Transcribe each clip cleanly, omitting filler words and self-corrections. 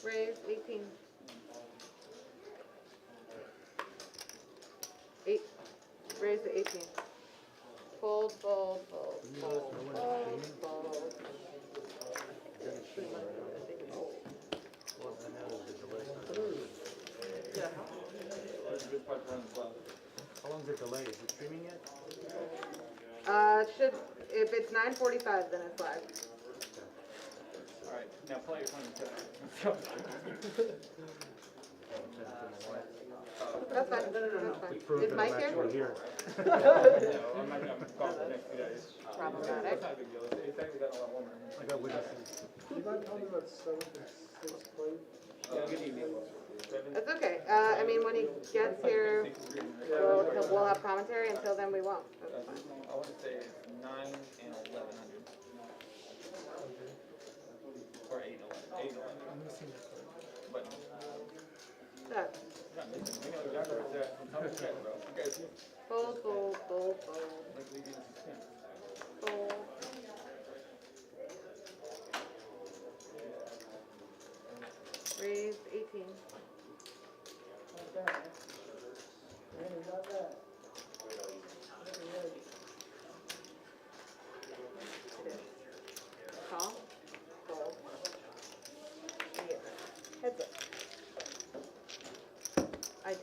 Raise 18. 8. Raise to 18. Fold, fold, fold, fold, fold, fold. Yeah. How long is it delayed? Is it streaming yet? It should, if it's 9:45, then it's live. Alright, now play your phone. That's fine. That's fine. Is Mike here? Problematic. It's actually gotten a lot warmer. I got witnesses. You might tell me about 7th and 6th plate. Yeah, good evening. That's okay. I mean, when he gets here, we'll have commentary. Until then, we won't. That's fine. I want to say it's 9 and 1100. Or 8 and 11. 8 and 11. I'm missing the plate. But, That. not missing. We know exactly where it's at. Tell me check, bro. You guys here? Fold, fold, fold, fold, Let's leave you in suspense. fold. Raise 18. Call. Fold. Heads up. I did.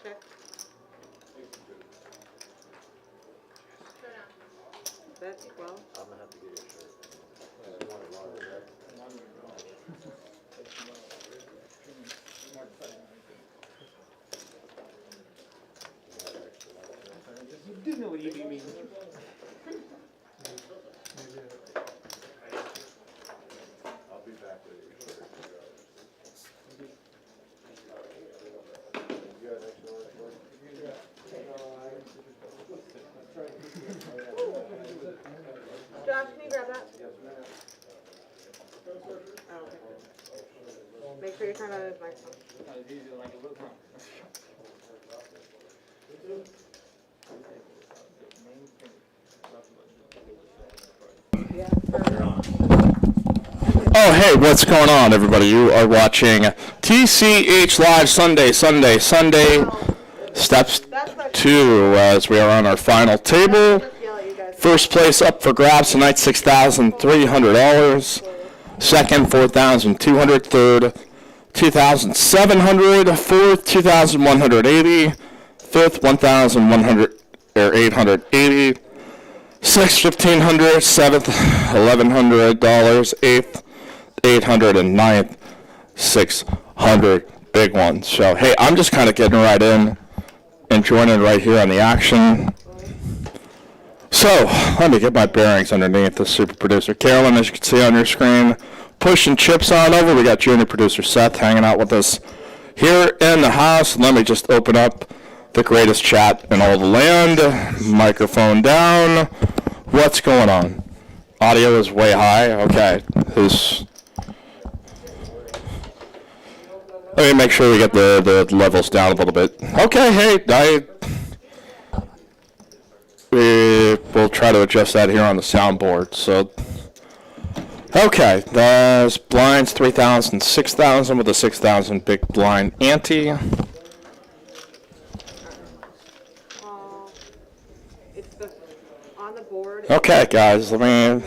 Check. That's 12. I'm gonna have to get your shirt. You do know what you mean. I'll be back with your shirt. You got an extra large one? Josh, can you grab that? Yes, ma'am. Oh, okay. Make sure you turn on his microphone. Not as easy like it looks, huh? Oh, hey, what's going on, everybody? You are watching TCH Live Sunday Steps 2 as we are on our final table. First place up for grabs tonight, $6,300. Second, $4,200. Third, $2,700. Fourth, $2,180. Fifth, $1,100 or $880. Sixth, $1,500. Seventh, $1,100. Eighth, $800, and ninth, $600. Big one. So hey, I'm just kind of getting right in and joining right here on the action. So let me get my bearings underneath the super producer Carolyn, as you can see on your screen, pushing chips on over. We got junior producer Seth hanging out with us here in the house. Let me just open up the greatest chat in all the land. Microphone down. What's going on? Audio is way high. Okay. Let me make sure we get the levels down a little bit. Okay, hey, we'll try to adjust that here on the soundboard. So, okay, the blinds 3,000, 6,000 with a 6,000 big blind ante. It's on the board. Okay, guys, let me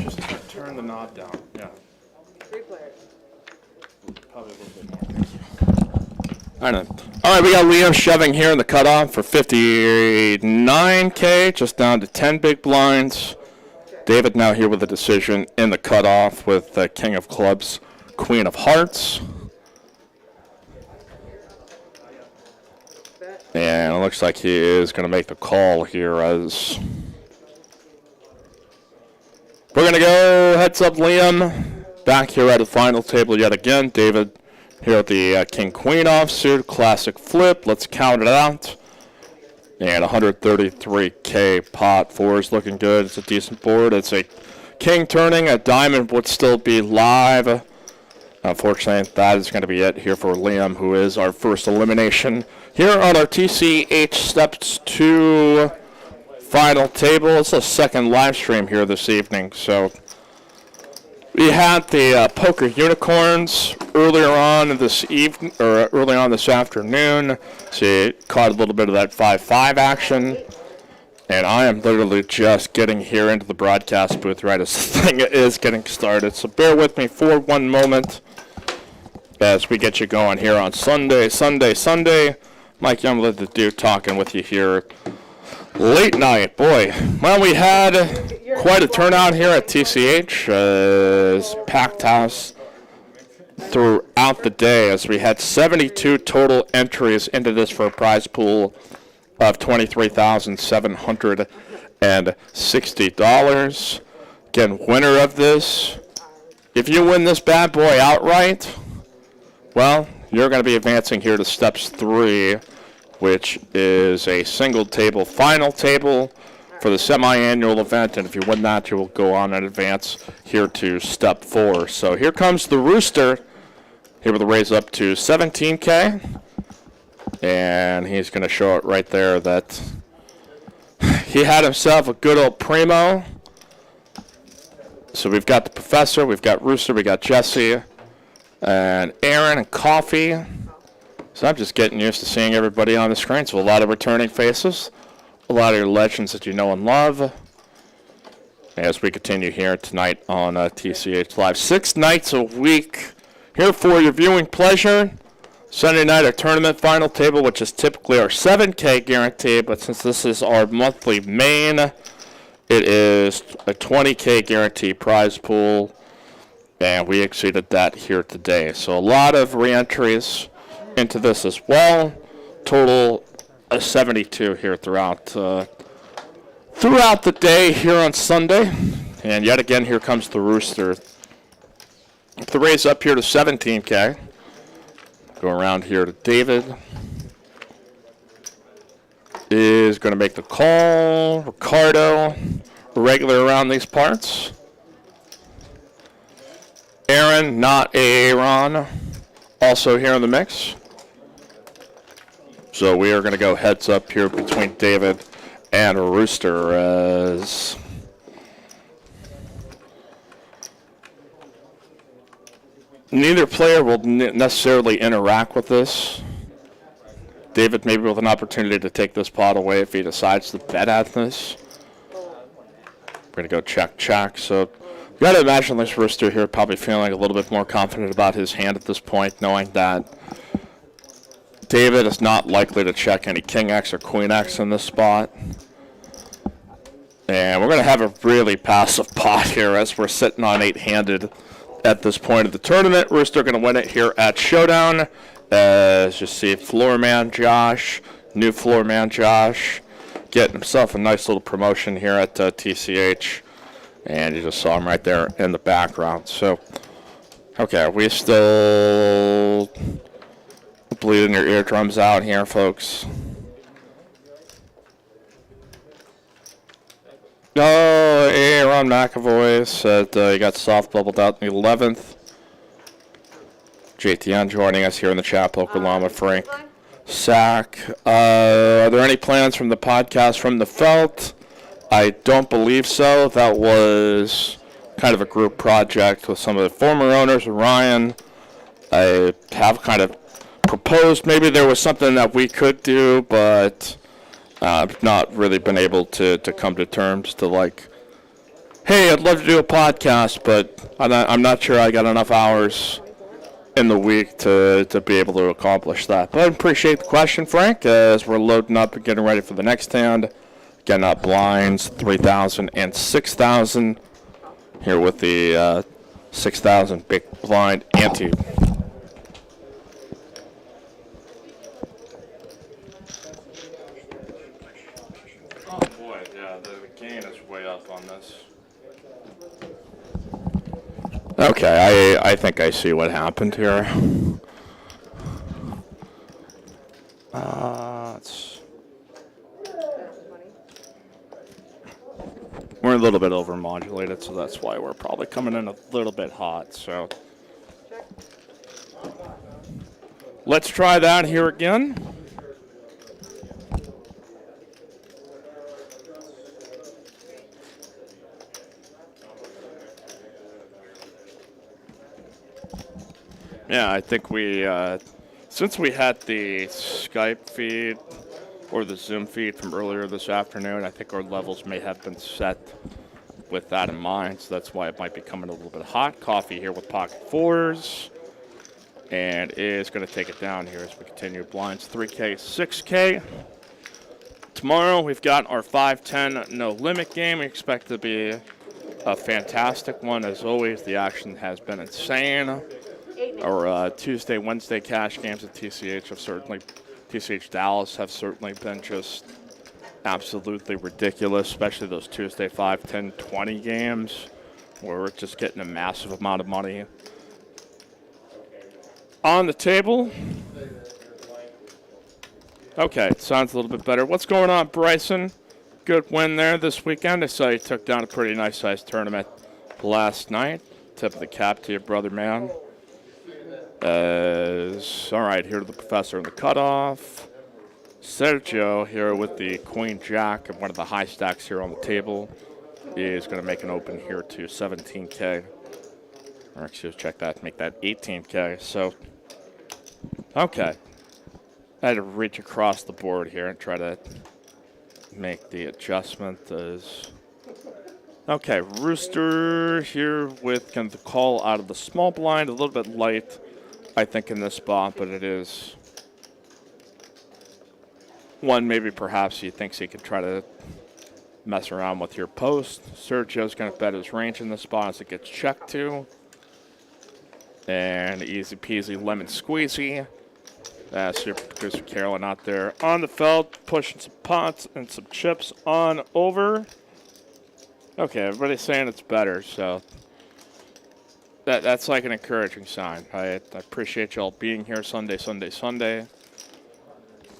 Just turn the knob down. Yeah. 3 players. Probably a little bit more. I know. All right, we got Liam shoving here in the cutoff for 59K, just down to 10 big blinds. David now here with a decision in the cutoff with King of Clubs, Queen of Hearts. And it looks like he is going to make the call here as we're going to go heads up Liam. Back here at the final table yet again. David here at the King-Queen offsuit. Classic flip. Let's count it out. And 133K pot. 4 is looking good. It's a decent board. It's a king turning. A diamond would still be live. Unfortunately, that is going to be it here for Liam, who is our first elimination Here on our TCH Steps 2 final table, it's a second live stream here this evening. So we had the poker unicorns earlier on this evening, or early on this afternoon. So you caught a little bit of that 5-5 action. And I am literally just getting here into the broadcast booth right as the thing is getting started. So bear with me for one moment as we get you going here on Sunday. Mike Younglid, the dude, talking with you here late night. Boy, well, we had quite a turnout here at TCH. Packed house throughout the day as we had 72 total entries into this for a prize pool of $23,760. Again, winner of this. If you win this bad boy outright, well, you're going to be advancing here to Steps 3, which is a single table final table for the semi-annual event. And if you win that, you will go on and advance here to Step 4. So here comes the Rooster. Here with a raise up to 17K. And he's going to show it right there that he had himself a good old primo. So we've got the Professor, we've got Rooster, we got Jesse, and Aaron and Coffee. So I'm just getting used to seeing everybody on the screen. So a lot of returning faces, a lot of your legends that you know and love. As we continue here tonight on TCH Live. 6 nights a week here for your viewing pleasure. Sunday night, our tournament final table, which is typically our 7K guarantee, but since this is our monthly main, it is a 20K guarantee prize pool, and we exceeded that here today. So a lot of re-entries into this as well. Total of 72 here throughout the day here on Sunday. And yet again, here comes the Rooster. The raise up here to 17K. Go around here to David. Is going to make the call. Ricardo, regular around these parts. Aaron, not Aaron, also here in the mix. So we are going to go heads up here between David and Rooster as neither player will necessarily interact with this. David maybe with an opportunity to take this pot away if he decides to bet at this. We're going to go check. So you got to imagine this Rooster here probably feeling a little bit more confident about his hand at this point, knowing that David is not likely to check any King X or Queen X in this spot. And we're going to have a really passive pot here as we're sitting on 8-handed. At this point of the tournament, Rooster going to win it here at Showdown. As you see, new floor man Josh, getting himself a nice little promotion here at TCH. And you just saw him right there in the background. So, okay, we still bleeding your eardrums out here, folks. Oh, Aaron McAvoy said he got soft bubbled out in the 11th. JTN joining us here in the chat, Oklahoma, Frank Sack. Are there any plans from the podcast from the Felt? I don't believe so. That was kind of a group project with some of the former owners, Ryan. I have kind of proposed maybe there was something that we could do, but I've not really been able to come to terms to like, hey, I'd love to do a podcast, but I'm not sure I got enough hours in the week to be able to accomplish that. But I appreciate the question, Frank, as we're loading up and getting ready for the next hand. Again, blinds, 3,000 and 6,000. Here with the 6,000 big blind ante. On this. Okay, I think I see what happened here. We're a little bit overmodulated, so that's why we're probably coming in a little bit hot. So let's try that here again. Yeah, I think we, since we had the Skype feed or the Zoom feed from earlier this afternoon, I think our levels may have been set with that in mind, so that's why it might be coming a little bit hot. Coffee here with pocket fours, and is going to take it down here as we continue. Blinds 3K, 6K. Tomorrow we've got our 5-10 no limit game. We expect to be a fantastic one. As always, the action has been insane. Our Tuesday, Wednesday cash games at TCH have certainly, TCH Dallas have certainly been just absolutely ridiculous, especially those Tuesday 5, 10, 20 games where we're just getting a massive amount of money on the table. Okay, sounds a little bit better. What's going on, Bryson? Good win there this weekend. I saw you took down a pretty nice-sized tournament last night. Tip of the cap to your brother, man. All right, here to the professor in the cutoff. Sergio here with the queen jack and one of the high stacks here on the table. He is going to make an open here to 17K. Or excuse, check that, make that 18K. So, okay. I had to reach across the board here and try to make the adjustment. Okay, Rooster here with kind of the call out of the small blind, a little bit light, I think, in this spot, but it is one maybe perhaps he thinks he could try to mess around with your post. Sergio's going to bet his range in this spot as it gets checked to. And easy peasy lemon squeezy. Super producer Carolyn out there on the felt, pushing some pots and some chips on over. Okay, everybody's saying it's better, so that's like an encouraging sign. I appreciate y'all being here Sunday.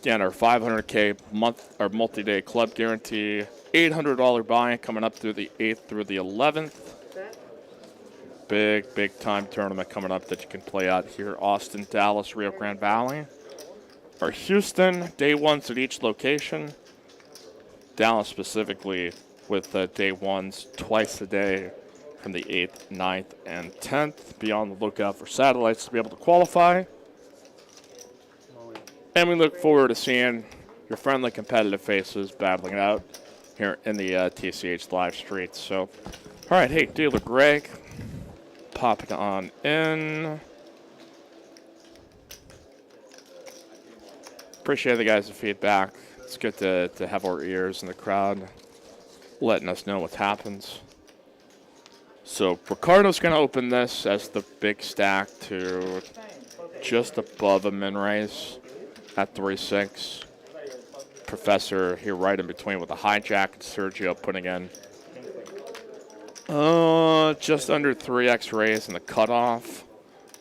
Again, our 500K month or multi-day club guarantee, $800 buy-in coming up through the 8th through the 11th. Big time tournament coming up that you can play out here. Austin, Dallas, Rio Grande Valley. Or Houston, day ones at each location. Dallas specifically with day ones twice a day from the 8th, 9th, and 10th. Be on the lookout for satellites to be able to qualify. And we look forward to seeing your friendly competitive faces battling it out here in the TCH live streets. So, all right, hey, Dealer Greg, popping on in. Appreciate the guys' feedback. It's good to have our ears in the crowd, letting us know what happens. So Ricardo's going to open this as the big stack to just above a min raise at 3-6. Professor here right in between with a hijack, and Sergio putting in just under 3x raise in the cutoff.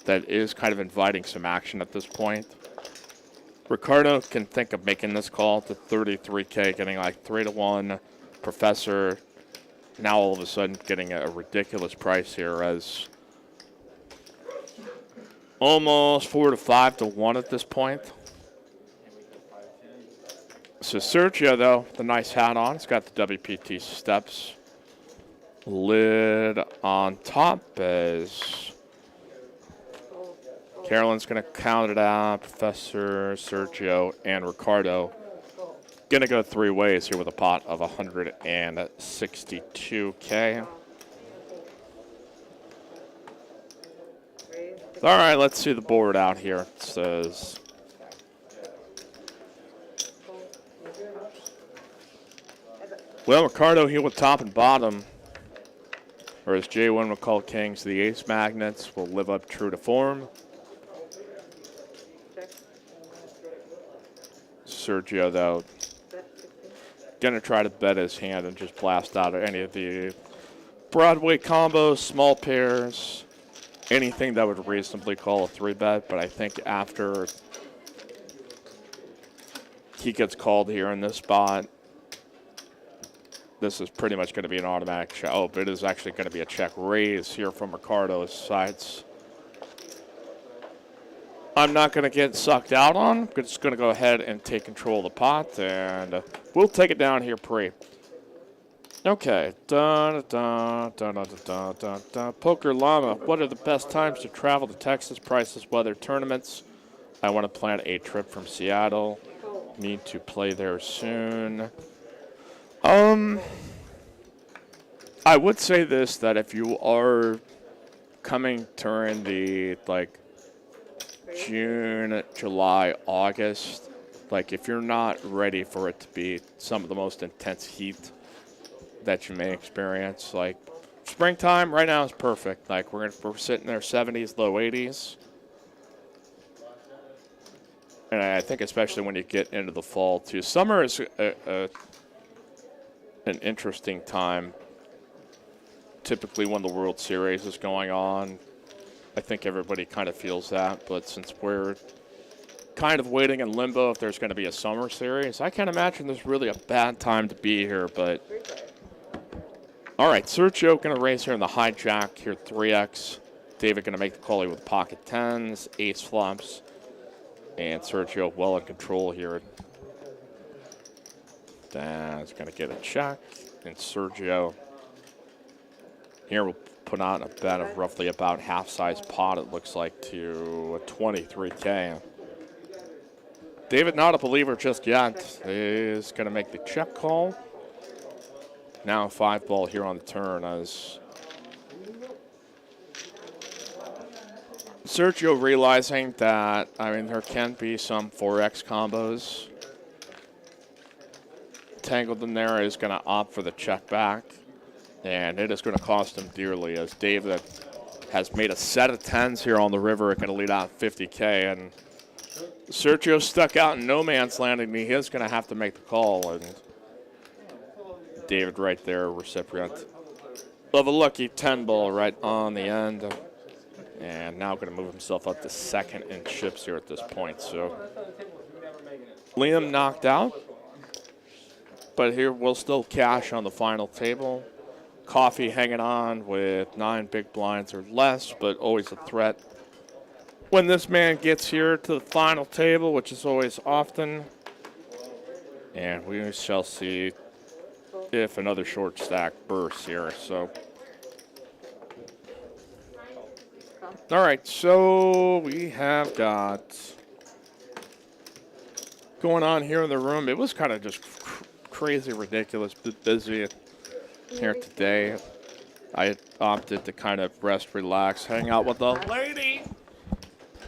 That is kind of inviting some action at this point. Ricardo can think of making this call to 33K, getting like 3-1. Professor now all of a sudden getting a ridiculous price here as almost 4 to 5 to 1 at this point. So Sergio, though, the nice hat on. It's got the WPT STEPS lid on top as Carolyn's going to count it out. Professor, Sergio, and Ricardo going to go three ways here with a pot of 162K. All right, let's see the board out here. It says well, Ricardo here with top and bottom. Or as J1 would call kings, the ace magnets will live up true to form. Sergio, though, going to try to bet his hand and just blast out any of the Broadway combos, small pairs, anything that would reasonably call a 3-bet. But I think after he gets called here in this spot, this is pretty much going to be an automatic check. Oh, but it is actually going to be a check raise here from Ricardo's sides. I'm not going to get sucked out on. I'm just going to go ahead and take control of the pot, and we'll take it down here pre. Okay. Dun, dun, dun, dun, dun, dun, dun, dun. Poker Llama. What are the best times to travel to Texas? Prices, weather, tournaments. I want to plan a trip from Seattle. Need to play there soon. I would say this, that if you are coming during the like June, July, August, like if you're not ready for it to be some of the most intense heat that you may experience, like springtime right now is perfect. Like we're sitting there 70s, low 80s. And I think especially when you get into the fall too. Summer is an interesting time. Typically when the World Series is going on, I think everybody kind of feels that. But since we're kind of waiting in limbo if there's going to be a summer series, I can't imagine there's really a bad time to be here. But all right, Sergio going to raise here in the hijack here 3x. David going to make the call here with pocket tens, ace flops. And Sergio well in control here. That's going to get a check. And Sergio here will put on a bet of roughly about half-size pot, it looks like, to 23K. David, not a believer just yet, is going to make the check call. Now a 5-ball here on the turn as Sergio realizing that, I mean, there can be some 4X combos tangled in there, is going to opt for the check back. And it is going to cost him dearly as David has made a set of tens here on the river, going to lead out 50K. And Sergio stuck out in no man's land, and he is going to have to make the call. And David right there, recipient of a lucky 10 ball right on the end. And now going to move himself up to second in chips here at this point. So Liam knocked out, but here we'll still cash on the final table. Coffee hanging on with 9 big blinds or less, but always a threat when this man gets here to the final table, which is always often. And we shall see if another short stack bursts here. So, all right, so we have got going on here in the room. It was kind of just crazy, ridiculous, busy here today. I opted to kind of rest, relax, hang out with a lady,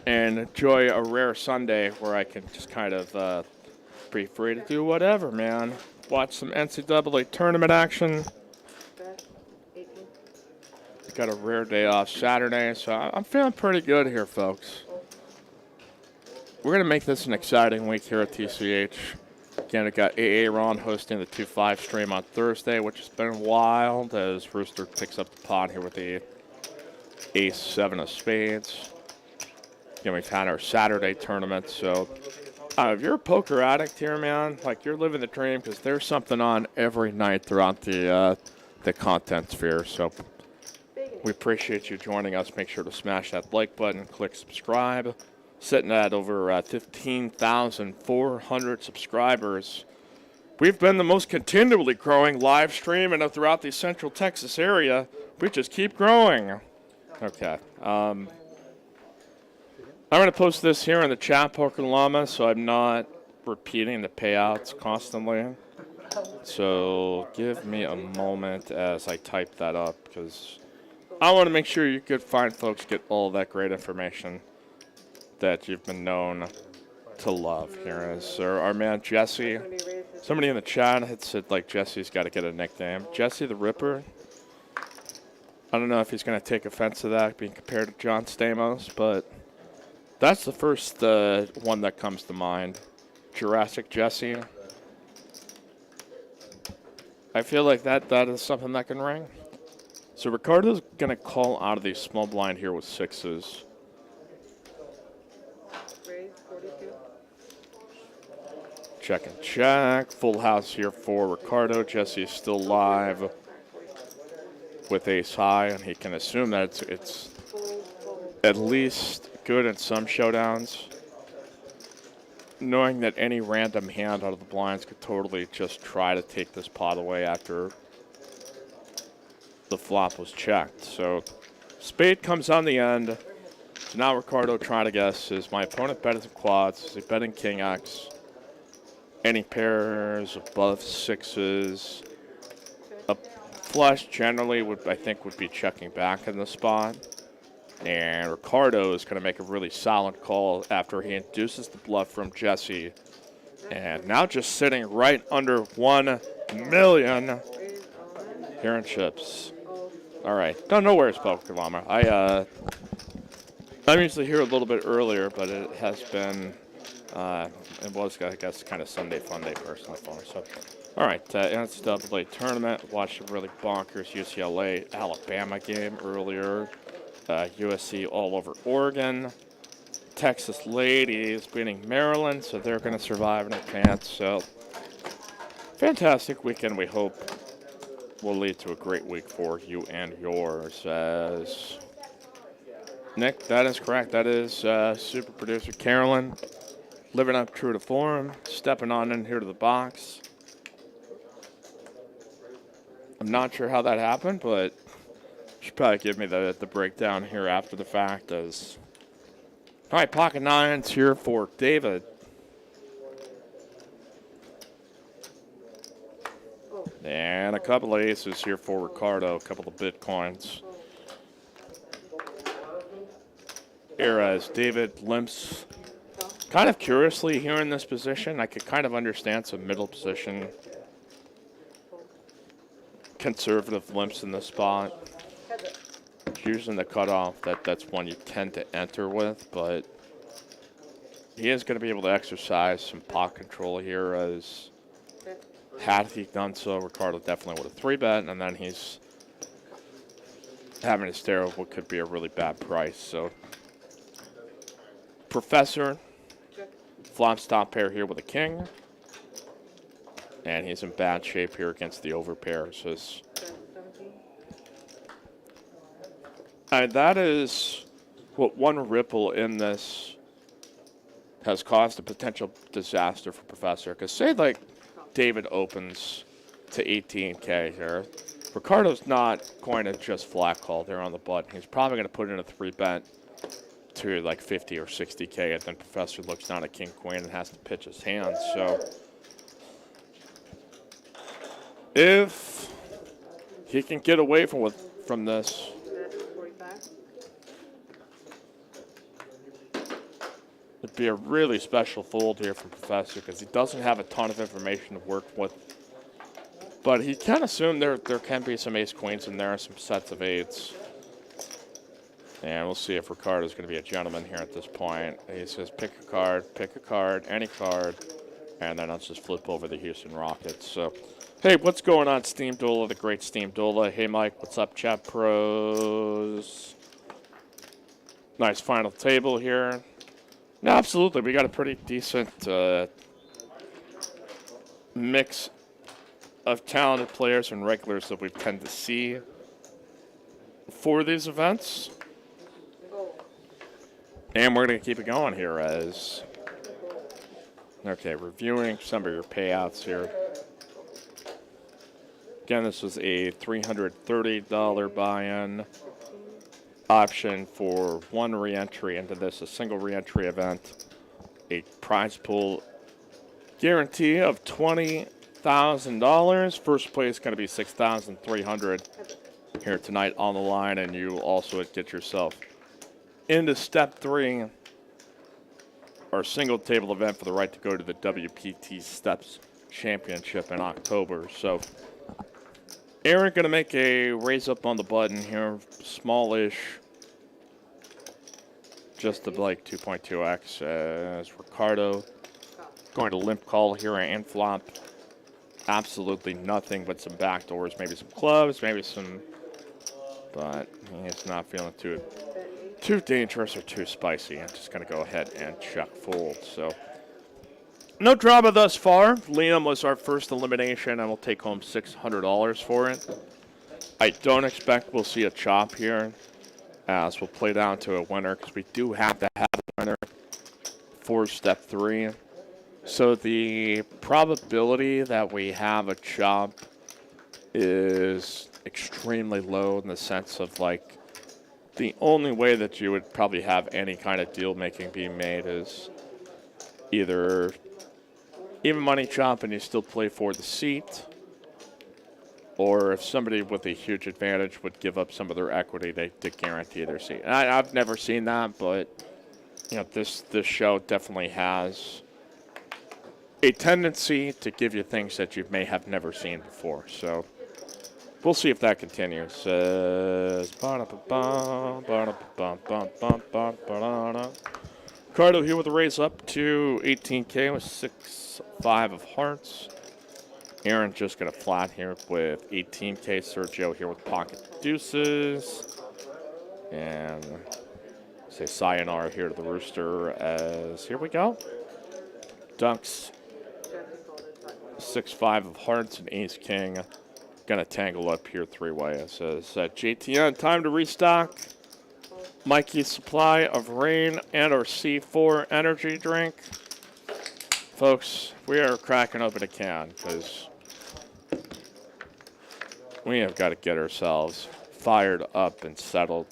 and enjoy a rare Sunday where I can just kind of be free to do whatever, man. Watch some NCAA tournament action. Got a rare day off Saturday, so I'm feeling pretty good here, folks. We're going to make this an exciting week here at TCH. Again, I got AA Ron hosting the 2-5 stream on Thursday, which has been wild as Rooster picks up the pot here with the ace-7 of spades. Again, we've had our Saturday tournament, so if you're a poker addict here, man, like you're living the dream because there's something on every night throughout the content sphere. So we appreciate you joining us. Make sure to smash that like button, click subscribe. Sitting at over 15,400 subscribers. We've been the most continually growing live stream and throughout the Central Texas area. We just keep growing. Okay. I'm going to post this here in the chat, Poker Llama, so I'm not repeating the payouts constantly. So give me a moment as I type that up, because I want to make sure you good fine folks get all that great information that you've been known to love. Here is our man Jesse. Somebody in the chat had said like Jesse's got to get a nickname. Jesse the Ripper. I don't know if he's going to take offense to that being compared to John Stamos, but that's the first one that comes to mind. Jurassic Jesse. I feel like that is something that can ring. So Ricardo's going to call out of the small blind here with sixes. Check and check. Full house here for Ricardo. Jesse is still live with ace high, and he can assume that it's at least good in some showdowns. Knowing that any random hand out of the blinds could totally just try to take this pot away after the flop was checked. So spade comes on the end. So now Ricardo trying to guess, is my opponent betting quads? Is he betting king X? Any pairs above sixes? A flush generally I think would be checking back in the spot. And Ricardo is going to make a really solid call after he induces the bluff from Jesse. And now just sitting right under 1 million here in chips. All right. Don't know where it's Poker Llama. I'm usually here a little bit earlier, but it has been, it was, I guess, kind of Sunday fun day personally for me. So, all right. NCAA tournament. Watched a really bonkers UCLA Alabama game earlier. USC all over Oregon. Texas ladies beating Maryland, so they're going to survive in advance. So, fantastic weekend, we hope will lead to a great week for you and yours. As Nick, that is correct. That is super producer Carolyn living up true to form, stepping on in here to the box. I'm not sure how that happened, but should probably give me the breakdown here after the fact. As all right, pocket nines here for David. And a couple of aces here for Ricardo, a couple of bitcoins. Here as David limps kind of curiously here in this position. I could kind of understand some middle position conservative limps in the spot. Using the cutoff, that's one you tend to enter with, but he is going to be able to exercise some pot control here. As had he done so, Ricardo definitely would have 3-bet, and then he's having to stare at what could be a really bad price. So Professor flop stop pair here with a king, and he's in bad shape here against the overpair. So that is what one ripple in this has caused a potential disaster for Professor. Because say like David opens to 18K here, Ricardo's not going to just flat call there on the button. He's probably going to put in a 3-bet to like 50 or 60K, and then Professor looks down at King Queen and has to pitch his hand. So if he can get away from this, it'd be a really special fold here from Professor, because he doesn't have a ton of information to work with. But he can assume there can be some ace-queens in there, some sets of eights. And we'll see if Ricardo's going to be a gentleman here at this point. He says pick a card, any card, and then let's just flip over the Houston Rockets. So, hey, what's going on, Steam Dola, the great Steam Dola? Hey, Mike, what's up, chat pros? Nice final table here. No, absolutely. We got a pretty decent mix of talented players and regulars that we tend to see for these events. And we're going to keep it going here as... Okay, reviewing some of your payouts here. Again, this was a $330 buy-in option for one re-entry into this, a single re-entry event. A prize pool guarantee of $20,000. First place is going to be $6,300 here tonight on the line, and you also would get yourself into step 3, our single table event for the right to go to the WPT STEPS Championship in October. So Aaron going to make a raise up on the button here, smallish, just to like 2.2x, as Ricardo going to limp call here and flop. Absolutely nothing but some backdoors, maybe some clubs, maybe some, but he's not feeling too dangerous or too spicy. I'm just going to go ahead and check fold. So no drama thus far. Liam was our first elimination, and we'll take home $600 for it. I don't expect we'll see a chop here, as we'll play down to a winner, because we do have to have a winner for step 3. So the probability that we have a chop is extremely low in the sense of like the only way that you would probably have any kind of deal making being made is either even money chop and you still play for the seat, or if somebody with a huge advantage would give up some of their equity to guarantee their seat. And I've never seen that, but you know, this show definitely has a tendency to give you things that you may have never seen before. So we'll see if that continues. Cardo here with a raise up to 18K with 6-5 of hearts. Aaron just got a flat here with 18K. Sergio here with pocket deuces. And say sayonara here to the rooster as here we go. Dunks 6-5 of hearts and ace king. Gonna tangle up here three-way. It says JTN, time to restock Mikey's supply of rain and our C4 energy drink. Folks, we are cracking open a can because we have got to get ourselves fired up and settled.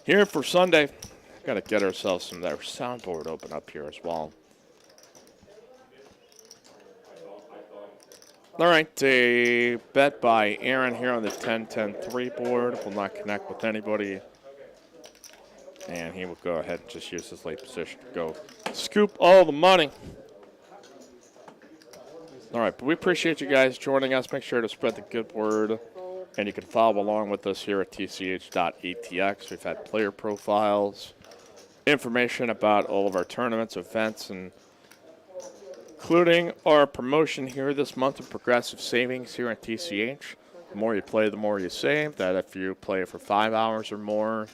Here for Sunday, got to get ourselves some of that soundboard open up here as well. All right, a bet by Aaron here on the 10-10-3 board. Will not connect with anybody. And he will go ahead and just use his late position to go scoop all the money. All right, but we appreciate you guys joining us. Make sure to spread the good word. And you can follow along with us here at tch.atx. We've had player profiles, information about all of our tournaments, events, and including our promotion here this month of progressive savings here at TCH. The more you play, the more you save. That if you play for 5 hours or more,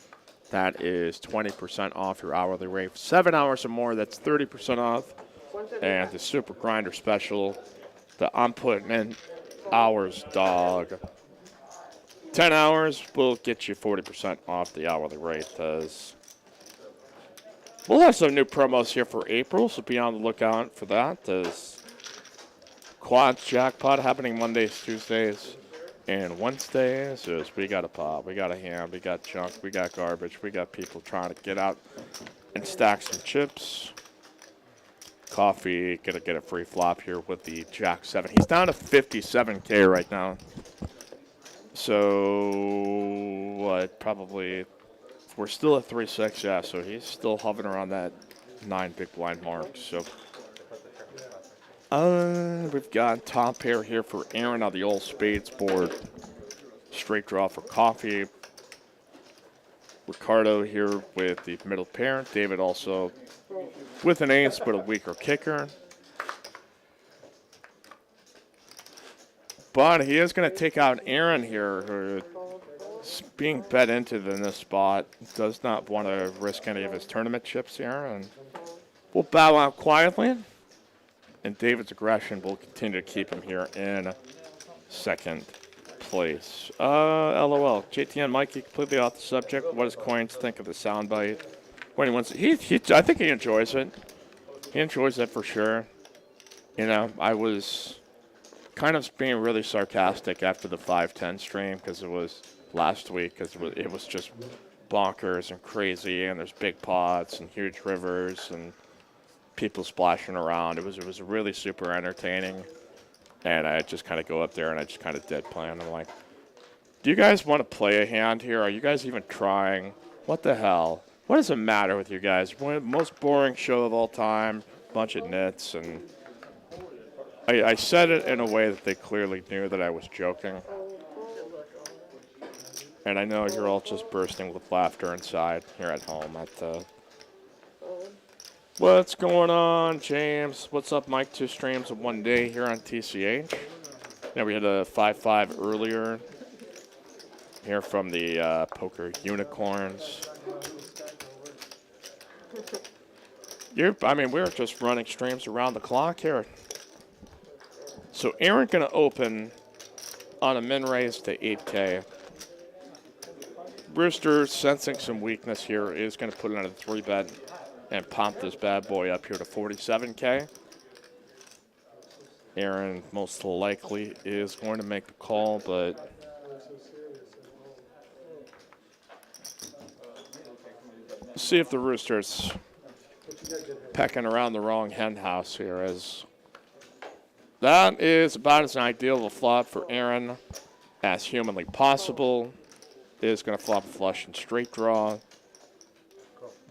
that is 20% off your hourly rate. 7 hours or more, that's 30% off. And the Super Grinder special, the I'm putting in hours, dog. 10 hours will get you 40% off the hourly rate. We'll have some new promos here for April, so be on the lookout for that. There's Quad Jackpot happening Mondays, Tuesdays, and Wednesdays. We got a pop, we got a ham, we got junk, we got garbage, we got people trying to get out and stack some chips. Coffee, gonna get a free flop here with the Jack 7. He's down to 57K right now. So, what, probably, we're still at 3-6, yeah, so he's still hovering around that 9 big blind mark. So, we've got top pair here for Aaron on the old spades board. Straight draw for coffee. Ricardo here with the middle pair. David also with an ace, but a weaker kicker. But he is going to take out Aaron here, who is being bet into in this spot. Does not want to risk any of his tournament chips here. And we'll bow out quietly. And David's aggression will continue to keep him here in second place. LOL. JTN Mikey, completely off the subject. What does Coins think of the soundbite? When he wants, I think he enjoys it. He enjoys it for sure. You know, I was kind of being really sarcastic after the 5-10 stream because it was last week because it was just bonkers and crazy, and there's big pots and huge rivers and people splashing around. It was really super entertaining, and I just kind of go up there and I just kind of deadpan. I'm like, do you guys want to play a hand here? Are you guys even trying? What the hell? What does it matter with you guys? Most boring show of all time, bunch of nits, and I said it in a way that they clearly knew that I was joking. And I know you're all just bursting with laughter inside here at home. What's going on, James? What's up, Mike? 2 streams in 1 day here on TCH. Now we had a 5-5 earlier here from the Poker Unicorns. We're just running streams around the clock here. So Aaron going to open on a min raise to 8K. Brewster, sensing some weakness here, is going to put it on a 3-bet and pump this bad boy up here to 47K. Aaron most likely is going to make the call, but I'm so serious. see if the Roosters But you guys did have. pecking around the wrong hen house here, as that is about as ideal of a flop for Aaron as humanly possible. Is going to flop a flush and straight draw.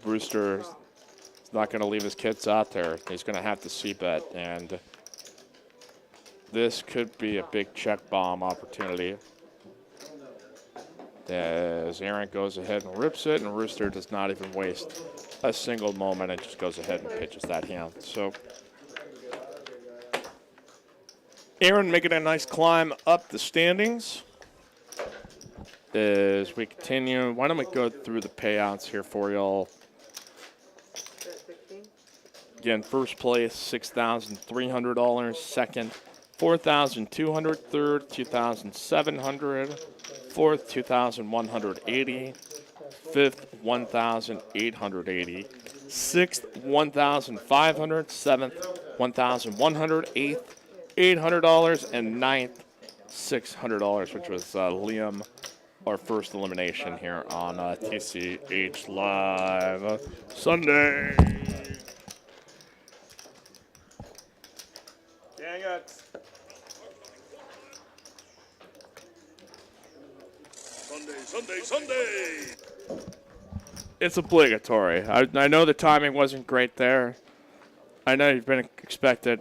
Brewster is not going to leave his kids out there. He's going to have to c-bet, and this could be a big check bomb opportunity. As Aaron goes ahead and rips it, and Rooster does not even waste a single moment and just goes ahead and pitches that hand. So Aaron making a nice climb up the standings. As we continue, why don't we go through the payouts here for y'all? 16? Again, first place, $6,300. Second, $4,200. Third, $2,700. Fourth, $2,180. Fifth, $1,880. Sixth, $1,500. Seventh, $1,100. Eighth, $800. And ninth, $600, which was Liam, our first elimination here on TCH Live Sunday. Dang it. Sunday. It's obligatory. I know the timing wasn't great there. I know you've been expected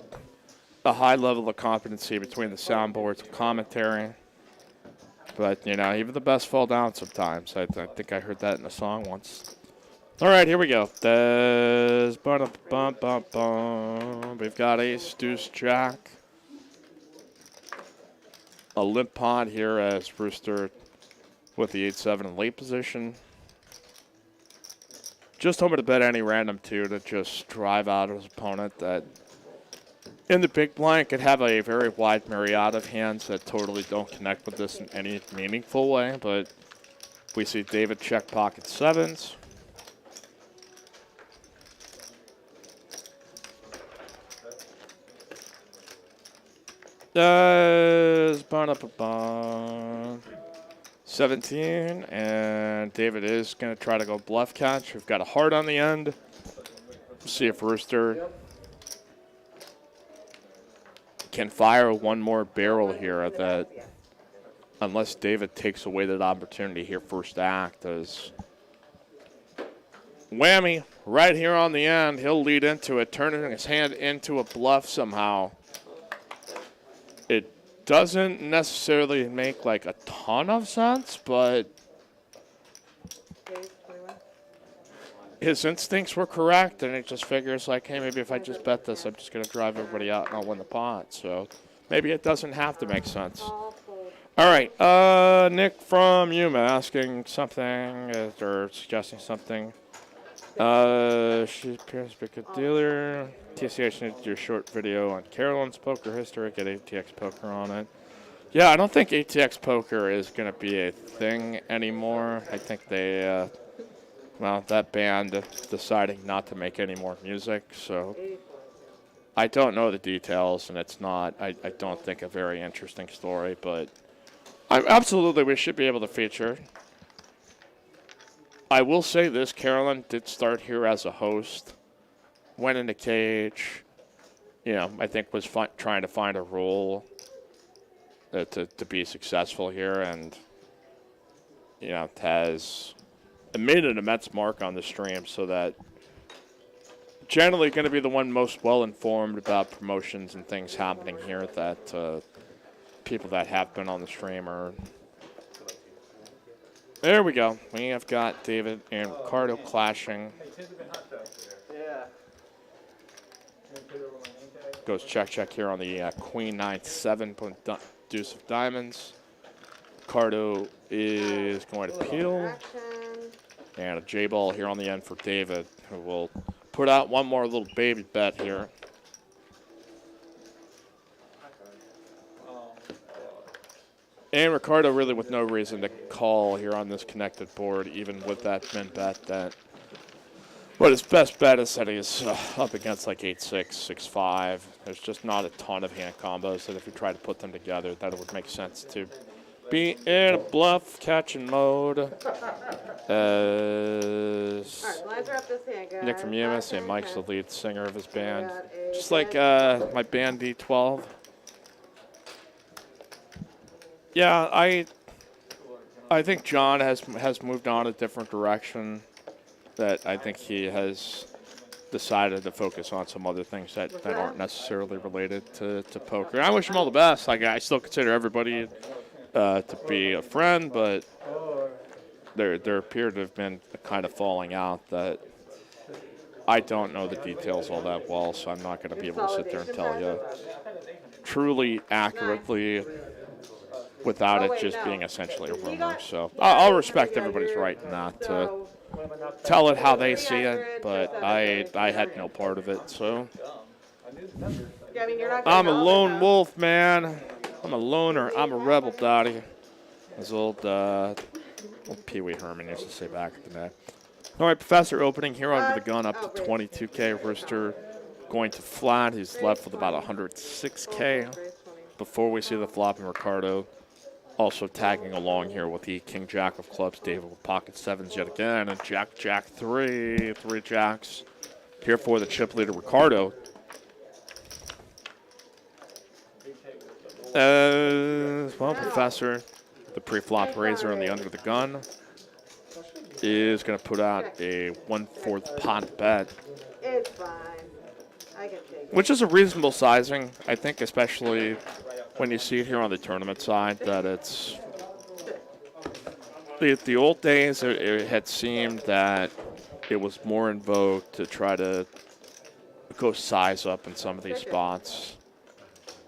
a high level of competency between the soundboards and commentary. But, you know, even the best fall down sometimes. I think I heard that in a song once. All right, here we go. We've got ace, deuce, jack. A limp pot here as Rooster with the 8-7 in late position. Just hoping to bet any random two to just drive out his opponent that in the big blind could have a very wide myriad of hands that totally don't connect with this in any meaningful way, but we see David check pocket sevens. Does 17, and David is going to try to go bluff catch. We've got a heart on the end. We'll see if Rooster can fire one more barrel here that, unless David takes away that opportunity here first act, as whammy right here on the end. He'll lead into it, turning his hand into a bluff somehow. It doesn't necessarily make like a ton of sense, but Ace, 21? his instincts were correct, and it just figures like, hey, maybe if I just bet this, I'm just going to drive everybody out and I'll win the pot. So maybe it doesn't have to make sense. All fold. All right, Nick from Yuma asking something or suggesting something. She appears to be a good dealer. TCH needs to do a short video on Carolyn's poker history. Get ATX poker on it. Yeah, I don't think ATX poker is going to be a thing anymore. I think they, well, that band deciding not to make any more music. So 84. I don't know the details, and it's not, I don't think, a very interesting story. But absolutely, we should be able to feature. I will say this, Carolyn did start here as a host, went into cage, you know, I think was trying to find a role to be successful here, and, you know, has made an immense mark on the stream, so that generally going to be the one most well-informed about promotions and things happening here that people that have been on the stream are. There we go. We have got David and Ricardo clashing. Yeah. Goes check here on the Queen 9-7, deuce of diamonds. Ricardo is going to peel. Action. And a J-ball here on the end for David, who will put out one more little baby bet here. And Ricardo really with no reason to call here on this connected board, even with that min bet that But his best bet is that he's up against like 8-6, 6-5. There's just not a ton of hand combos that if you try to put them together, that it would make sense to be in a bluff catching mode. Alright, so let's wrap this hand, guys. Nick from 5, USA, 10, Mike's the 10. lead singer of his band. got a Just like dead my band D12. Yeah, I think John has moved on a different direction. That I think he has decided to focus on some other things that aren't necessarily related to poker. I wish him all the best. Like, I still consider everybody to be a friend, but there appear to have been a kind of falling out that I don't know the details all that well, so I'm not going to be able to sit there and tell you truly accurately without it just being essentially a rumor. So I'll respect everybody's right not to tell it how they see it, but I had no part of it. So Yeah, I mean, you're not I'm a getting all of it, lone though. wolf, man. I'm a loner. I'm a rebel, Dottie. As old Pee Wee Herman used to say back in the day. All right, Professor opening here under the gun up to 22K. Rooster going to flat. He's left with about 106K before we see the flop, and Ricardo also tagging along here with the King Jack of clubs. David with pocket sevens yet again, and Jack 3 jacks here for the chip leader Ricardo. Well, Professor, the pre-flop raiser on the under the gun, is going to put out a 1/4 pot bet, It's fine. I can take it. which is a reasonable sizing, I think, especially when you see it here on the tournament side, that it's the old days. It had seemed that it was more in vogue to try to go size up in some of these spots,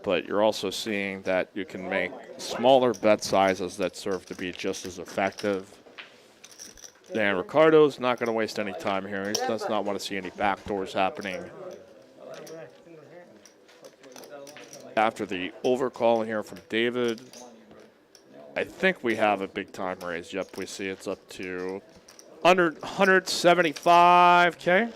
but you're also seeing that you can make smaller bet sizes that serve to be just as effective. And Ricardo's not going to waste any time here. He does not want to see any backdoors happening. After the overcall here from David, I think we have a big time raise. Yep, we see it's up to under 175K.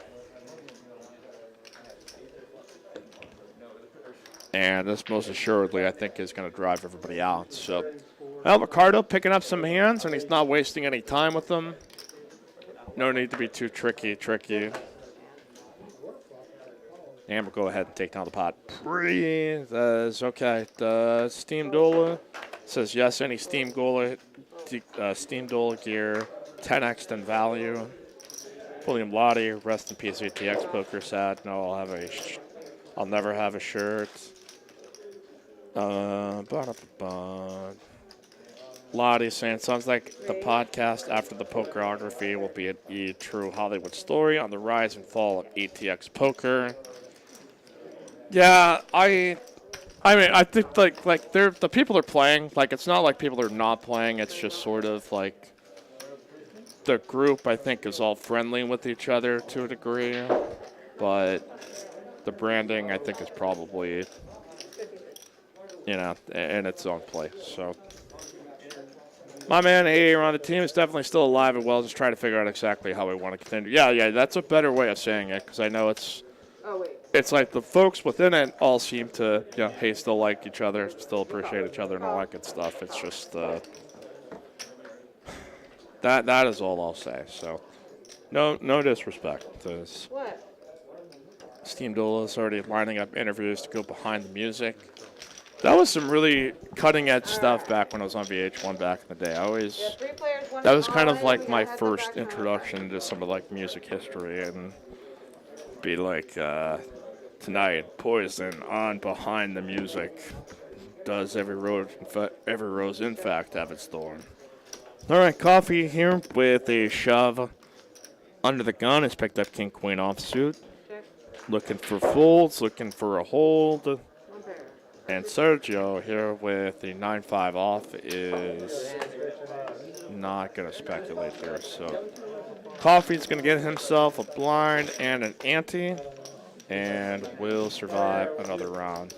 And this most assuredly, I think, is going to drive everybody out. So, well, Ricardo picking up some hands, and he's not wasting any time with them. No need to be too tricky. And we'll go ahead and take down the pot. Breathe. Okay. Steam Dola says yes. Any Steam Dola gear, 10x in value. William Lottie, rest in peace. ATX poker sad. No, I'll never have a shirt. Lottie saying, sounds like the podcast after the pokerography will be a true Hollywood story on the rise and fall of ATX poker. Yeah, I mean, I think like they're the people are playing. Like, it's not like people are not playing. It's just sort of like the group, I think, is all friendly with each other to a degree, but the branding, I think, is probably, in its own place. So, my man, AA on the team is definitely still alive and well. Just trying to figure out exactly how we want to continue. Yeah, that's a better way of saying it, because I know it's like the folks within it all seem to, hey, still like each other, still appreciate each other and all that good stuff. It's just that is all I'll say. So, no disrespect. What? Steam Dola is already lining up interviews to go behind the music. That was some really cutting-edge stuff back when I was on VH1 back in the day. That was kind of like my first introduction to some of like music history, and be like, tonight, Poison on Behind the Music. Does every rose in fact have its thorn? All right, coffee here with a shove under the gun. Has picked up King Queen offsuit. Looking for folds, looking for a hold. And Sergio here with the 9-5 off is not going to speculate here. So Coffee's going to get himself a blind and an ante and will survive another round.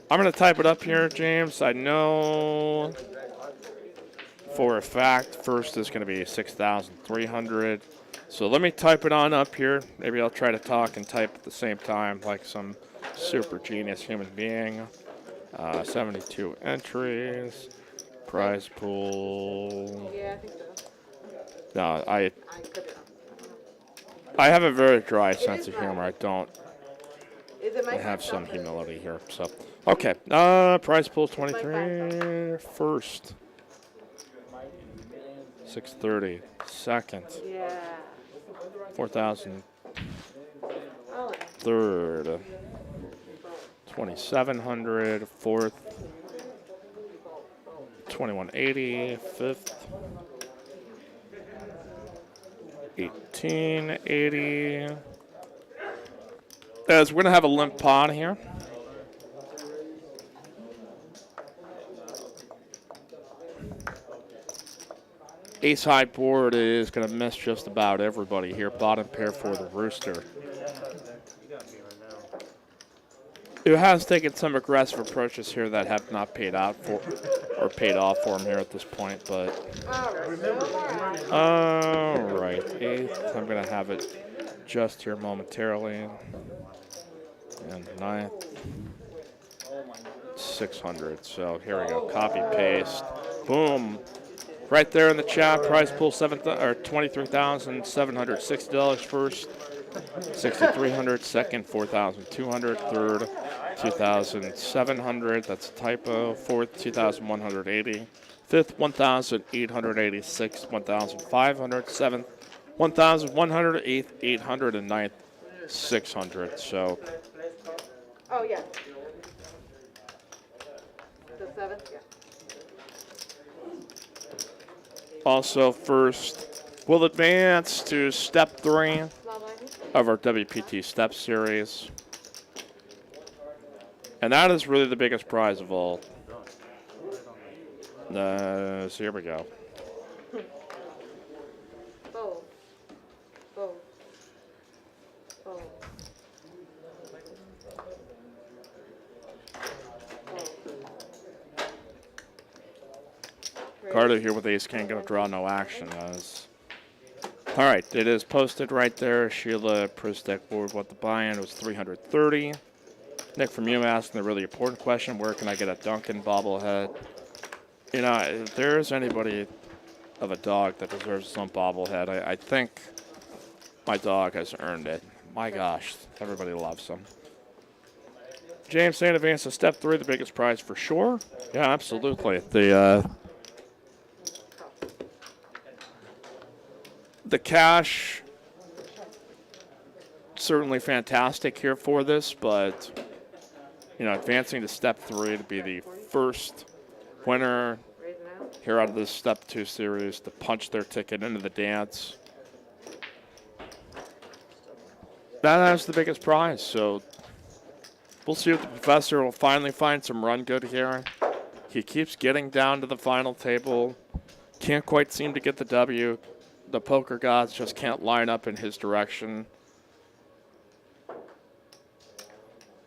I'm going to type it up here, James. I know for a fact first is going to be 6,300. So let me type it on up here. Maybe I'll try to talk and type at the same time like some super genius human being. 72 entries. Prize pool. Yeah, I think so. No, I could be wrong. I have a very dry sense is of dry. humor. I don't Is it my I have fault some that- humility here. So, okay. Prize pool 23. First. 630. Second. Yeah. 4,000. Oh, Third. 2,700. Fourth. 2180. Fifth. 1880. As we're gonna have a limp pot here. Ace high board is gonna miss just about everybody here. Bottom pair for the rooster. It has taken some aggressive approaches here that have not paid out for or paid off for him here at this point, but all right, eighth. I'm gonna have it just here momentarily, and ninth, 600. So here we go. Copy paste. Boom. Right there in the chat. Prize pool $23,760 first. 6,300 second. 4,200 third. 2,700. That's a typo. Fourth, 2,180. Fifth, 1,886. 1,500. Seventh, 1,100. Eighth, 800. And ninth, 600. So oh yeah. The seventh, yeah. also first will advance to step 3 Small blind. of our WPT STEPS series. And that is really the biggest prize of all. So here we go. Bold. Bold. Bold. Carter here with Ace King, gonna draw no action. All right, it is posted right there. Sheila Pristek board what the buy-in was 330. Nick from you asking the really important question: where can I get a Duncan bobblehead? You know, if there's anybody of a dog that deserves some bobblehead, I think my dog has earned it. My gosh, everybody loves him. James saying advance to step 3, the biggest prize for sure. Yeah, absolutely. The cash, certainly fantastic here for this, but, you know, advancing to step 3 to be the first winner Raising out. here out of this step 2 series to punch their ticket into the dance. That is the biggest prize, so we'll see if the professor will finally find some run good here. He keeps getting down to the final table. Can't quite seem to get the W. The poker gods just can't line up in his direction.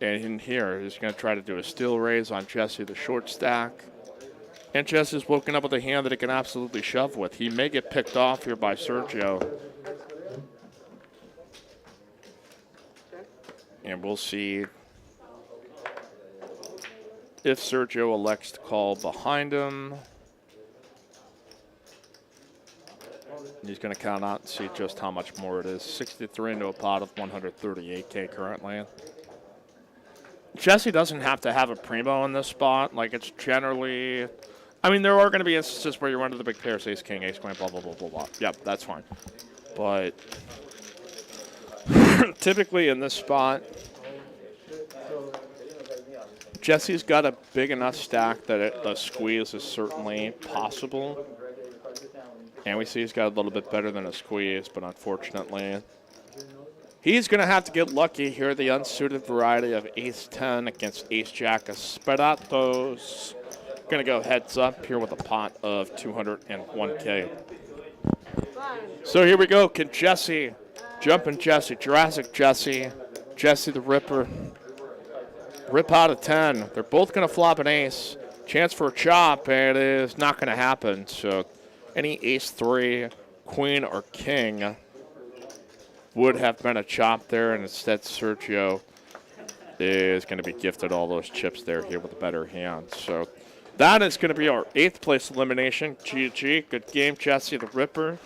And in here, he's going to try to do a steel raise on Jesse, the short stack. And Jesse's woken up with a hand that he can absolutely shove with. He may get picked off here by Sergio. And we'll see if Sergio elects to call behind him. He's going to count out and see just how much more it is. 63 into a pot of 138K currently. Jesse doesn't have to have a primo in this spot. Like, it's generally... I mean, there are going to be instances where you run to the big pairs, ace, king, ace, queen, blah, blah, blah, blah, blah. Yep, that's fine. But typically in this spot, Jesse's got a big enough stack that the squeeze is certainly possible. And we see he's got a little bit better than a squeeze, but unfortunately, he's going to have to get lucky here. The unsuited variety of ace-10 against ace-jack Esperatos. Going to go heads up here with a pot of 201K. So here we go. Can Jesse, jumping Jesse, Jurassic Jesse, Jesse the Ripper, rip out a 10? They're both going to flop an ace. Chance for a chop, and it is not going to happen. So any ace 3, queen, or king would have been a chop there, and instead Sergio is going to be gifted all those chips there here with a better hand. So that is going to be our 8th place elimination. GG. Good game, Jesse the Ripper.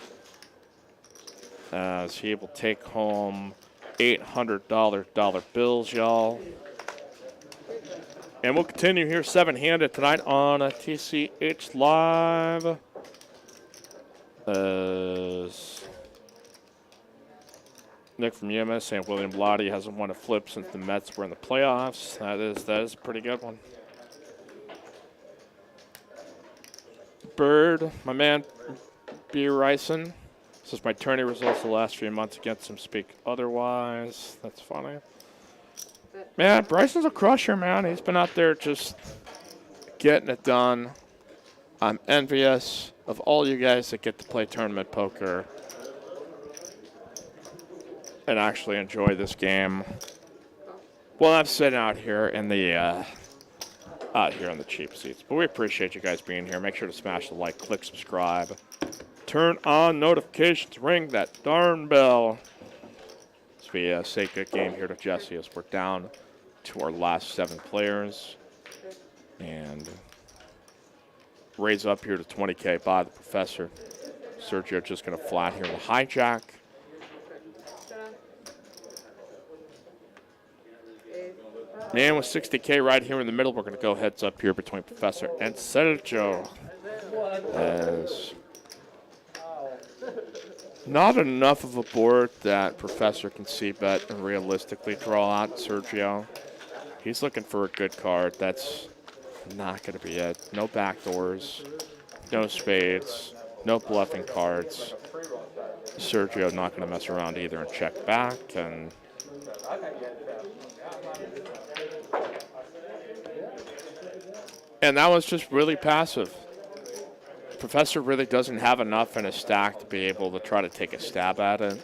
As he will take home $800 bills, y'all. And we'll continue here 7-handed tonight on a TCH Live. As Nick from UMS saying William Lottie hasn't won a flip since the Mets were in the playoffs. That is a pretty good one. Bird, my man, B. Ryson. Says my tourney results the last few months against him speak otherwise. That's funny. Man, Bryson's a crusher, man. He's been out there just getting it done. I'm envious of all you guys that get to play tournament poker and actually enjoy this game. Well, I'm sitting out here in the cheap seats, but we appreciate you guys being here. Make sure to smash the like, click subscribe, turn on notifications, ring that darn bell. As we say good game here to Jesse as we're down to our last 7 players, and raise up here to 20K by the professor. Sergio just going to flat here with hijack. And with 60K right here in the middle, we're going to go heads up here between Professor and Sergio. As not enough of a board that Professor can see bet and realistically draw out Sergio. He's looking for a good card. That's not going to be it. No backdoors, no spades, no bluffing cards. Sergio not going to mess around either and check back. And that was just really passive. Professor really doesn't have enough in his stack to be able to try to take a stab at it.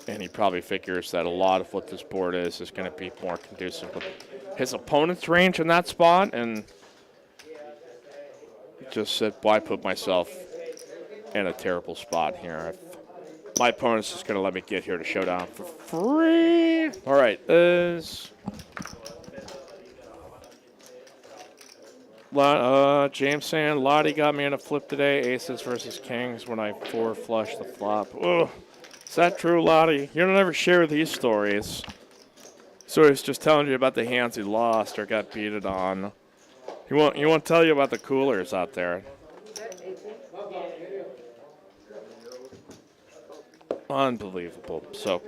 And he probably figures that a lot of what this board is going to be more conducive with his opponent's range in that spot. And just said, why put myself in a terrible spot here? If my opponent's just going to let me get here to showdown for free. All right, James saying, Lottie got me in a flip today, aces versus kings when I 4-flushed the flop. Oh, is that true, Lottie? You don't ever share these stories. So he's just telling you about the hands he lost or got beaten on. He won't tell you about the coolers out there. Unbelievable. So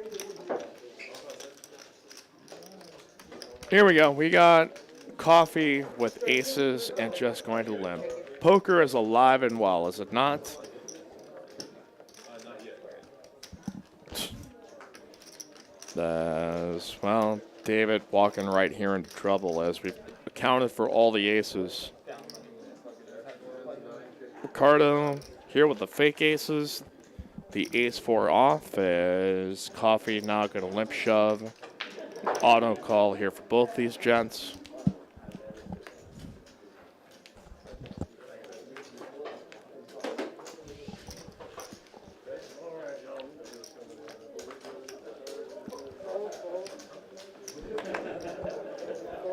here we go. We got coffee with aces and just going to limp. Poker is alive and well, is it not? Well, David walking right here into trouble as we've accounted for all the aces. Ricardo here with the fake aces. The ace-4 off as coffee now going to limp shove. Auto call here for both these gents.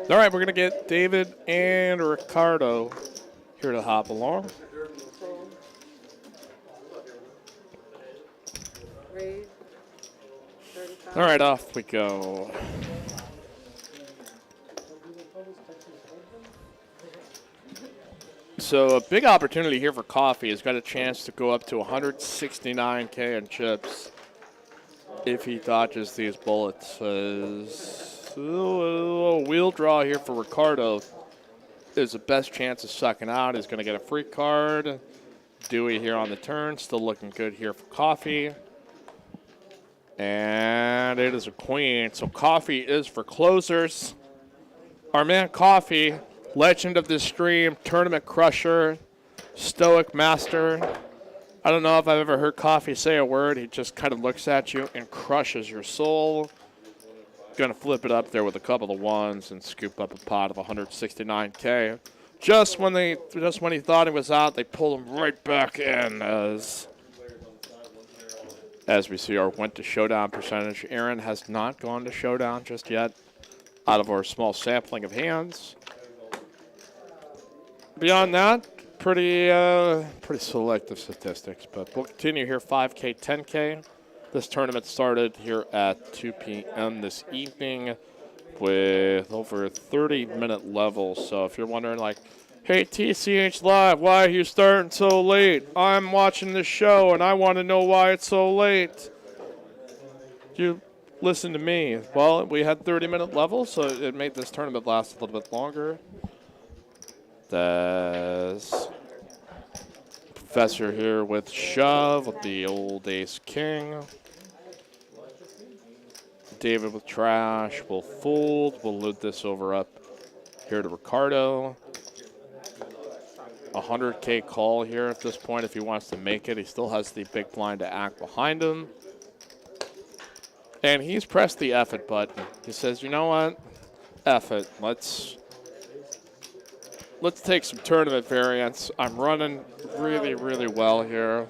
All right, we're going to get David and Ricardo here to hop along. All right, off we go. So a big opportunity here for coffee. He's got a chance to go up to 169K in chips if he dodges these bullets. A wheel draw here for Ricardo is the best chance of sucking out. He's going to get a free card. Dewey here on the turn, still looking good here for coffee. And it is a queen, so coffee is for closers. Our man Coffee, legend of this stream, tournament crusher, stoic master. I don't know if I've ever heard Coffee say a word. He just kind of looks at you and crushes your soul. Gonna flip it up there with a couple of ones and scoop up a pot of 169K. Just when he thought he was out, they pulled him right back in As we see our went to showdown percentage, Aaron has not gone to showdown just yet out of our small sampling of hands. Beyond that, pretty selective statistics, but we'll continue here. 5K, 10K. This tournament started here at 2 p.m. this evening with over 30-minute levels. So if you're wondering, like, hey, TCH Live, why are you starting so late? I'm watching this show, and I want to know why it's so late. You listen to me. Well, we had 30-minute levels, so it made this tournament last a little bit longer. There's Professor here with shove with the old ace king. David with trash will fold. We'll load this over up here to Ricardo. 100K call here at this point if he wants to make it. He still has the big blind to act behind him. And he's pressed the F it button. He says, you know what? F it. Let's take some tournament variants. I'm running really, really well here.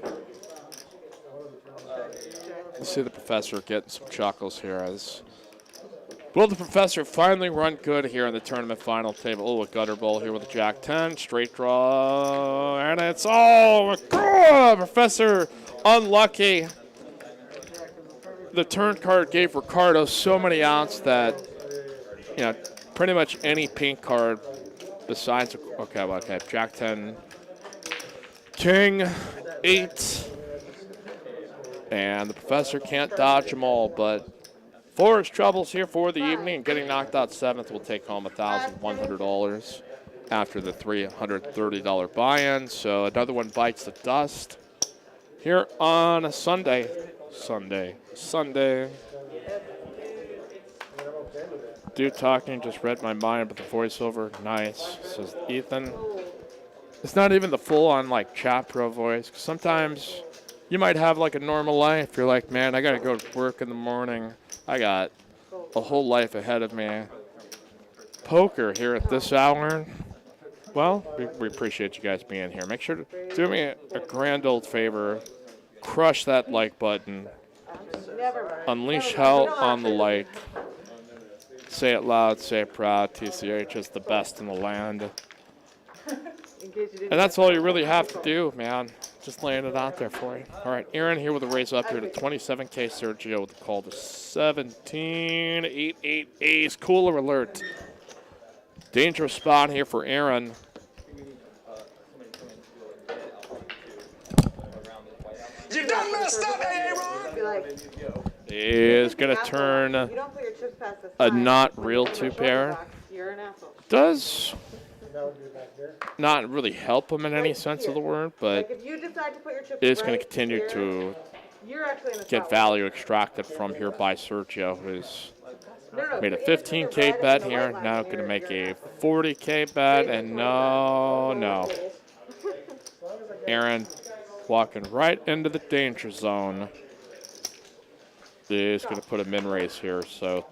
You see the Professor getting some chuckles here. As will the Professor finally run good here in the tournament final table? Oh, a gutter ball here with a Jack 10, straight draw, and it's Professor unlucky. The turn card gave Ricardo so many outs that, you know, pretty much any pink card besides, okay, Jack 10, King 8, and the Professor can't dodge them all, but for his troubles here for the evening and getting knocked out 7th will take home $1,100 after the $330 buy-in. So another one bites the dust here on a Sunday. Dude talking just read my mind, but the voiceover, nice, says Ethan. It's not even the full-on, like, chat pro voice. 'Cause sometimes you might have, like, a normal life. You're like, man, I got to go to work in the morning. I got a whole life ahead of me. Poker here at this hour. Well, we appreciate you guys being here. Make sure to do me a grand old favor. Crush that like button. Unleash hell on the like. Say it loud, say it proud. TCH is the best in the land. And that's all you really have to do, man. Just laying it out there for you. All right, Aaron here with a raise up here to 27K. Sergio with a call to 17. 8-8 ace. Cooler alert. Dangerous spot here for Aaron. You done messed up, Aaron! He is going to turn a not real two pair. Does not really help him in any sense of the word, but is going to continue to get value extracted from here by Sergio, who's made a 15K bet here. Now going to make a 40K bet, and no. Aaron walking right into the danger zone. Is going to put a min raise here, so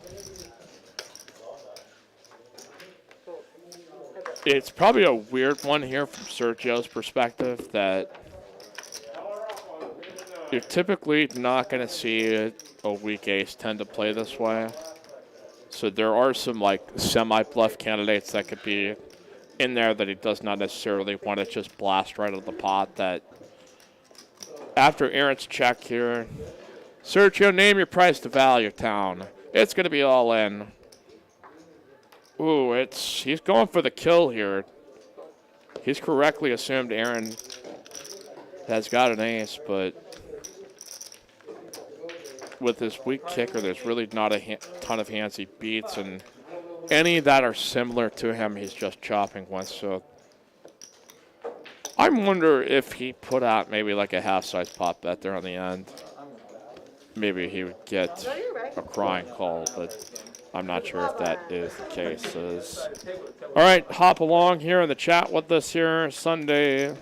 it's probably a weird one here from Sergio's perspective that you're typically not going to see a weak ace tend to play this way. So there are some like semi-bluff candidates that could be in there that he does not necessarily want to just blast right out of the pot. That after Aaron's check here, Sergio, name your price to value town. It's going to be all in. Ooh, he's going for the kill here. He's correctly assumed Aaron has got an ace, but with his weak kicker, there's really not a ton of hands he beats, and any that are similar to him, he's just chopping once. So I wonder if he put out maybe like a half-size pot bet there on the end. Maybe he would get a crying call, but I'm not sure if that is the case. All right, hop along here in the chat with us here. Sunday,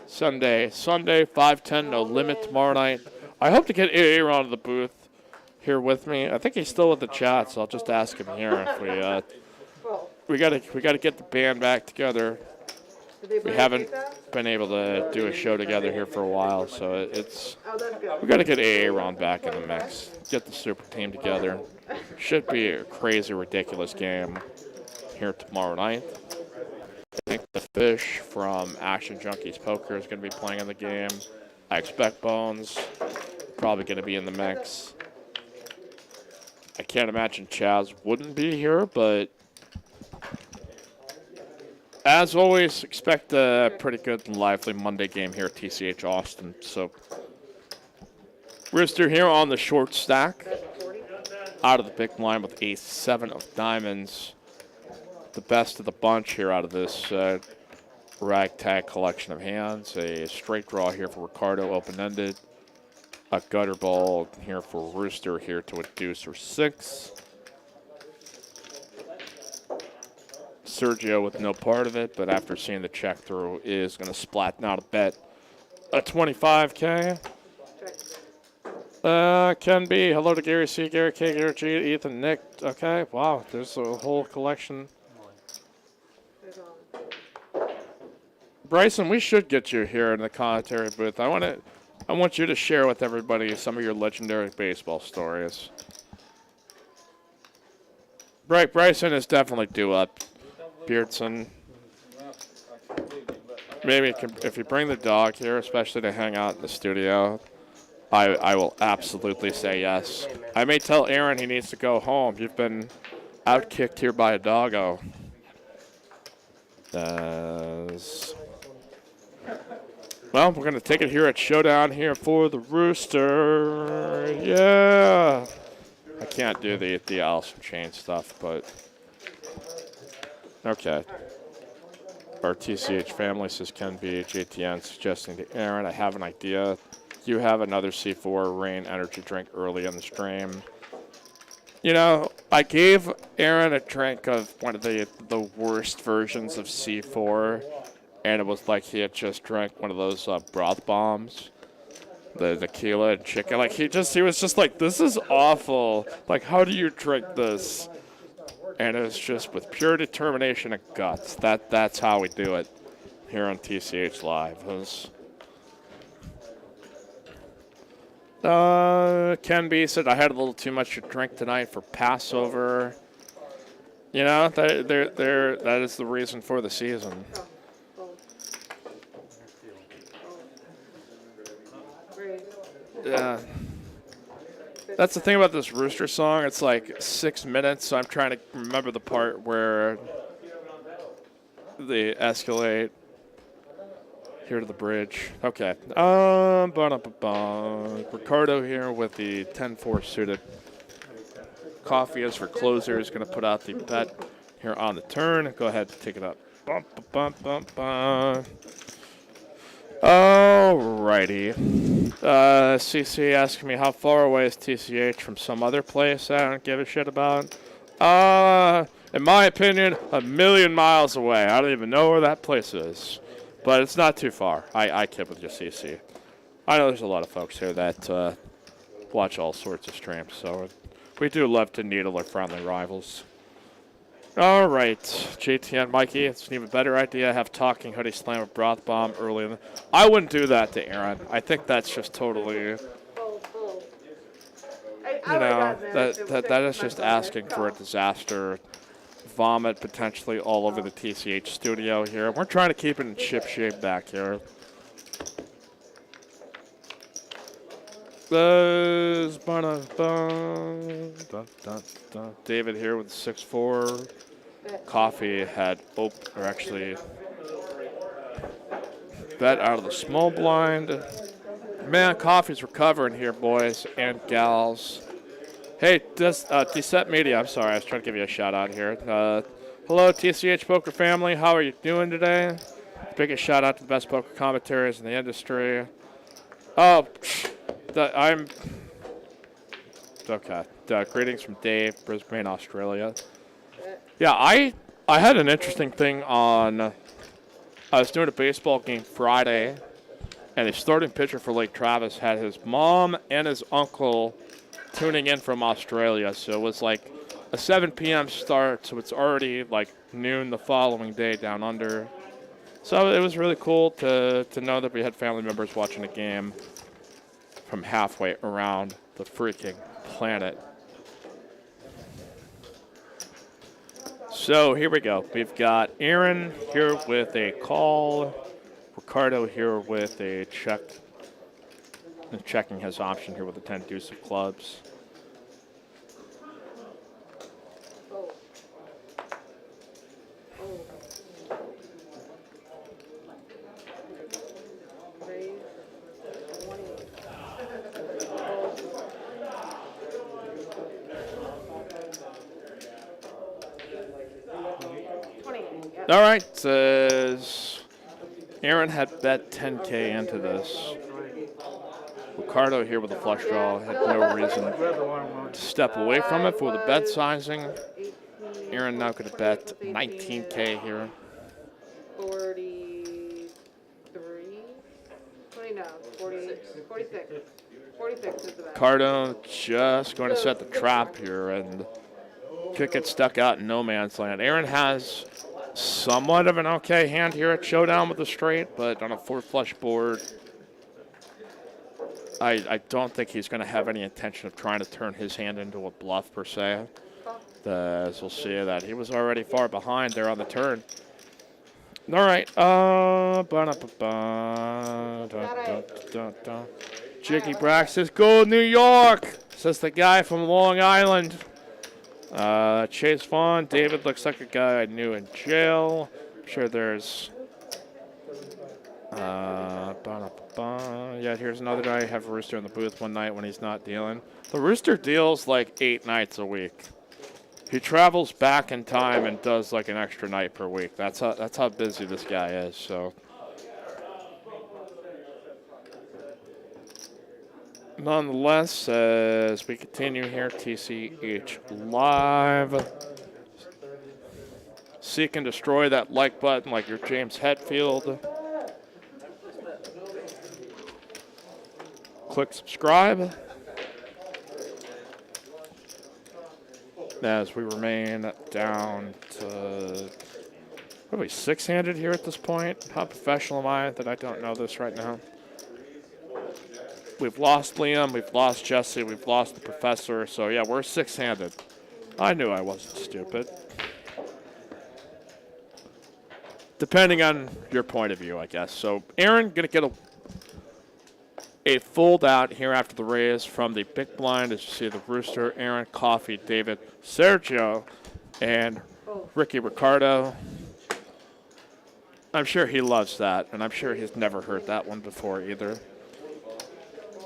5:10, no limit tomorrow night. I hope to get Aaron to the booth here with me. I think he's still with the chat, so I'll just ask him here if we gotta get the band back together. Did they we play haven't FaceTime? been able to do a show together here for a while, so it's Oh, that's good. we got to get Aaron back in the mix, get the super team together. Should be a crazy, ridiculous game here tomorrow night. I think the Fish from Action Junkies Poker is going to be playing in the game. I expect Bones probably going to be in the mix. I can't imagine Chaz wouldn't be here, but as always, expect a pretty good and lively Monday game here at TCH Austin. So, Rooster here on the short stack, out of the big blind with a 7 of diamonds. The best of the bunch here out of this ragtag collection of hands. A straight draw here for Ricardo, open-ended. A gutter ball here for Rooster here to a deuce or 6. Sergio with no part of it, but after seeing the check through is going to splat out a bet. A 25K. Ken B. Hello to Gary C, Gary K, Gary G, Ethan, Nick. Okay, wow, there's a whole collection. Bryson, we should get you here in the commentary booth. I want you to share with everybody some of your legendary baseball stories. Bryson is definitely due up. Beardson. Maybe if you bring the dog here, especially to hang out in the studio, I will absolutely say yes. I may tell Aaron he needs to go home. You've been outkicked here by a doggo. Well, we're going to take it here at Showdown here for the Rooster. Yeah. I can't do the Alice in Chains stuff, but okay. Our TCH family says Ken B. JTN suggesting to Aaron, I have an idea. You have another C4 Rain energy drink early in the stream. You know, I gave Aaron a drink of one of the worst versions of C4, and it was like he had just drank one of those broth bombs. The tequila and chicken. Like, he was just like, this is awful. Like, how do you drink this? And it was just with pure determination and guts. That's how we do it here on TCH Live. Ken B said, I had a little too much to drink tonight for Passover. You know, that is the reason for the season. Yeah. That's the thing about this Rooster song. It's like 6 minutes, so I'm trying to remember the part where they escalate here to the bridge. Okay. Ricardo here with the 10-4 suited. Coffee is for closers. Going to put out the bet here on the turn. Go ahead and take it up. Alrighty. CC asking me how far away is TCH from some other place I don't give a shit about. In my opinion, 1,000,000 miles away. I don't even know where that place is. But it's not too far. I kid with you, CC. I know there's a lot of folks here that watch all sorts of streams, so we do love to needle our friendly rivals. All right, JTN Mikey, it's an even better idea. Have talking hoodie slam a broth bomb early in the... I wouldn't do that to Aaron. I think that's just totally... You know, that is just asking for a disaster. Vomit potentially all over the TCH studio here. We're trying to keep it in ship shape back here. David here with 6-4. Coffee had bet out of the small blind. Man, Coffee's recovering here, boys and gals. Hey, Decep Media, I'm sorry, I was trying to give you a shout out here. Hello, TCH Poker family, how are you doing today? Biggest shout out to the best poker commentaries in the industry. Oh, I'm okay. Greetings from Dave, Brisbane, Australia. Yeah, I had an interesting thing on. I was doing a baseball game Friday, and the starting pitcher for Lake Travis had his mom and his uncle tuning in from Australia. So it was like a 7 p.m. start, so it's already like noon the following day down under. So it was really cool to know that we had family members watching a game from halfway around the freaking planet. So here we go. We've got Aaron here with a call. Ricardo here with a check. And checking his option here with the 10 deuce of clubs. Oh. Oh. Raise 20. Yep. All right, says Aaron had bet 10K into this. Ricardo here with a flush draw had no reason to step away from it for the bet sizing. Aaron now going to bet 19K here. 43, 20, no, 40, 46. 46 is the bet. Ricardo just going to set the trap here and could get stuck out in no man's land. Aaron has somewhat of an okay hand here at showdown with the straight, but on a 4 flush board, I don't think he's going to have any intention of trying to turn his hand into a bluff per se. As we'll see that he was already far behind there on the turn. All right. Jiggy Brack says, "Go New York," says the guy from Long Island. Chase Vaughn. David looks like a guy I knew in jail. I'm sure there's... Yeah, here's another guy. I have a Rooster in the booth one night when he's not dealing. The Rooster deals like 8 nights a week. He travels back in time and does like an extra night per week. That's how busy this guy is. So, nonetheless, as we continue here, TCH live. Seek and destroy that like button like you're James Hetfield. Click subscribe as we remain down to probably 6-handed here at this point. How professional am I that I don't know this right now? We've lost Liam, we've lost Jesse, we've lost the professor. So yeah, we're 6-handed. I knew I wasn't stupid. Depending on your point of view, I guess. So Aaron gonna get a fold out here after the raise from the big blind. As you see, the Rooster, Aaron, Coffee, David, Sergio, and Ricky Ricardo. I'm sure he loves that, and I'm sure he's never heard that one before either.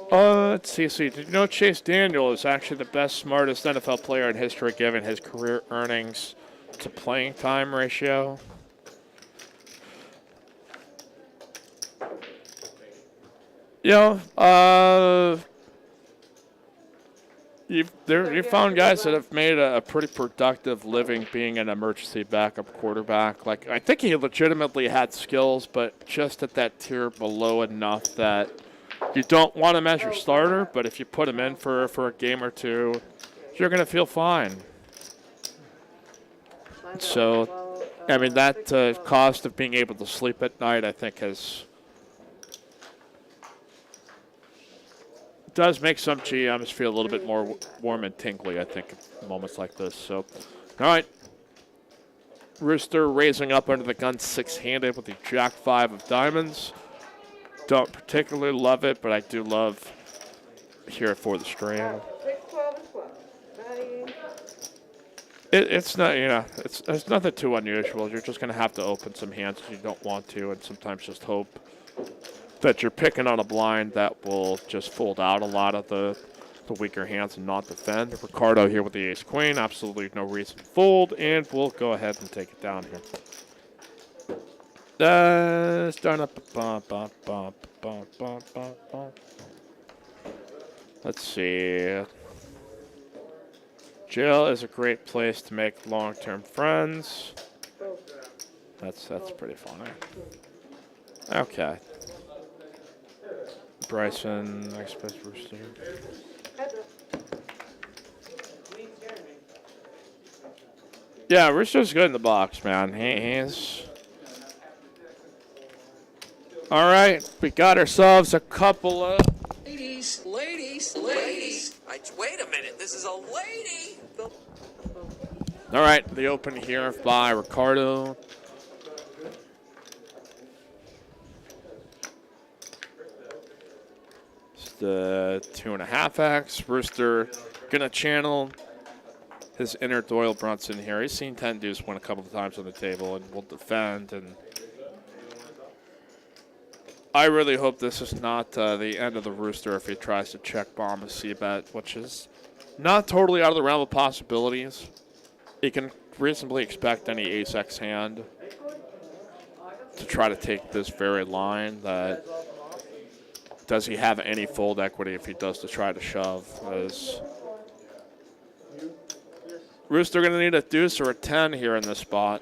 Let's see. Did you know Chase Daniel is actually the best, smartest NFL player in history given his career earnings to playing time ratio? You know, you found guys that have made a pretty productive living being an emergency backup quarterback. Like, I think he legitimately had skills, but just at that tier below enough that you don't want him as your starter, but if you put him in for a game or two, you're going to feel fine. So, I mean, that cost of being able to sleep at night, I think, does make some GMs feel a little bit more warm and tingly, I think, at moments like this. So, all right. Rooster raising up under the gun 6-handed with the Jack 5 of diamonds. Don't particularly love it, but I do love here for the stream. 6, 12, and 12. It's not, it's nothing too unusual. You're just going to have to open some hands if you don't want to, and sometimes just hope that you're picking on a blind that will just fold out a lot of the weaker hands and not defend. Ricardo here with the ace-queen. Absolutely no reason to fold, and we'll go ahead and take it down here. Let's see. Jail is a great place to make long-term friends. That's pretty funny. Okay. Bryson, next best Rooster. Yeah, Rooster's good in the box, man. All right, we got ourselves a couple of. Ladies. Wait a minute, this is a lady. All right, the open here by Ricardo. It's the 2.5X. Rooster gonna channel his inner Doyle Brunson here. He's seen 10 deuce win a couple of times on the table and will defend. And I really hope this is not the end of the Rooster if he tries to check bomb a C-bet, which is not totally out of the realm of possibilities. You can reasonably expect any ace-X hand to try to take this very line. That does he have any fold equity if he does to try to shove? As Rooster going to need a deuce or a 10 here in this spot.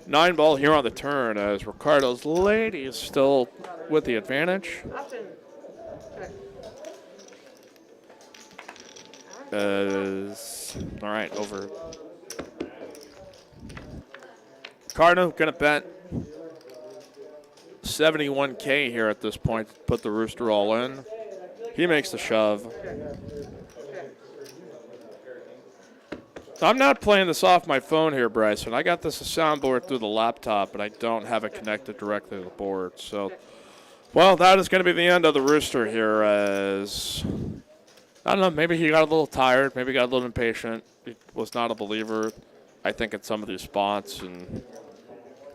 Nine ball here on the turn as Ricardo's lady is still with the advantage. Option. All right, over. Ricardo gonna bet 71K here at this point to put the Rooster all in. He makes the shove. I'm not playing this off my phone here, Bryson. I got this soundboard through the laptop, but I don't have it connected directly to the board. So, well, that is going to be the end of the Rooster here as, I don't know, maybe he got a little tired. Maybe he got a little impatient. He was not a believer, I think, in some of these spots. And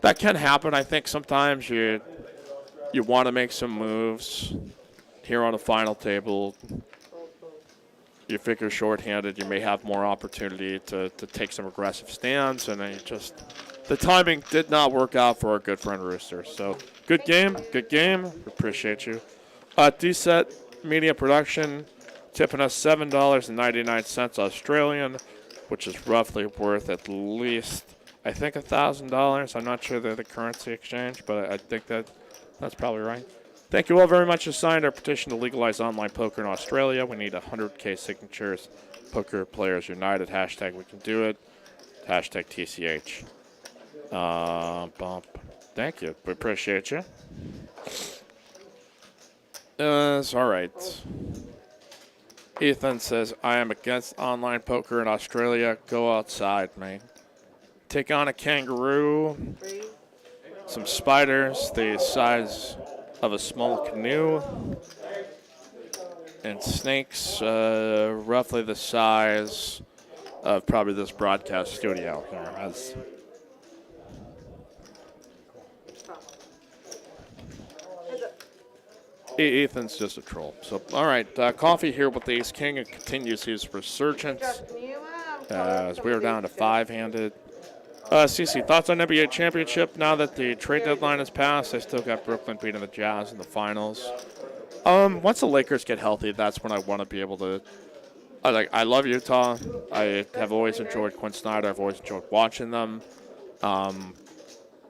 that can happen. I think sometimes you want to make some moves here on the final table. You figure shorthanded, you may have more opportunity to take some aggressive stands, and the timing did not work out for our good friend Rooster. So good game. Appreciate you. D-Set Media Production tipping us $7.99 Australian, which is roughly worth at least, I think, $1,000. I'm not sure they're the currency exchange, but I think that's probably right. Thank you all very much who signed our petition to legalize online poker in Australia. We need 100K signatures. Poker Players United. Hashtag we can do it. Hashtag TCH. Bump. Thank you. We appreciate you. It's all right. Ethan says, I am against online poker in Australia. Go outside, mate. Take on a kangaroo. Some spiders the size of a small canoe, and snakes roughly the size of probably this broadcast studio here. Ethan's just a troll. So, all right, Coffee here with Ace King and continues his resurgence as we are down to five-handed. CC, thoughts on NBA championship now that the trade deadline has passed? I still got Brooklyn beating the Jazz in the finals. Once the Lakers get healthy, that's when I want to be able to. I love Utah. I have always enjoyed Quinn Snyder. I've always enjoyed watching them.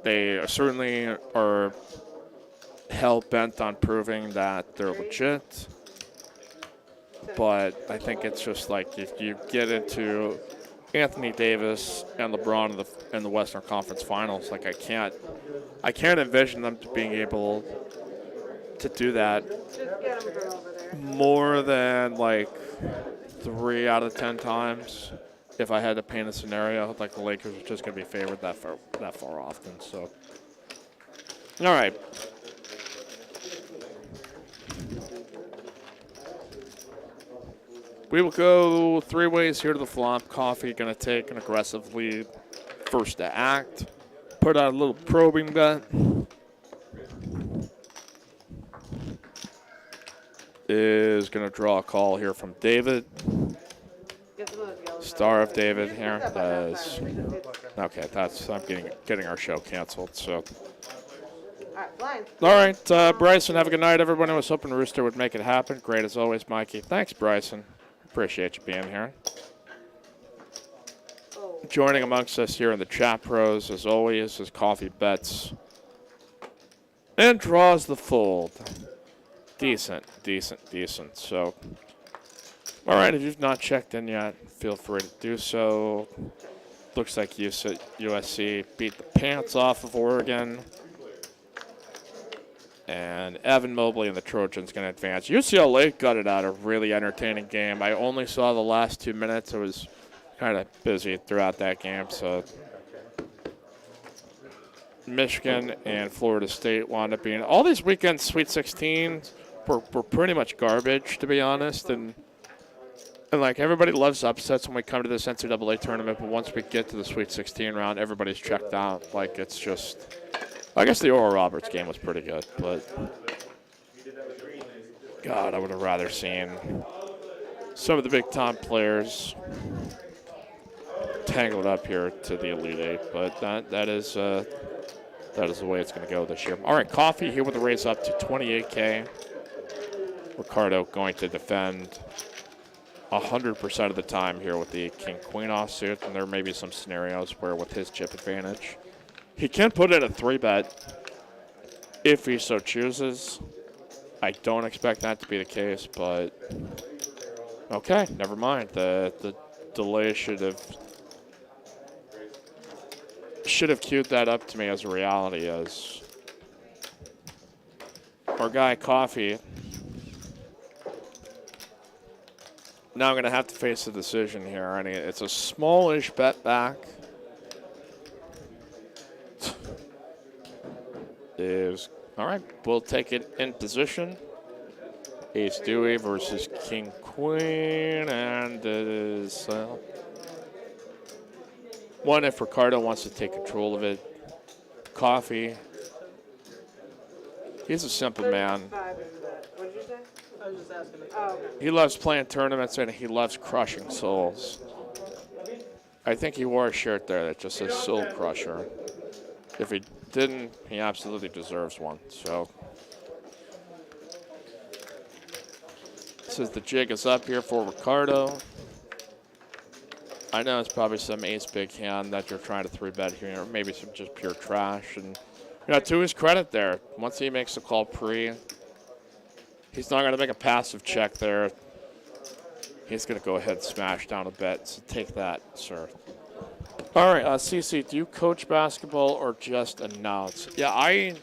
They certainly are hell bent on proving that they're legit. But I think it's just like if you get into Anthony Davis and LeBron in the Western Conference Finals, like I can't envision them being able to do that more than like 3 out of 10 times. If I had to paint a scenario, like the Lakers are just going to be favored that far often. So, all right. We will go 3 ways here to the flop. Coffee going to take an aggressive lead first to act. Put out a little probing bet. Is going to draw a call here from David. Star of David here. Okay, I'm getting our show canceled. So. All right, Bryson, have a good night. Everyone was hoping Rooster would make it happen. Great as always, Mikey. Thanks, Bryson. Appreciate you being here. Joining amongst us here in the chat pros, as always, is Coffee Bets. And draws the fold. Decent. So, all right, if you've not checked in yet, feel free to do so. Looks like USC beat the pants off of Oregon. And Evan Mobley and the Trojans going to advance. UCLA gutted out a really entertaining game. I only saw the last 2 minutes. I was kind of busy throughout that game. So Michigan and Florida State wound up being. All these weekend Sweet 16 were pretty much garbage, to be honest. And like, everybody loves upsets when we come to this NCAA tournament. But once we get to the Sweet 16 round, everybody's checked out. Like, it's just. I guess the Oral Roberts game was pretty good, but God, I would have rather seen some of the big-time players tangled up here to the Elite Eight, but that is the way it's going to go this year. All right, Coffee here with the raise up to 28K. Ricardo going to defend 100% of the time here with the King-Queen offsuit, and there may be some scenarios where with his chip advantage, he can put in a 3-bet if he so chooses. I don't expect that to be the case, but okay, never mind. The delay should have queued that up to me as a reality, as our guy Coffee now going to have to face a decision here. I mean, it's a smallish bet back. All right, we'll take it in position. Ace Dewey versus King Queen, and it is one if Ricardo wants to take control of it. Coffee, he's a simple man. 35 is that. What did you say? I was just asking. Oh, okay. He loves playing tournaments and he loves crushing souls. I think he wore a shirt there that just says Soul Crusher. If he didn't, he absolutely deserves one. So, says the jig is up here for Ricardo. I know it's probably some ace big hand that you're trying to 3-bet here, or maybe some just pure trash. And to his credit there, once he makes the call pre, he's not going to make a passive check there. He's going to go ahead and smash down a bet. So take that, sir. All right, CC, do you coach basketball or just announce? Yeah, I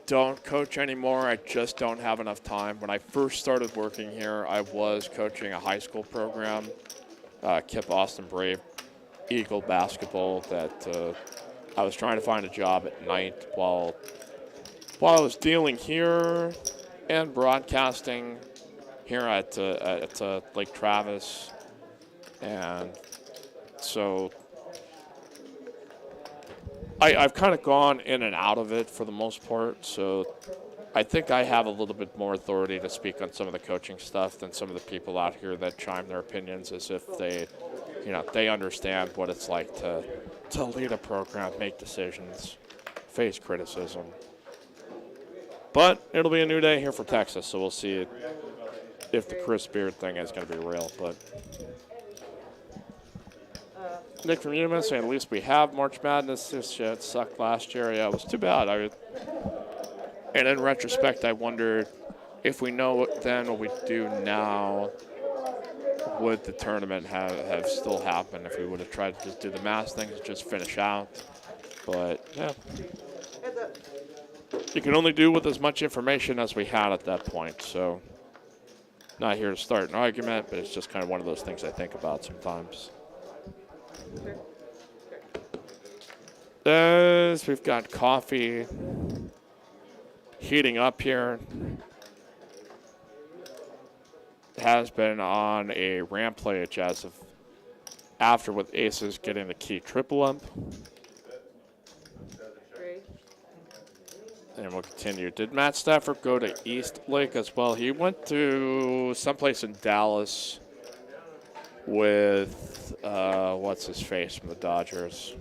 don't coach anymore. I just don't have enough time. When I first started working here, I was coaching a high school program, Kip Austin Brave Eagle basketball, that I was trying to find a job at night while I was dealing here and broadcasting here at Lake Travis. And so I've kind of gone in and out of it for the most part, so I think I have a little bit more authority to speak on some of the coaching stuff than some of the people out here that chime their opinions as if they understand what it's like to lead a program, make decisions, face criticism. But it'll be a new day here for Texas, so we'll see if the Chris Beard thing is going to be real. But Nick from Unima saying at least we have March Madness this year. It sucked last year. Yeah, it was too bad. And in retrospect, I wondered if we know then what we do now, would the tournament have still happened if we would have tried to just do the mass things, just finish out. But, yeah. You can only do with as much information as we had at that point. So, not here to start an argument, but it's just kind of one of those things I think about sometimes. As we've got Coffee heating up here. Has been on a rampage as of after with aces getting the key triple up. And we'll continue. Did Matt Stafford go to East Lake as well? He went to someplace in Dallas with, what's his face from the Dodgers?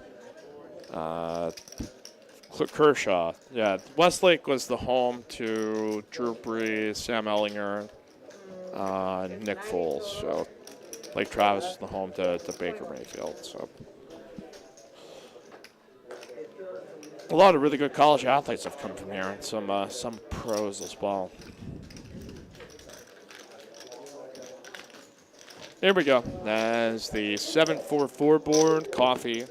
Kershaw. Yeah, Westlake was the home to Drew Brees, Sam Ellinger, Nick Foles. So Lake Travis is the home to Baker Mayfield. So a lot of really good college athletes have come from here, and some pros as well. Here we go. That's the 744 board, coffee.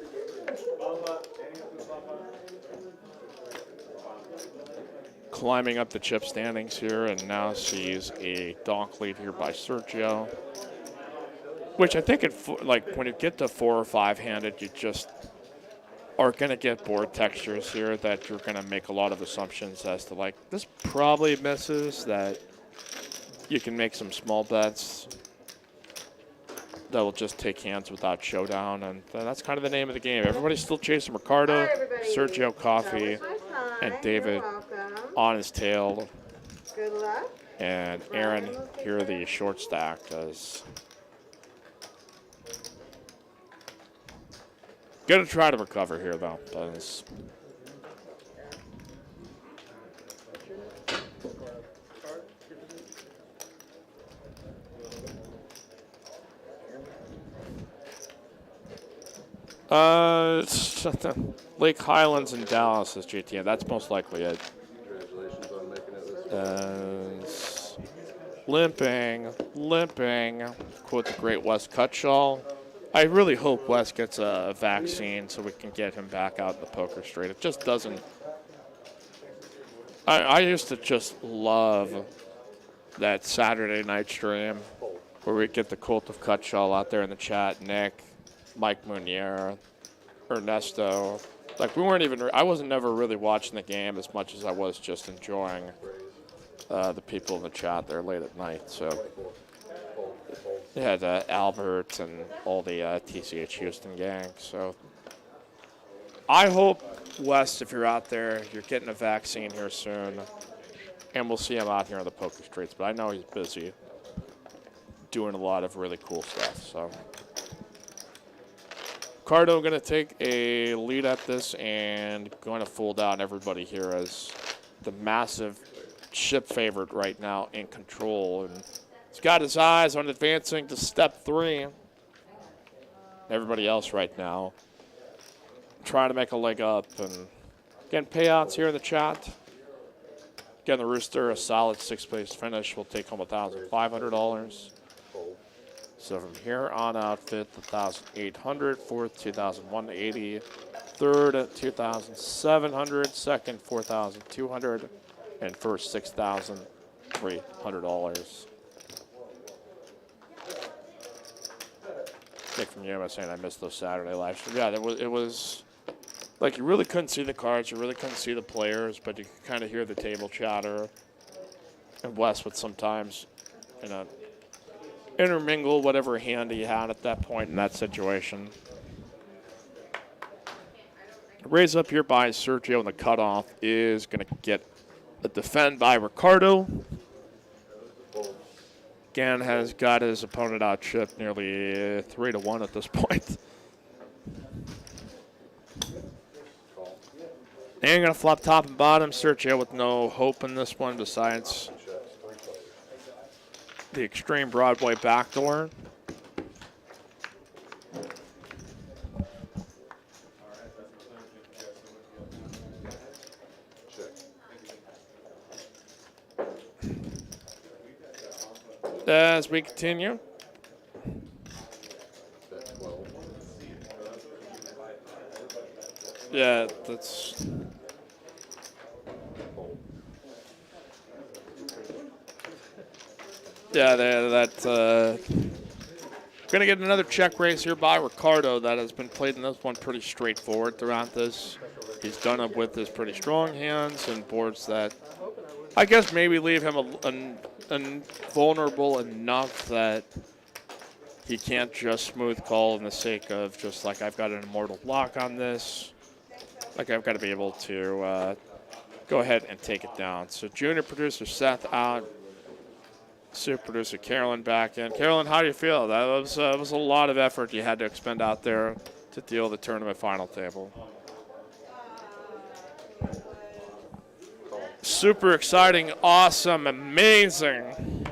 Climbing up the chip standings here, and now sees a donk lead here by Sergio. Which I think, like when you get to 4 or 5 handed, you just are going to get board textures here that you're going to make a lot of assumptions as to, like, this probably misses, that you can make some small bets that will just take hands without showdown, and that's kind of the name of the game. Everybody's still chasing Ricardo, Hi, everybody. Sergio That Coffee, was my time. and You're David welcome. on his tail, Good luck. and Aaron here the short stack does. Gonna try to recover here though. But it's Lake Highlands in Dallas is GTN. That's most likely it. Congratulations on making it this Limping, quote the great Wes Cutshaw. I really hope Wes gets a vaccine so we can get him back out in the poker straight. It just doesn't. I used to just love that Saturday night stream where we get the cult of Cutshaw out there in the chat. Nick, Mike Munier, Ernesto. Like, we weren't even. I wasn't never really watching the game as much as I was just enjoying the people in the chat there late at night. So. They had Albert and all the TCH Houston gang. So I hope, Wes, if you're out there, you're getting a vaccine here soon, and we'll see him out here on the poker streets. But I know he's busy doing a lot of really cool stuff. So Cardo going to take a lead at this and going to fold out everybody here as the massive chip favorite right now in control. And he's got his eyes on advancing to step 3. Everybody else right now trying to make a leg up. And again, payouts here in the chat. Again, the Rooster, a solid 6th place finish, will take home $1,500. So from here on out, 5th, 1,800, 4th, 2,180, 3rd, 2,700, 2nd, 4,200, and 1st, $6,300. Nick from UMA saying I missed those Saturday live streams. Yeah, it was like you really couldn't see the cards, you really couldn't see the players, but you could kind of hear the table chatter. And Wes would sometimes, intermingle whatever hand he had at that point in that situation. Raise up here by Sergio, and the cutoff is going to get a defend by Ricardo. Again, has got his opponent out chipped nearly 3-1 at this point. And going to flop top and bottom. Sergio with no hope in this one besides the extreme Broadway backdoor. As we continue. Yeah, that's. Yeah, that's going to get another check raise here by Ricardo that has been played in this one pretty straightforward throughout this. He's done it with his pretty strong hands and boards that I guess maybe leave him vulnerable enough that he can't just smooth call in the sake of just like I've got an immortal lock on this. Like I've got to be able to go ahead and take it down. So junior producer Seth out. Super producer Carolyn back in. Carolyn, how do you feel? That was a lot of effort you had to expend out there to deal with the tournament final table. Super exciting, awesome, amazing.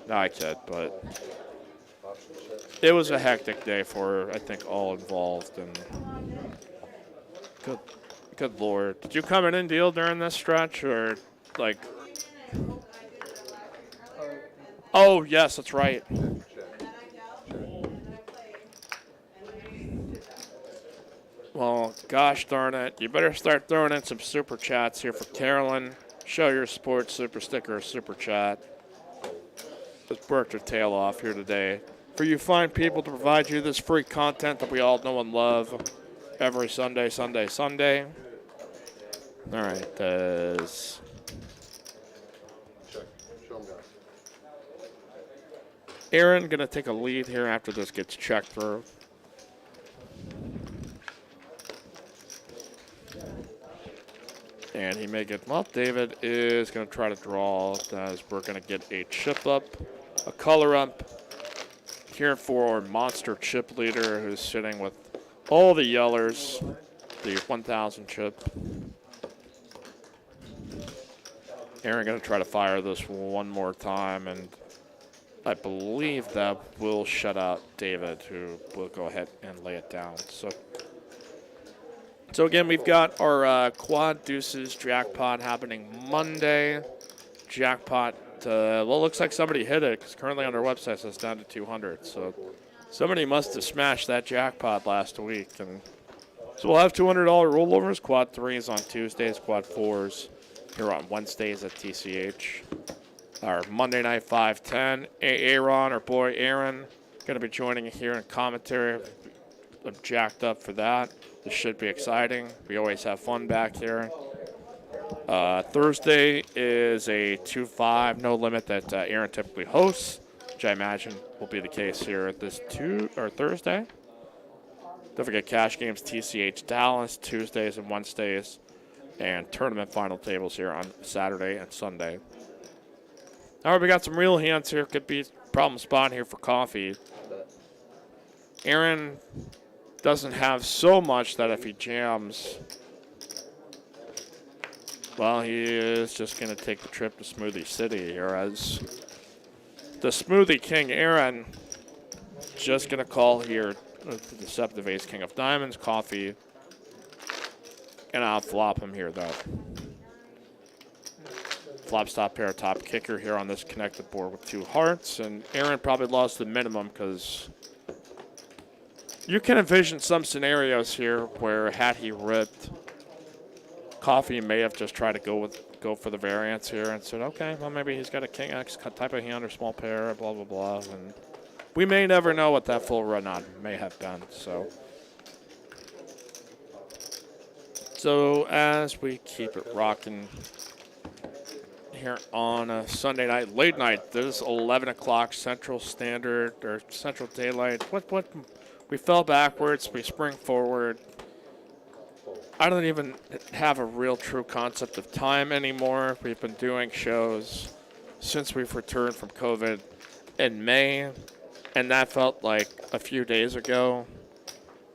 No, I kid, but it was a hectic day for, I think, all involved. And good Lord. Did you come in and deal during this stretch, or like... Oh, yes, that's right. Well, gosh darn it. You better start throwing in some super chats here for Carolyn. Show your support, super sticker, or super chat. Let's work your tail off here today. For you fine people to provide you this free content that we all know and love every Sunday. All right, there's... Check. Show 'em guys. Aaron going to take a lead here after this gets checked through. And he may get, well, David is going to try to draw as we're going to get a chip up, a color up here for our monster chip leader who's sitting with all the yellers, the 1,000 chip. Aaron going to try to fire this one more time, and I believe that will shut out David, who will go ahead and lay it down. So again, we've got our quad deuces jackpot happening Monday. Jackpot, well, looks like somebody hit it because currently on our website it's down to 200. So somebody must have smashed that jackpot last week. And so we'll have $200 rollovers, quad threes on Tuesdays, quad fours here on Wednesdays at TCH. Our Monday night 510. Aaron, our boy Aaron, going to be joining here in commentary. I'm jacked up for that. This should be exciting. We always have fun back here. Thursday is a 2-5 no limit that Aaron typically hosts, which I imagine will be the case here this Thursday. Don't forget cash games, TCH Dallas, Tuesdays and Wednesdays, and tournament final tables here on Saturday and Sunday. All right, we got some real hands here. Could be a problem spot here for coffee. Aaron doesn't have so much that if he jams, well, he is just going to take the trip to Smoothie City here as the Smoothie King, Aaron, just going to call here the Deceptive Ace King of Diamonds, coffee, and I'll flop him here, though. Flop stop pair, top kicker here on this connected board with 2 hearts, and Aaron probably lost the minimum because you can envision some scenarios here where had he ripped, coffee may have just tried to go for the variance here and said, okay, well maybe he's got a King X type of hand or small pair, blah blah blah, and we may never know what that full run on may have been. So as we keep it rocking here on a Sunday night, late night, this is 11 o'clock Central Standard or Central Daylight. What? We fell backwards, we spring forward. I don't even have a real true concept of time anymore. We've been doing shows since we've returned from COVID in May, and that felt like a few days ago,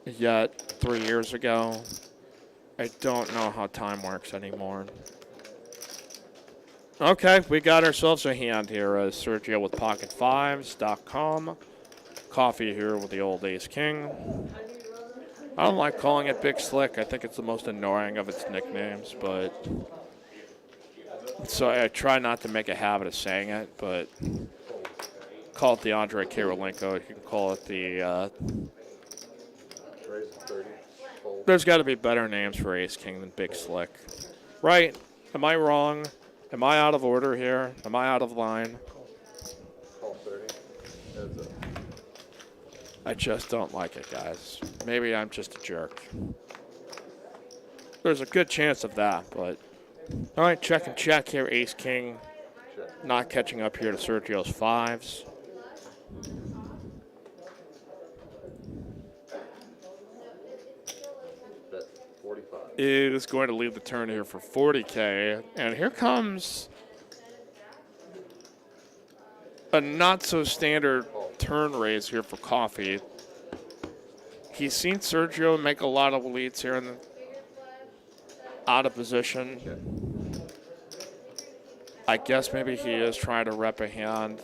yet 3 years ago. I don't know how time works anymore. Okay, we got ourselves a hand here. Sergio with pocket5s.com. Coffee here with the old Ace King. I don't like calling it Big Slick. I think it's the most annoying of its nicknames, but so I try not to make a habit of saying it, but call it the Andre Karolinko. You can call it the there's got to be better names for Ace King than Big Slick. Right? Am I wrong? Am I out of order here? Am I out of line? Call 30. Heads up. I just don't like it, guys. Maybe I'm just a jerk. There's a good chance of that, but... All right, check and check here. Ace King not catching up here to Sergio's 5s. Bet 45. It is going to leave the turn here for 40K. And here comes a not-so-standard turn raise here for coffee. He's seen Sergio make a lot of leads here in the out of position. I guess maybe he is trying to rep a hand.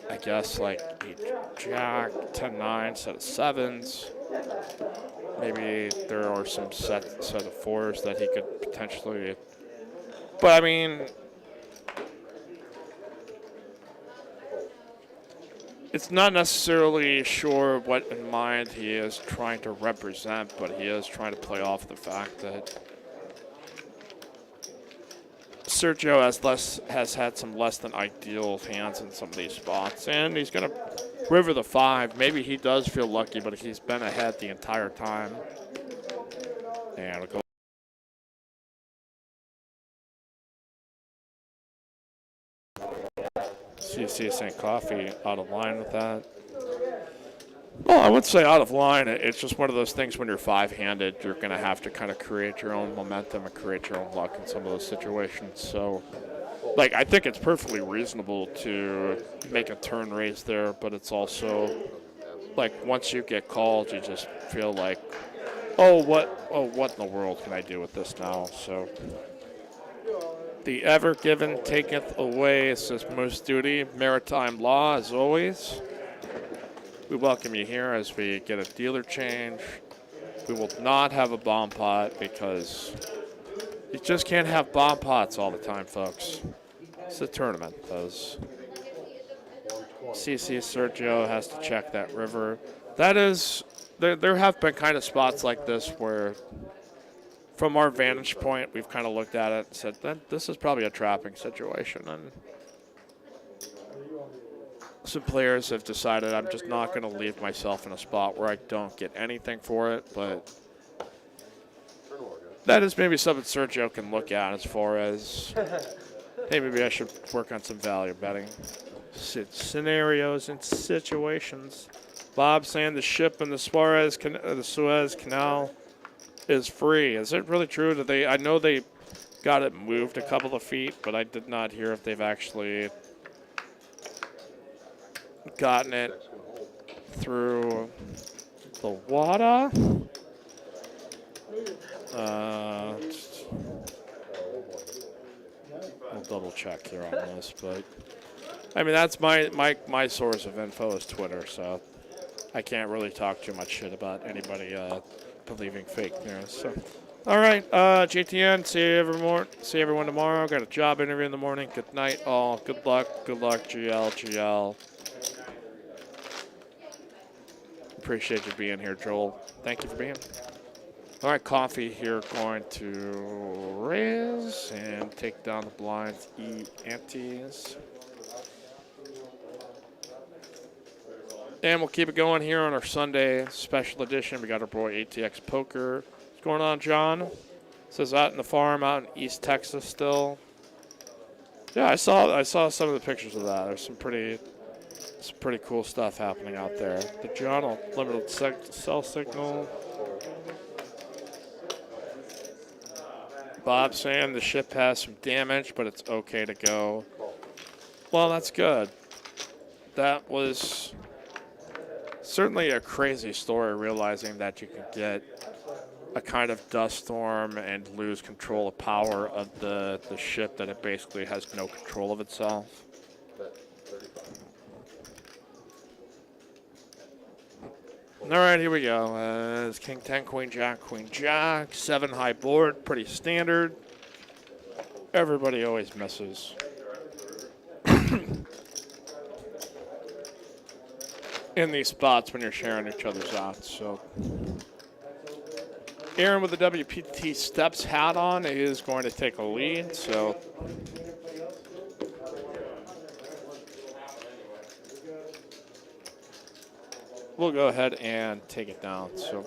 I guess like a jack, 10-9, set of 7s. Maybe there are some set of 4s that he could potentially. But I mean, it's not necessarily sure what in mind he is trying to represent, but he is trying to play off the fact that Sergio has had some less than ideal hands in some of these spots, and he's going to river the 5. Maybe he does feel lucky, but he's been ahead the entire time. And we'll go. CC St. Coffee out of line with that. Well, I would say out of line. It's just one of those things when you're 5-handed, you're going to have to kind of create your own momentum and create your own luck in some of those situations. So, like, I think it's perfectly reasonable to make a turn raise there, but it's also, like, once you get called, you just feel like, what in the world can I do with this now? So, the ever given taketh away, says Moose Duty. Maritime law, as always. We welcome you here as we get a dealer change. We will not have a bomb pot because you just can't have bomb pots all the time, folks. It's a tournament. Those CC Sergio has to check that river. That is, there have been kind of spots like this where, from our vantage point, we've kind of looked at it and said that this is probably a trapping situation, and some players have decided I'm just not going to leave myself in a spot where I don't get anything for it, but that is maybe something Sergio can look at as far as, hey, maybe I should work on some value betting. Scenarios and situations. Bob saying the ship in the Suez Canal is free. Is it really true? I know they got it moved a couple of feet, but I did not hear if they've actually gotten it through the water. I'll double check here on this, but I mean that's my source of info is Twitter, so I can't really talk too much shit about anybody believing fake news. So, all right, JTN. See everyone tomorrow. Got a job interview in the morning. Good night, all. Good luck. GL. Appreciate you being here, Joel. Thank you for being. All right, coffee here going to raise and take down the blinds, antes. And we'll keep it going here on our Sunday special edition. We got our boy ATX Poker. What's going on, John? Says out in the farm out in East Texas still. Yeah, I saw some of the pictures of that. There's some pretty cool stuff happening out there. The John limited cell signal. Bob saying the ship has some damage, but it's okay to go. Well, that's good. That was certainly a crazy story, realizing that you can get a kind of dust storm and lose control of power of the ship, that it basically has no control of itself. All right, here we go. It's King 10, Queen Jack, 7 high board, pretty standard. Everybody always misses. In these spots when you're sharing each other's odds. So, Aaron with the WPT STEPS hat on is going to take a lead. So, we'll go ahead and take it down. So,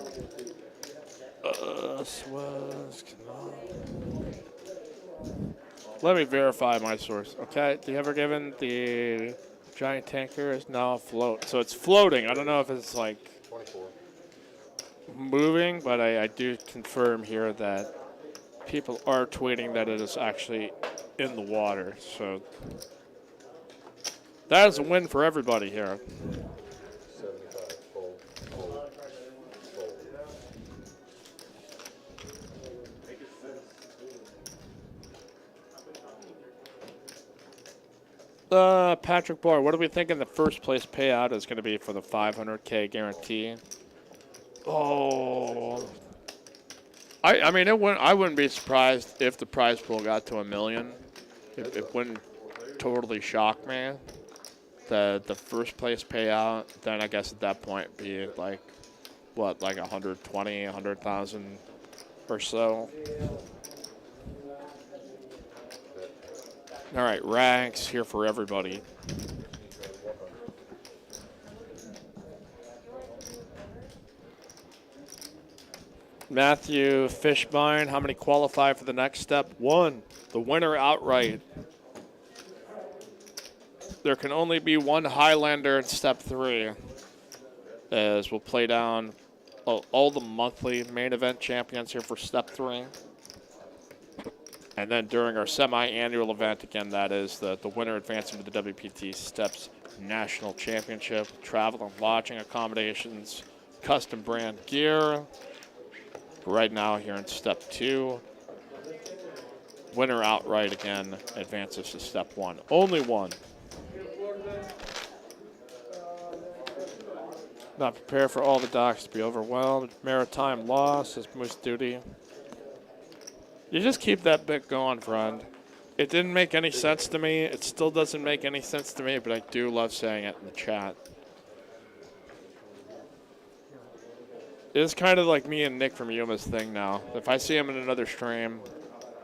let me verify my source. Okay, do you ever given the giant tanker is now afloat? So it's floating. I don't know if it's like 24. Moving, but I do confirm here that people are tweeting that it is actually in the water. So that is a win for everybody here. 75. Fold. Patrick Barr, what are we thinking the first place payout is going to be for the 500K guarantee? Oh, I mean, I wouldn't be surprised if the prize pool got to $1 million. It wouldn't totally shock me. the first place payout, then I guess at that point be like, what, like 120, 100,000 or so. All right, ranks here for everybody. Matthew Fishbein, how many qualify for the next step? 1, the winner outright. There can only be one Highlander in step 3, as we'll play down all the monthly main event champions here for step 3. And then during our semi-annual event, again, that is the winner advancing to the WPT STEPS National Championship, travel and lodging accommodations, custom brand gear. Right now here in step 2, winner outright again advances to step 1. Only one. Not prepared for all the docks to be overwhelmed. Maritime loss is Moose Duty. You just keep that bit going, friend. It didn't make any sense to me. It still doesn't make any sense to me, but I do love saying it in the chat. It's kind of like me and Nick from Yuma's thing now. If I see him in another stream,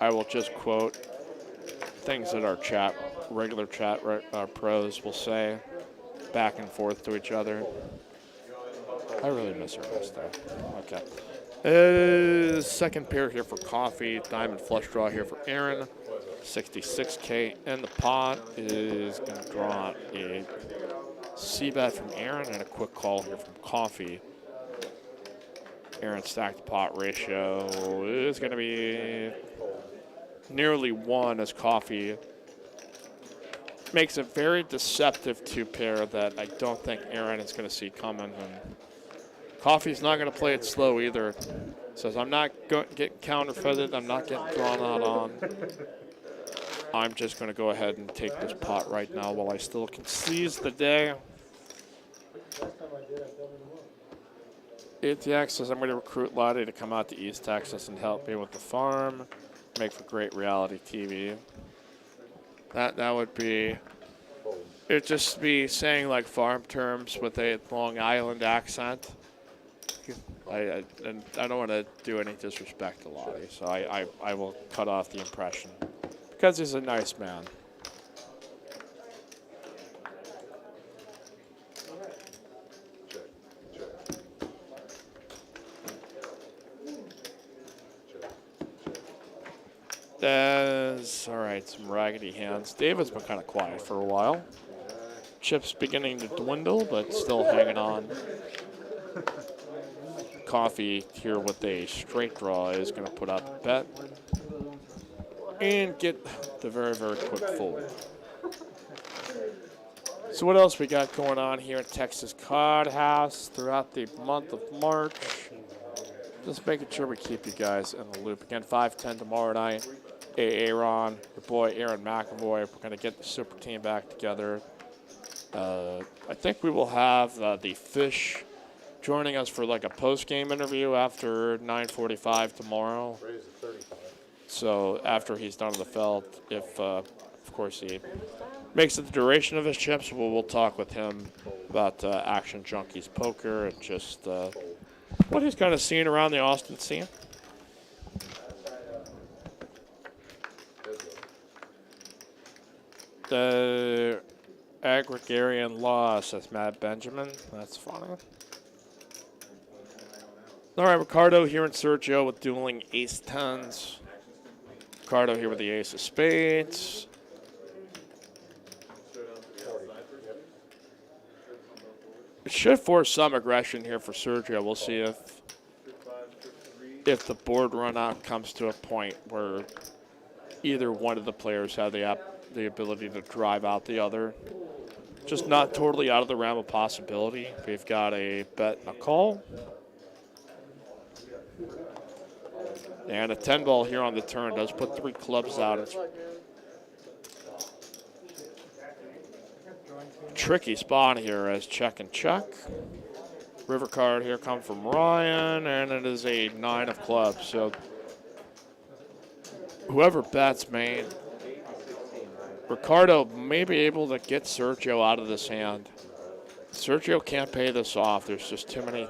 I will just quote things that our chat, regular chat pros will say back and forth to each other. I really miss her this though. Okay. Second pair here for coffee. Diamond flush draw here for Aaron. 66K in the pot is going to draw a C-bet from Aaron and a quick call here from coffee. Aaron's stack to pot ratio is going to be nearly 1 as coffee makes a very deceptive 2-pair that I don't think Aaron is going to see coming. And coffee's not going to play it slow either. Says, I'm not getting counterfeited. I'm not getting drawn out on. I'm just going to go ahead and take this pot right now while I still can seize the day. ATX says, I'm going to recruit Lottie to come out to East Texas and help me with the farm. Make for great reality TV. That would be, it'd just be saying like farm terms with a Long Island accent. I don't want to do any disrespect to Lottie, so I will cut off the impression because he's a nice man. All right, some raggedy hands. David's been kind of quiet for a while. Chip's beginning to dwindle, but still hanging on. Coffee here with a straight draw is going to put up a bet and get the very, very quick fold. So what else we got going on here at Texas Cod House throughout the month of March? Just making sure we keep you guys in the loop. Again, 5:10 tomorrow night. Aaron, your boy Aaron McAvoy. We're going to get the super team back together. I think we will have the Fish joining us for like a post-game interview after 9:45 tomorrow. So after he's done on the felt, if of course he makes it the duration of his chips, we'll talk with him about Action Junkies Poker and just what he's kind of seeing around the Austin scene. The Agrarian loss, that's Matt Benjamin. That's funny. All right, Ricardo here and Sergio with dueling ace-tens. Ricardo here with the ace of spades. It should force some aggression here for Sergio. We'll see if the board run out comes to a point where either one of the players have the ability to drive out the other. Just not totally out of the realm of possibility. We've got a bet and a call. And a 10 ball here on the turn does put 3 clubs out. It's a tricky spot here as check and check. River card here comes from Ryan, and it is a 9 of clubs. So whoever bets main Ricardo may be able to get Sergio out of this hand. Sergio can't pay this off. There's just too many,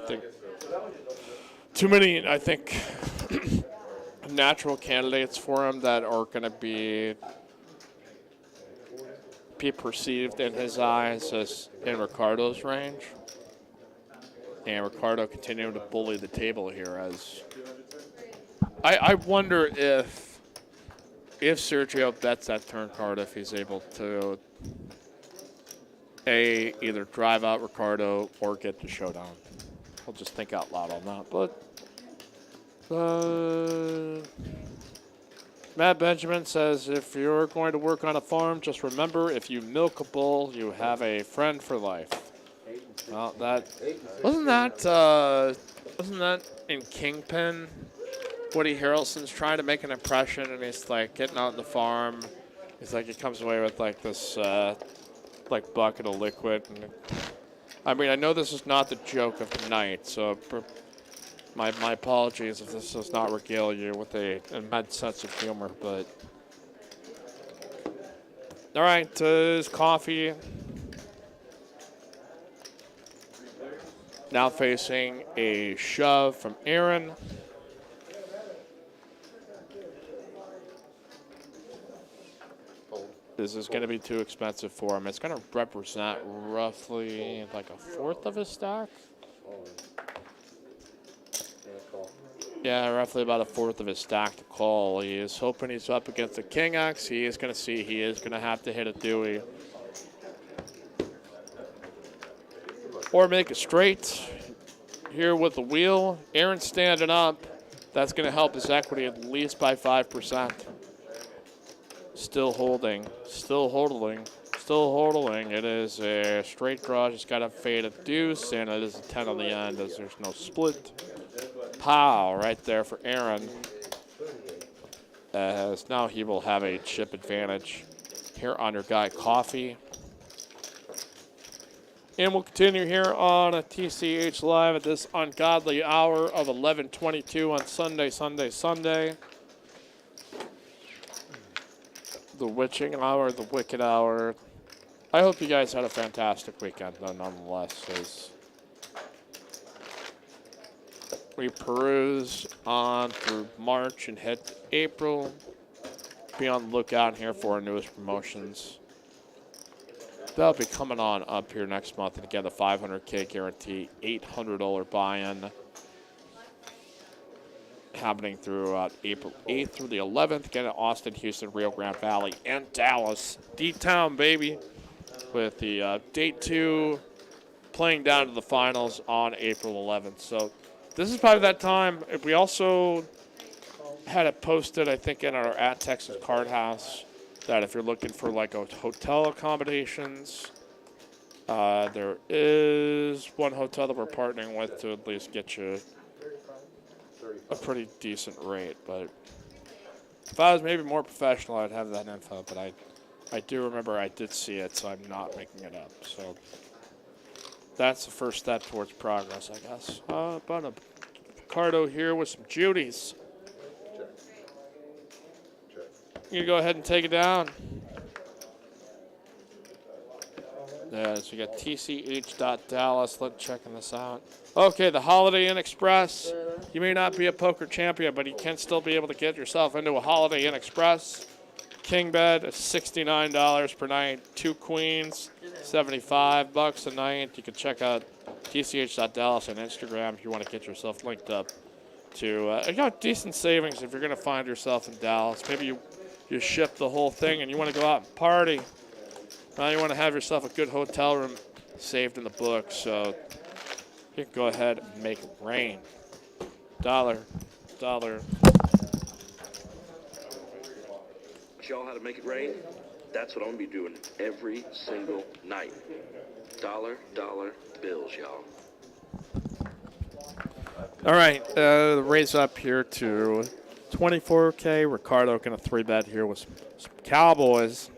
I think, natural candidates for him that are going to be perceived in his eyes as in Ricardo's range. And Ricardo continuing to bully the table here as I wonder if Sergio bets that turn card, if he's able to either drive out Ricardo or get the showdown. I'll just think out loud on that. But Matt Benjamin says, if you're going to work on a farm, just remember, if you milk a bull, you have a friend for life. Well, wasn't that in Kingpin? Woody Harrelson's trying to make an impression, and he's like getting out on the farm. He's like, he comes away with like this like bucket of liquid. And I mean, I know this is not the joke of the night, so my apologies if this does not regale you with an immense sense of humor. But all right, his coffee. Now facing a shove from Aaron. This is going to be too expensive for him. It's going to represent roughly like a fourth of his stack. Yeah, roughly about a fourth of his stack to call. He is hoping he's up against the King X. He is going to see he is going to have to hit a Dewey. Or make it straight here with the wheel. Aaron standing up. That's going to help his equity at least by 5%. Still holding. It is a straight draw. Just got to fade a deuce, and it is a 10 on the end as there's no split. Pow, right there for Aaron. As now he will have a chip advantage here on your guy Coffee. And we'll continue here on a TCH Live at this ungodly hour of 11:22 on Sunday. The witching hour, the wicked hour. I hope you guys had a fantastic weekend, though, nonetheless, as we peruse on through March and head to April. Be on the lookout here for our newest promotions. That'll be coming on up here next month. And again, the $500K guarantee, $800 buy-in. Happening throughout April 8th through the 11th. Again at Austin, Houston, Rio Grande Valley, and Dallas. D-Town, baby. With the day 2 playing down to the finals on April 11th. So this is probably that time. We also had it posted, I think, in our at Texas Card House, that if you're looking for like a hotel accommodations, there is one hotel that we're partnering with to at least get you a pretty decent rate. But if I was maybe more professional, I'd have that info. But I do remember I did see it, so I'm not making it up. So that's the first step towards progress, I guess. But a Ricardo here with some Judies. You go ahead and take it down. Yeah, so you got TCH.Dallas. Let's checking this out. Okay, the Holiday Inn Express. You may not be a poker champion, but you can still be able to get yourself into a Holiday Inn Express. King bed is $69 per night. 2 queens, $75 a night. You can check out TCH.Dallas on Instagram if you want to get yourself linked up to. You got decent savings if you're going to find yourself in Dallas. Maybe you ship the whole thing and you want to go out and party. Now you want to have yourself a good hotel room saved in the book, so you can go ahead and make it rain. Dollar. Y'all how to make it rain? That's what I'm gonna be doing every single night. Dollar bills, y'all. All right, raise up here to 24K. Ricardo gonna 3-bet here with some Cowboys.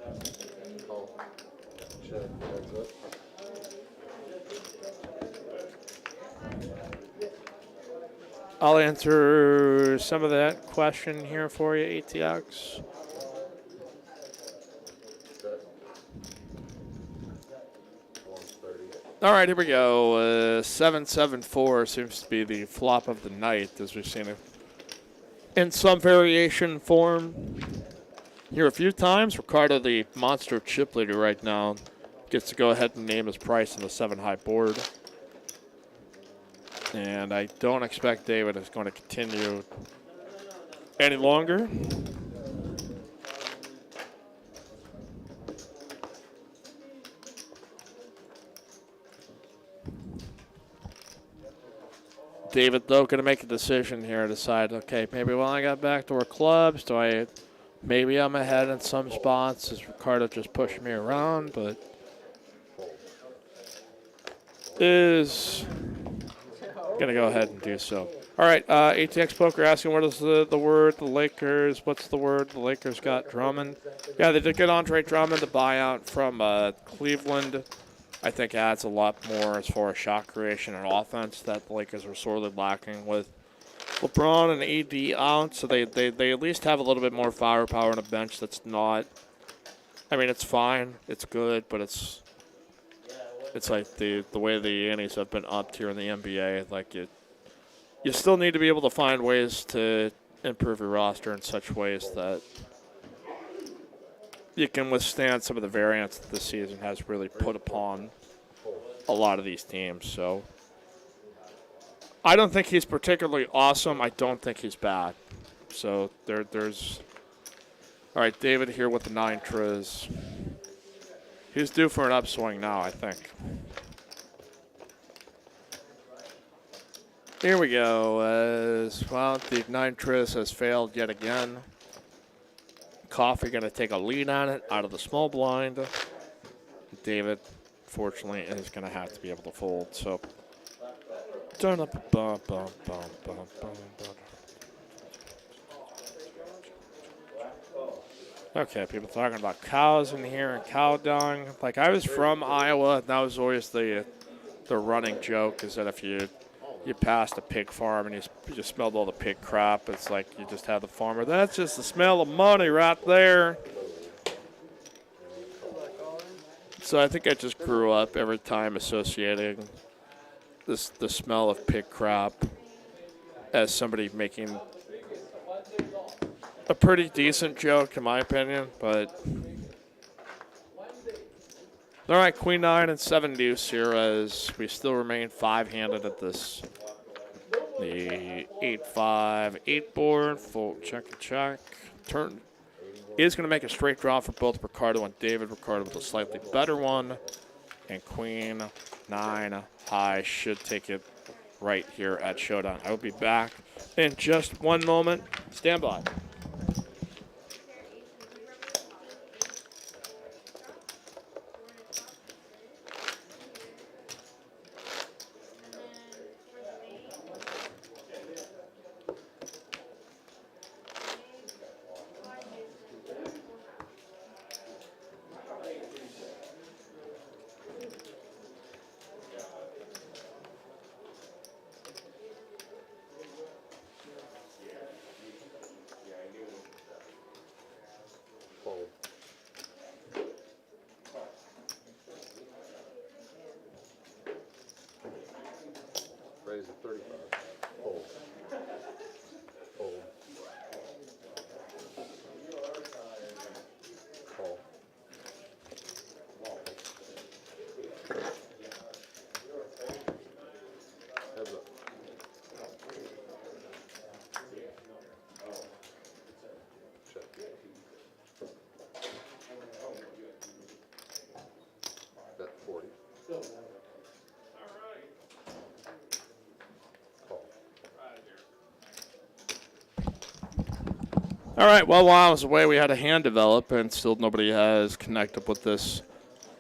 I'll answer some of that question here for you, ATX. All right, here we go. 7-7-4 seems to be the flop of the night, as we've seen it in some variation form here a few times. Ricardo, the monster chip leader right now, gets to go ahead and name his price on the 7-high board. And I don't expect David is going to continue any longer. David, though, going to make a decision here, decide, okay, maybe when I got backdoor clubs, maybe I'm ahead in some spots. Is Ricardo just pushing me around? But is going to go ahead and do so. All right, ATX Poker asking what is the word, the Lakers, what's the word? The Lakers got Drummond. Yeah, they did get Andre Drummond, the buyout from Cleveland. I think adds a lot more as far as shot creation and offense that the Lakers were sorely lacking with LeBron and AD out. So they at least have a little bit more firepower on a bench that's not. I mean, it's fine, it's good, but it's like the way the antes have been upped here in the NBA. Like you still need to be able to find ways to improve your roster in such ways that you can withstand some of the variance that this season has really put upon a lot of these teams. So I don't think he's particularly awesome. I don't think he's bad. So there's all right, David here with the 9 triz. He's due for an upswing now, I think. Here we go. Well, the 9 triz has failed yet again. Coffee going to take a lead on it out of the small blind. David, fortunately, is going to have to be able to fold. So, turn up. Okay, people talking about cows in here and cow dung. Like, I was from Iowa, and that was always the running joke, is that if you passed a pig farm and you just smelled all the pig crap, it's like you just had the farmer. That's just the smell of money right there. So I think I just grew up every time associating the smell of pig crap as somebody making a pretty decent joke, in my opinion. But all right, Queen 9 and 7 deuce here as we still remain 5-handed at this. The 8-5-8 board, full check and check. Turn is going to make a straight draw for both Ricardo and David. Ricardo with a slightly better one. And Queen 9 high should take it right here at Showdown. I will be back in just one moment. Stand by. Raise at 35. Fold. Fold. Call. Heads up. Check. Bet 40. All right, well, while I was away, we had a hand develop, and still nobody has connected with this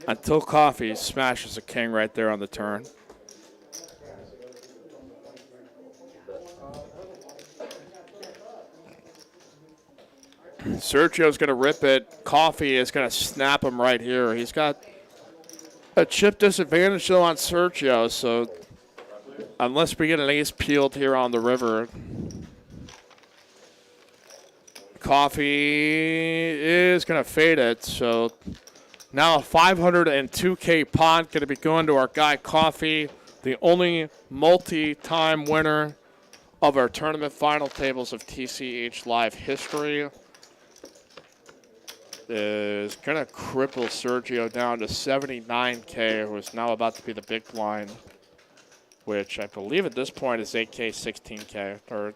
until Coffee smashes a king right there on the turn. Sergio's going to rip it. Coffee is going to snap him right here. He's got a chip disadvantage, though, on Sergio, so unless we get an ace peeled here on the river, Coffee is going to fade it, so Now a 502K pot going to be going to our guy Coffee, the only multi-time winner of our tournament final tables of TCH Live history. Is going to cripple Sergio down to 79K, who is now about to be the big blind, which I believe at this point is 8K, 16K, or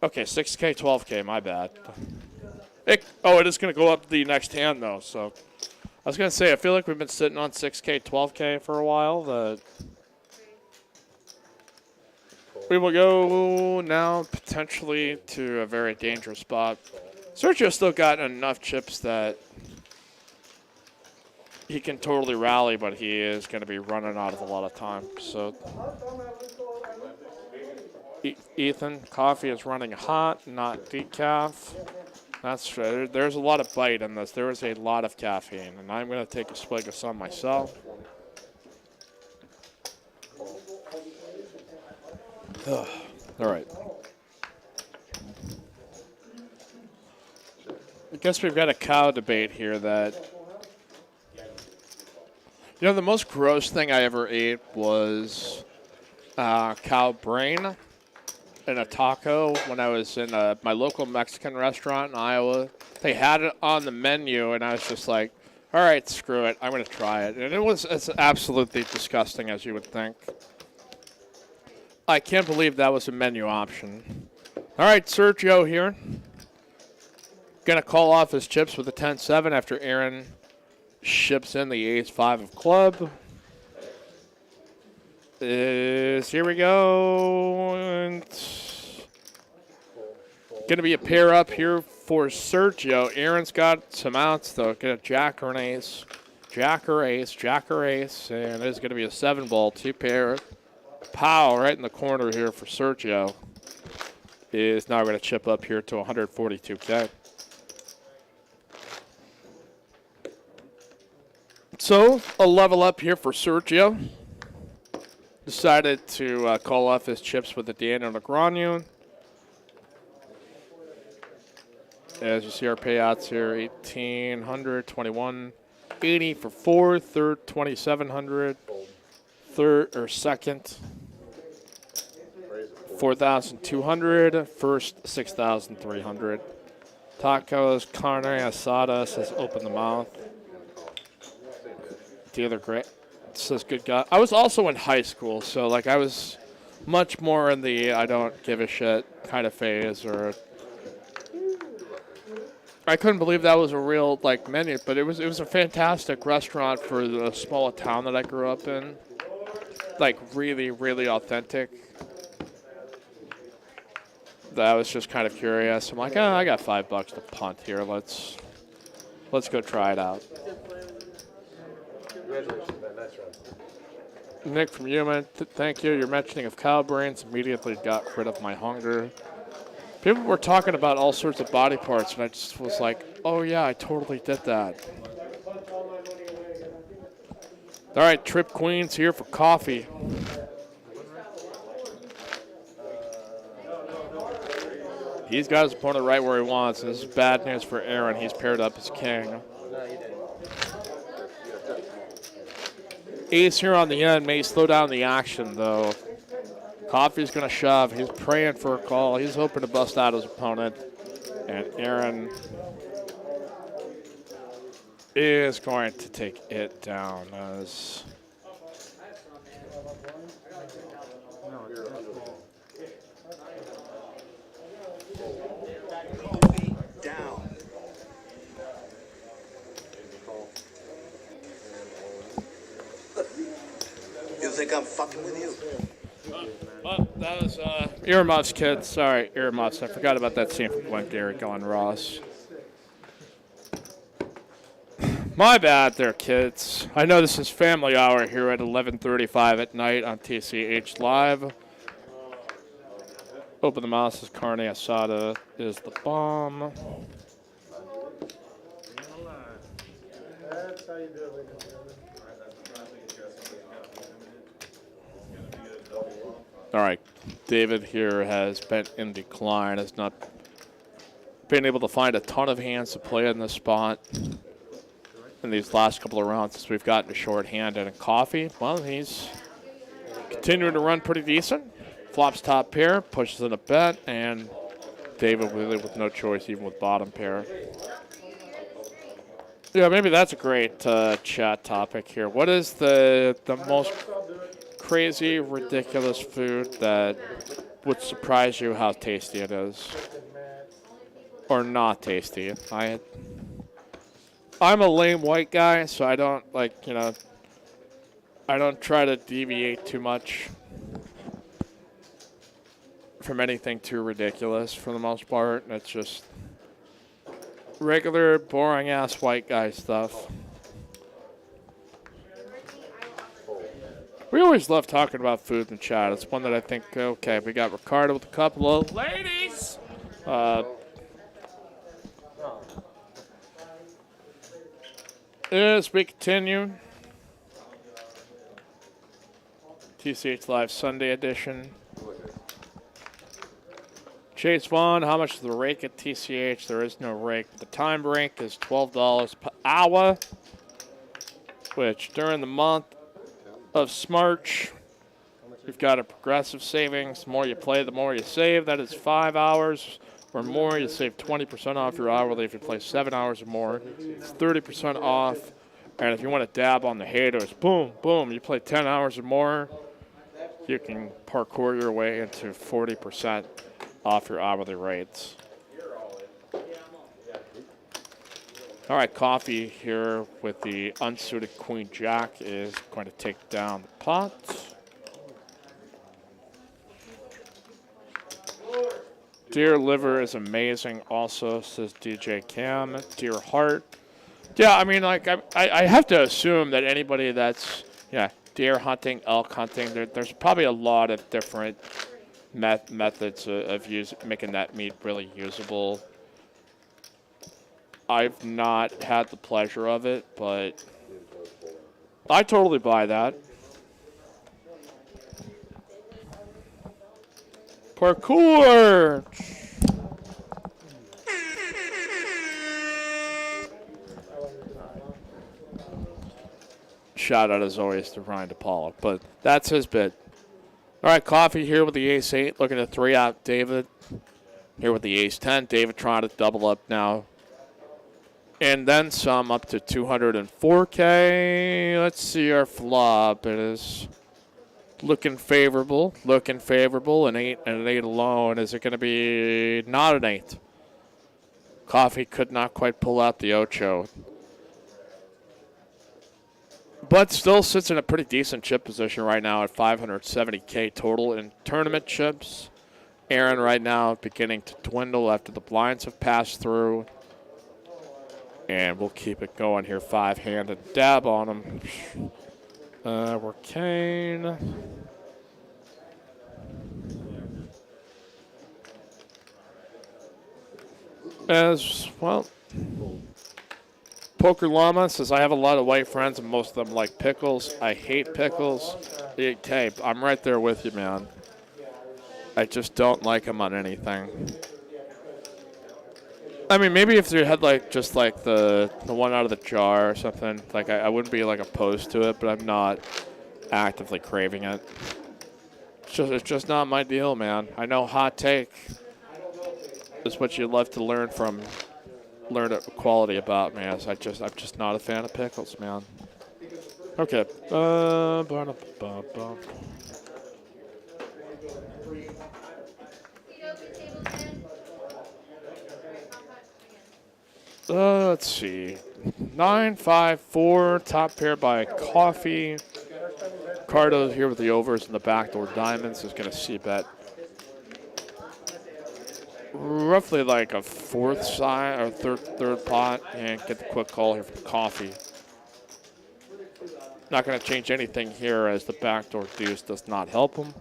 okay, 6K, 12K, my bad. It is going to go up the next hand, though, so I was going to say, I feel like we've been sitting on 6K, 12K for a while. We will go now potentially to a very dangerous spot. Sergio still got enough chips that he can totally rally, but he is going to be running out of a lot of time. So Ethan, Coffee is running hot, not decaf. That's right. There's a lot of bite in this. There is a lot of caffeine, and I'm going to take a swig of some myself. All right. I guess we've got a cow debate here that, you know, the most gross thing I ever ate was cow brain in a taco when I was in my local Mexican restaurant in Iowa. They had it on the menu, and I was just like, all right, screw it. I'm going to try it. And it's absolutely disgusting, as you would think. I can't believe that was a menu option. All right, Sergio here. Going to call off his chips with a 10-7 after Aaron ships in the ace-5 of club. Here we go. And going to be a pair up here for Sergio. Aaron's got some outs, though. Get a jack or an ace. Jack or ace, jack or ace. And it is going to be a 7-ball, 2-pair. Pow right in the corner here for Sergio. Is now going to chip up here to 142K. So, a level up here for Sergio. Decided to call off his chips with the Daniel Negreanu. As you see our payouts here, 1,800, 2180 for fourth, third, 2,700, third or second, 4,200, first, 6,300. Tacos, carne asada says open the mouth. The other great says good guy. I was also in high school, so like I was much more in the I don't give a shit kind of phase, or I couldn't believe that was a real like menu, but it was a fantastic restaurant for the small town that I grew up in. Like really, really authentic. That I was just kind of curious. I'm like, I got $5 to punt here. Let's go try it out. Congratulations, man. Nice run. Nick from Human, thank you. Your mentioning of cow brains immediately got rid of my hunger. People were talking about all sorts of body parts, and I just was like, oh yeah, I totally did that. All right, Trip Queen's here for Coffee. He's got his opponent right where he wants, and this is bad news for Aaron. He's paired up as king. Ace here on the end may slow down the action, though. Coffee's going to shove. He's praying for a call. He's hoping to bust out his opponent. And Aaron is going to take it down as... Down. You think I'm fucking with you? Well, that was earmuffs, kids. Sorry, earmuffs. I forgot about that scene from Glengarry going Ross. My bad there, kids. I know this is family hour here at 11:35 at night on TCH Live. Open the mouse as carne asada is the bomb. That's how you do it, ladies and gentlemen. All right, David here has been in decline, has not been able to find a ton of hands to play in this spot. in these last couple of rounds since we've gotten to short-handed. And Coffee, well, he's continuing to run pretty decent. Flops top pair, pushes in a bet, and David really with no choice, even with bottom pair. Yeah, maybe that's a great chat topic here. What is the most crazy, ridiculous food that would surprise you how tasty it is? Or not tasty? I'm a lame white guy, so I don't, like, you know, I don't try to deviate too much from anything too ridiculous for the most part. It's just regular, boring-ass white guy stuff. We always love talking about food in chat. It's one that I think, okay, we got Ricardo with a couple of ladies. As we continue, TCH Live Sunday edition. Chase Vaughn, how much is the rake at TCH? There is no rake. The time rake is $12 per hour, which during the month of Smarch, you've got a progressive savings. The more you play, the more you save. That is 5 hours or more. You save 20% off your hourly if you play 7 hours or more. It's 30% off. And if you want to dab on the haters, boom, boom, you play 10 hours or more, you can parkour your way into 40% off your hourly rates. All right, Coffee here with the unsuited Queen Jack is going to take down the pot. Deer liver is amazing also, says DJ Cam. Deer heart. Yeah, I mean, like, I have to assume that anybody that's, yeah, deer hunting, elk hunting, there's probably a lot of different methods of making that meat really usable. I've not had the pleasure of it, but I totally buy that. Parkour! Shout out as always to Ryan DePaula, but that's his bit. All right, Coffee here with the ace-8, looking to 3-out David. Here with the ace-10, David trying to double up now. And then some up to 204K. Let's see our flop. It is looking favorable, An 8 and an 8 alone. Is it going to be not an 8? Coffee could not quite pull out the Ocho. But still sits in a pretty decent chip position right now at 570K total in tournament chips. Aaron right now beginning to dwindle after the blinds have passed through. And we'll keep it going here. 5-handed dab on him. We're Kane. As well. Poker Llama says, I have a lot of white friends and most of them like pickles. I hate pickles. Okay, I'm right there with you, man. I just don't like them on anything. I mean, maybe if you had like just like the one out of the jar or something, like I wouldn't be like opposed to it, but I'm not actively craving it. It's just not my deal, man. I know hot take is what you love to learn quality about, man. I'm just not a fan of pickles, man. Okay. Let's see. 9-5-4, top pair by Coffee. Ricardo here with the overs and the backdoor diamonds is going to see bet roughly like a fourth side or third pot and get the quick call here from Coffee. Not going to change anything here as the backdoor deuce does not help him.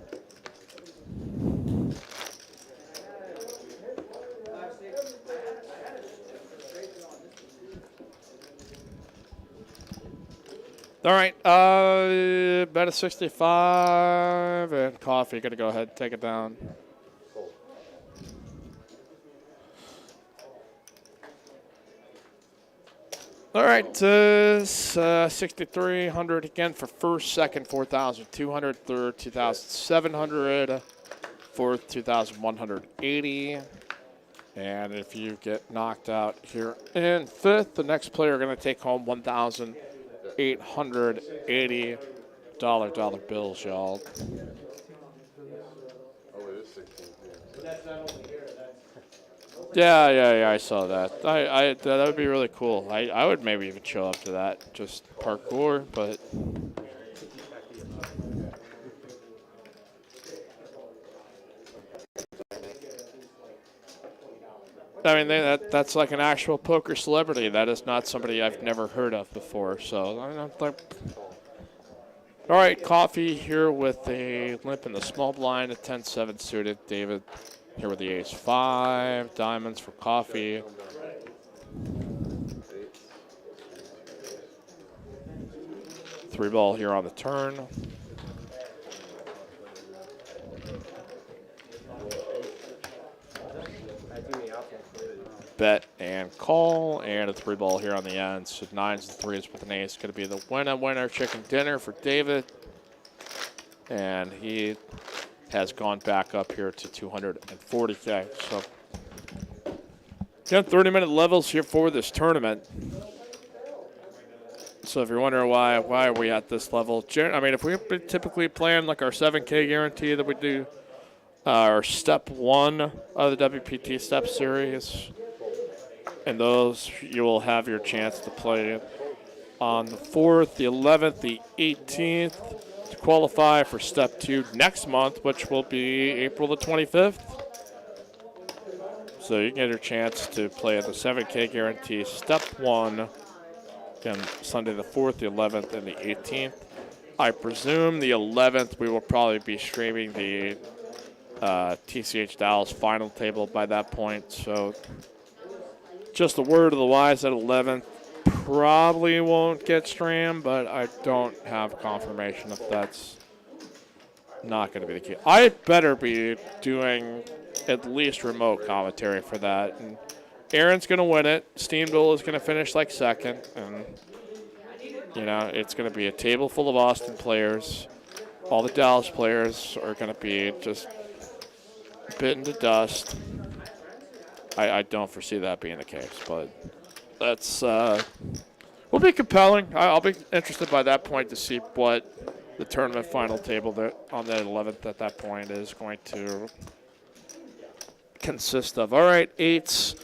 All right, bet a 65, and Coffee going to go ahead and take it down. All right, 6,300 again for first, second 4,200, third 2,700, fourth 2,180. And if you get knocked out here in fifth, the next player going to take home $1,880 dollar bills, y'all. Oh, it is 16. Yeah, I saw that. That would be really cool. I would maybe even show up to that, just parkour, but. I mean, that's like an actual poker celebrity. That is not somebody I've never heard of before. So, I'm like, all right, coffee here with a limp in the small blind, a 10-7 suited. David here with the ace-5, diamonds for coffee. Three ball here on the turn. Bet and call, and a three ball here on the end. So 9s and 3s with an ace. Going to be the winner chicken dinner for David. And he has gone back up here to 240K. So, again, 30-minute levels here for this tournament. So if you're wondering why are we at this level, I mean, if we typically plan like our 7K guarantee that we do, our step 1 of the WPT STEPS series, and those you will have your chance to play on the 4th, the 11th, the 18th to qualify for step 2 next month, which will be April the 25th. So you get your chance to play at the 7K guarantee step 1. Again, Sunday the 4th, the 11th, and the 18th. I presume the 11th we will probably be streaming the TCH Dallas final table by that point. So just a word of the wise at 11th. Probably won't get streamed, but I don't have confirmation if that's not going to be the case. I better be doing at least remote commentary for that. And Aaron's going to win it. Steamville is going to finish like second. And, you know, it's going to be a table full of Austin players. All the Dallas players are going to be just bitten to dust. I don't foresee that being the case, but that's will be compelling. I'll be interested by that point to see what the tournament final table that on the 11th at that point is going to consist of. All right, 8s.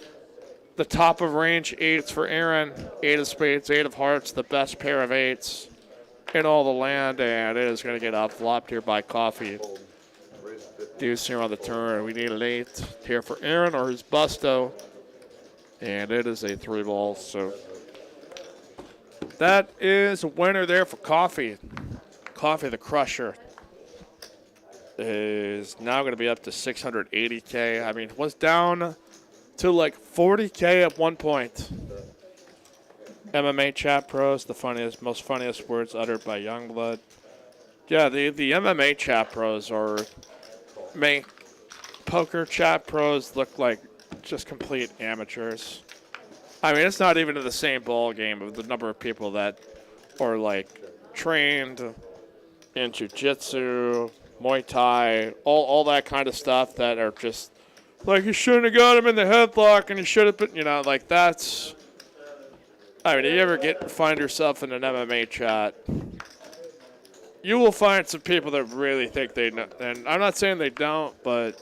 The top of range 8s for Aaron. 8 of spades, 8 of hearts, the best pair of 8s in all the land, and it is going to get up-flopped here by coffee. Deuce here on the turn. We need an 8 here for Aaron or his busto, and it is a 3 ball. So that is a winner there for Coffee. Coffee the Crusher is now going to be up to 680K. I mean, was down to like 40K at one point. MMA chat pros, the most funniest words uttered by Youngblood. Yeah, the MMA chat pros make poker chat pros look like just complete amateurs. I mean, it's not even in the same ball game of the number of people that are like trained in jiu-jitsu, Muay Thai, all that kind of stuff that are just like, you shouldn't have got him in the headlock and you should have been, you know, like that's, I mean, if you ever find yourself in an MMA chat, you will find some people that really think they know, and I'm not saying they don't, but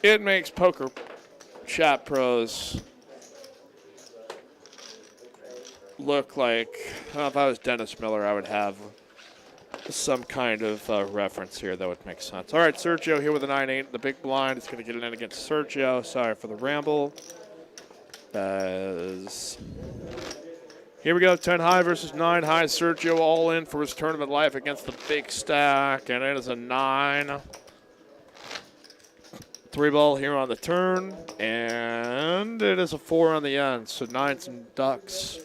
it makes poker chat pros look like, if I was Dennis Miller, I would have some kind of reference here that would make sense. All right, Sergio here with a 9-8, the big blind. It's going to get it in against Sergio. Sorry for the ramble. Here we go, 10 high versus 9 high. Sergio all in for his tournament life against the big stack, and it is a 9. 3 ball here on the turn, and it is a 4 on the end. So 9s and ducks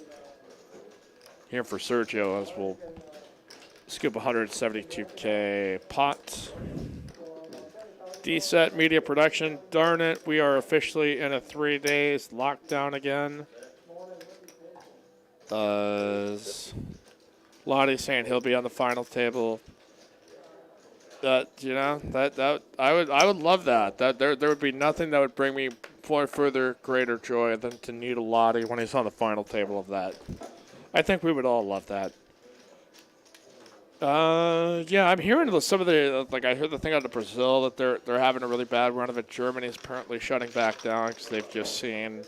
here for Sergio as we'll scoop 172K pot. D-set media production. Darn it, we are officially in a 3 days lockdown again. Lottie saying he'll be on the final table. You know, that I would love that. That there would be nothing that would bring me further greater joy than to meet a Lottie when he's on the final table of that. I think we would all love that. Yeah, I'm hearing some of the I heard the thing out of Brazil that they're having a really bad run of it. Germany's apparently shutting back down because they've just seen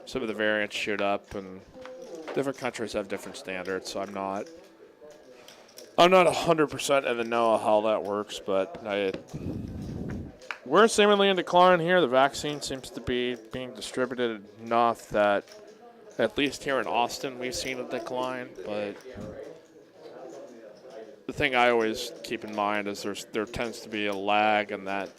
some of the variants shoot up, and different countries have different standards. So I'm not 100% in the know of how that works, but we're seemingly in decline here. The vaccine seems to be being distributed enough that at least here in Austin we've seen a decline, but the thing I always keep in mind is there tends to be a lag in that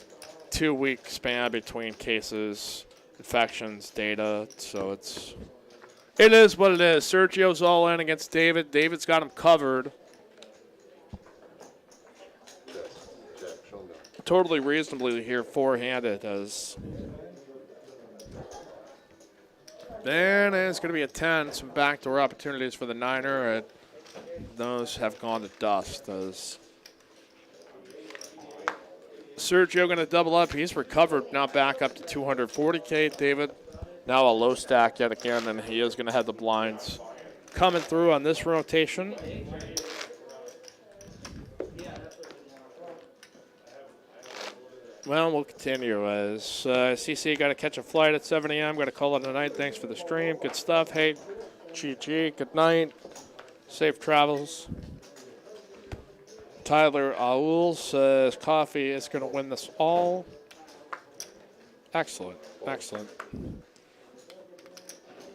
2-week span between cases, infections, data. So it is what it is. Sergio's all in against David. David's got him covered. Totally reasonably here, four-handed as. Then it's going to be a 10. Some backdoor opportunities for the Niner. Those have gone to dust. As Sergio going to double up. He's recovered, now back up to 240K. David now a low stack yet again, and he is going to have the blinds coming through on this rotation. Well, we'll continue as CC got to catch a flight at 7 a.m. Got to call it a night. Thanks for the stream. Good stuff. Hey, GG. Good night. Safe travels. Tyler Aul says coffee is going to win this all. Excellent. Excellent.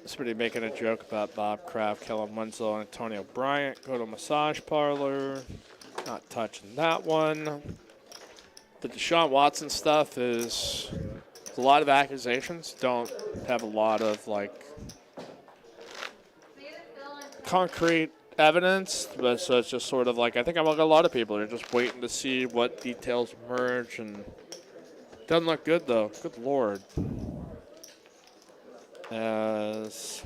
Somebody making a joke about Bob Kraft, Kellen Winslow, and Antonio Bryant. Go to a massage parlor. Not touching that one. The Deshaun Watson stuff is a lot of accusations. Don't have a lot of concrete evidence, but so it's just sort of I think among a lot of people are just waiting to see what details emerge, and doesn't look good though. Good Lord. As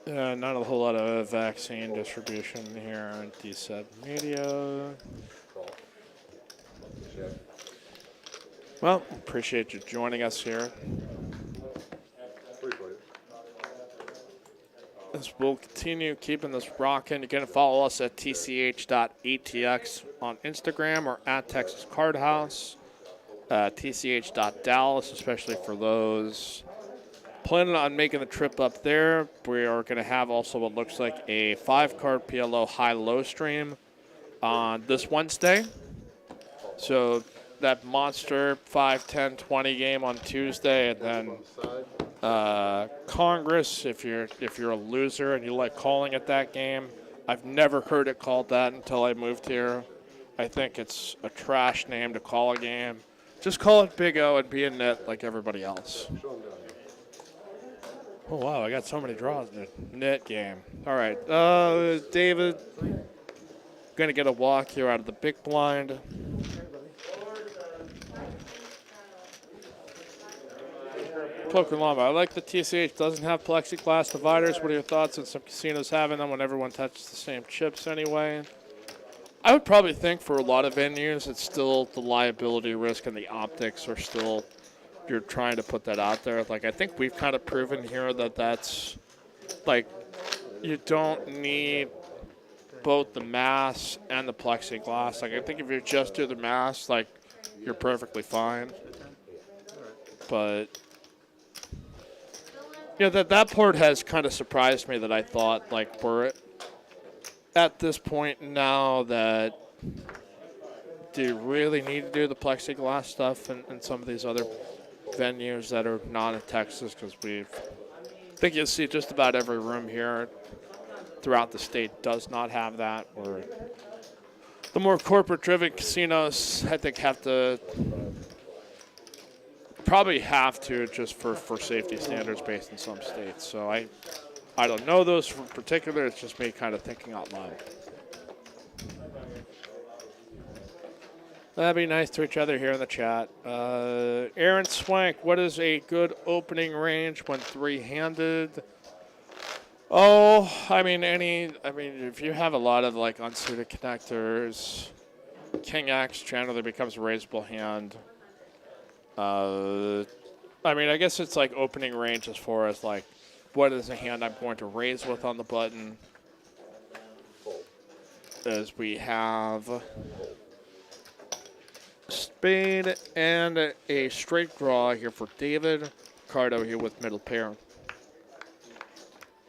not a whole lot of vaccine distribution here on DSEP Media. Well, appreciate you joining us here. As we'll continue keeping this rocking. You can follow us at tch.atx on Instagram or at Texas Card House. tch.dallas, especially for those planning on making the trip up there. We are going to have also what looks like a 5-card PLO high-low stream on this Wednesday. So that monster 5, 10, 20 game on Tuesday, and then Congress, if you're a loser and you like calling it that game. I've never heard it called that until I moved here. I think it's a trash name to call a game. Just call it Big O and be a net like everybody else. Oh, wow, I got so many draws. Net game. All right, David, going to get a walk here out of the big blind. Pokelamba, I like the TCH doesn't have plexiglass dividers. What are your thoughts on some casinos having them when everyone touches the same chips anyway? I would probably think for a lot of venues, it's still the liability risk and the optics are still, you're trying to put that out there. I think we've kind of proven here that that's, you don't need both the mass and the plexiglass. I think if you just do the mass, you're perfectly fine. But yeah, that part has kind of surprised me that I thought, we're at this point now that do you really need to do the plexiglass stuff in some of these other venues that are not in Texas? Because I think you'll see just about every room here throughout the state does not have that. Or the more corporate-driven casinos, I think, probably have to just for safety standards based in some states. So I don't know those in particular. It's just me kind of thinking out loud. That'd be nice to each other here in the chat. Aaron Swank, what is a good opening range when three-handed? Oh, I mean, if you have a lot of like unsuited connectors, King X generally becomes a raisable hand. I guess it's like opening range as far as like what is a hand I'm going to raise with on the button. As we have spade and a straight draw here for David. Ricardo here with middle pair.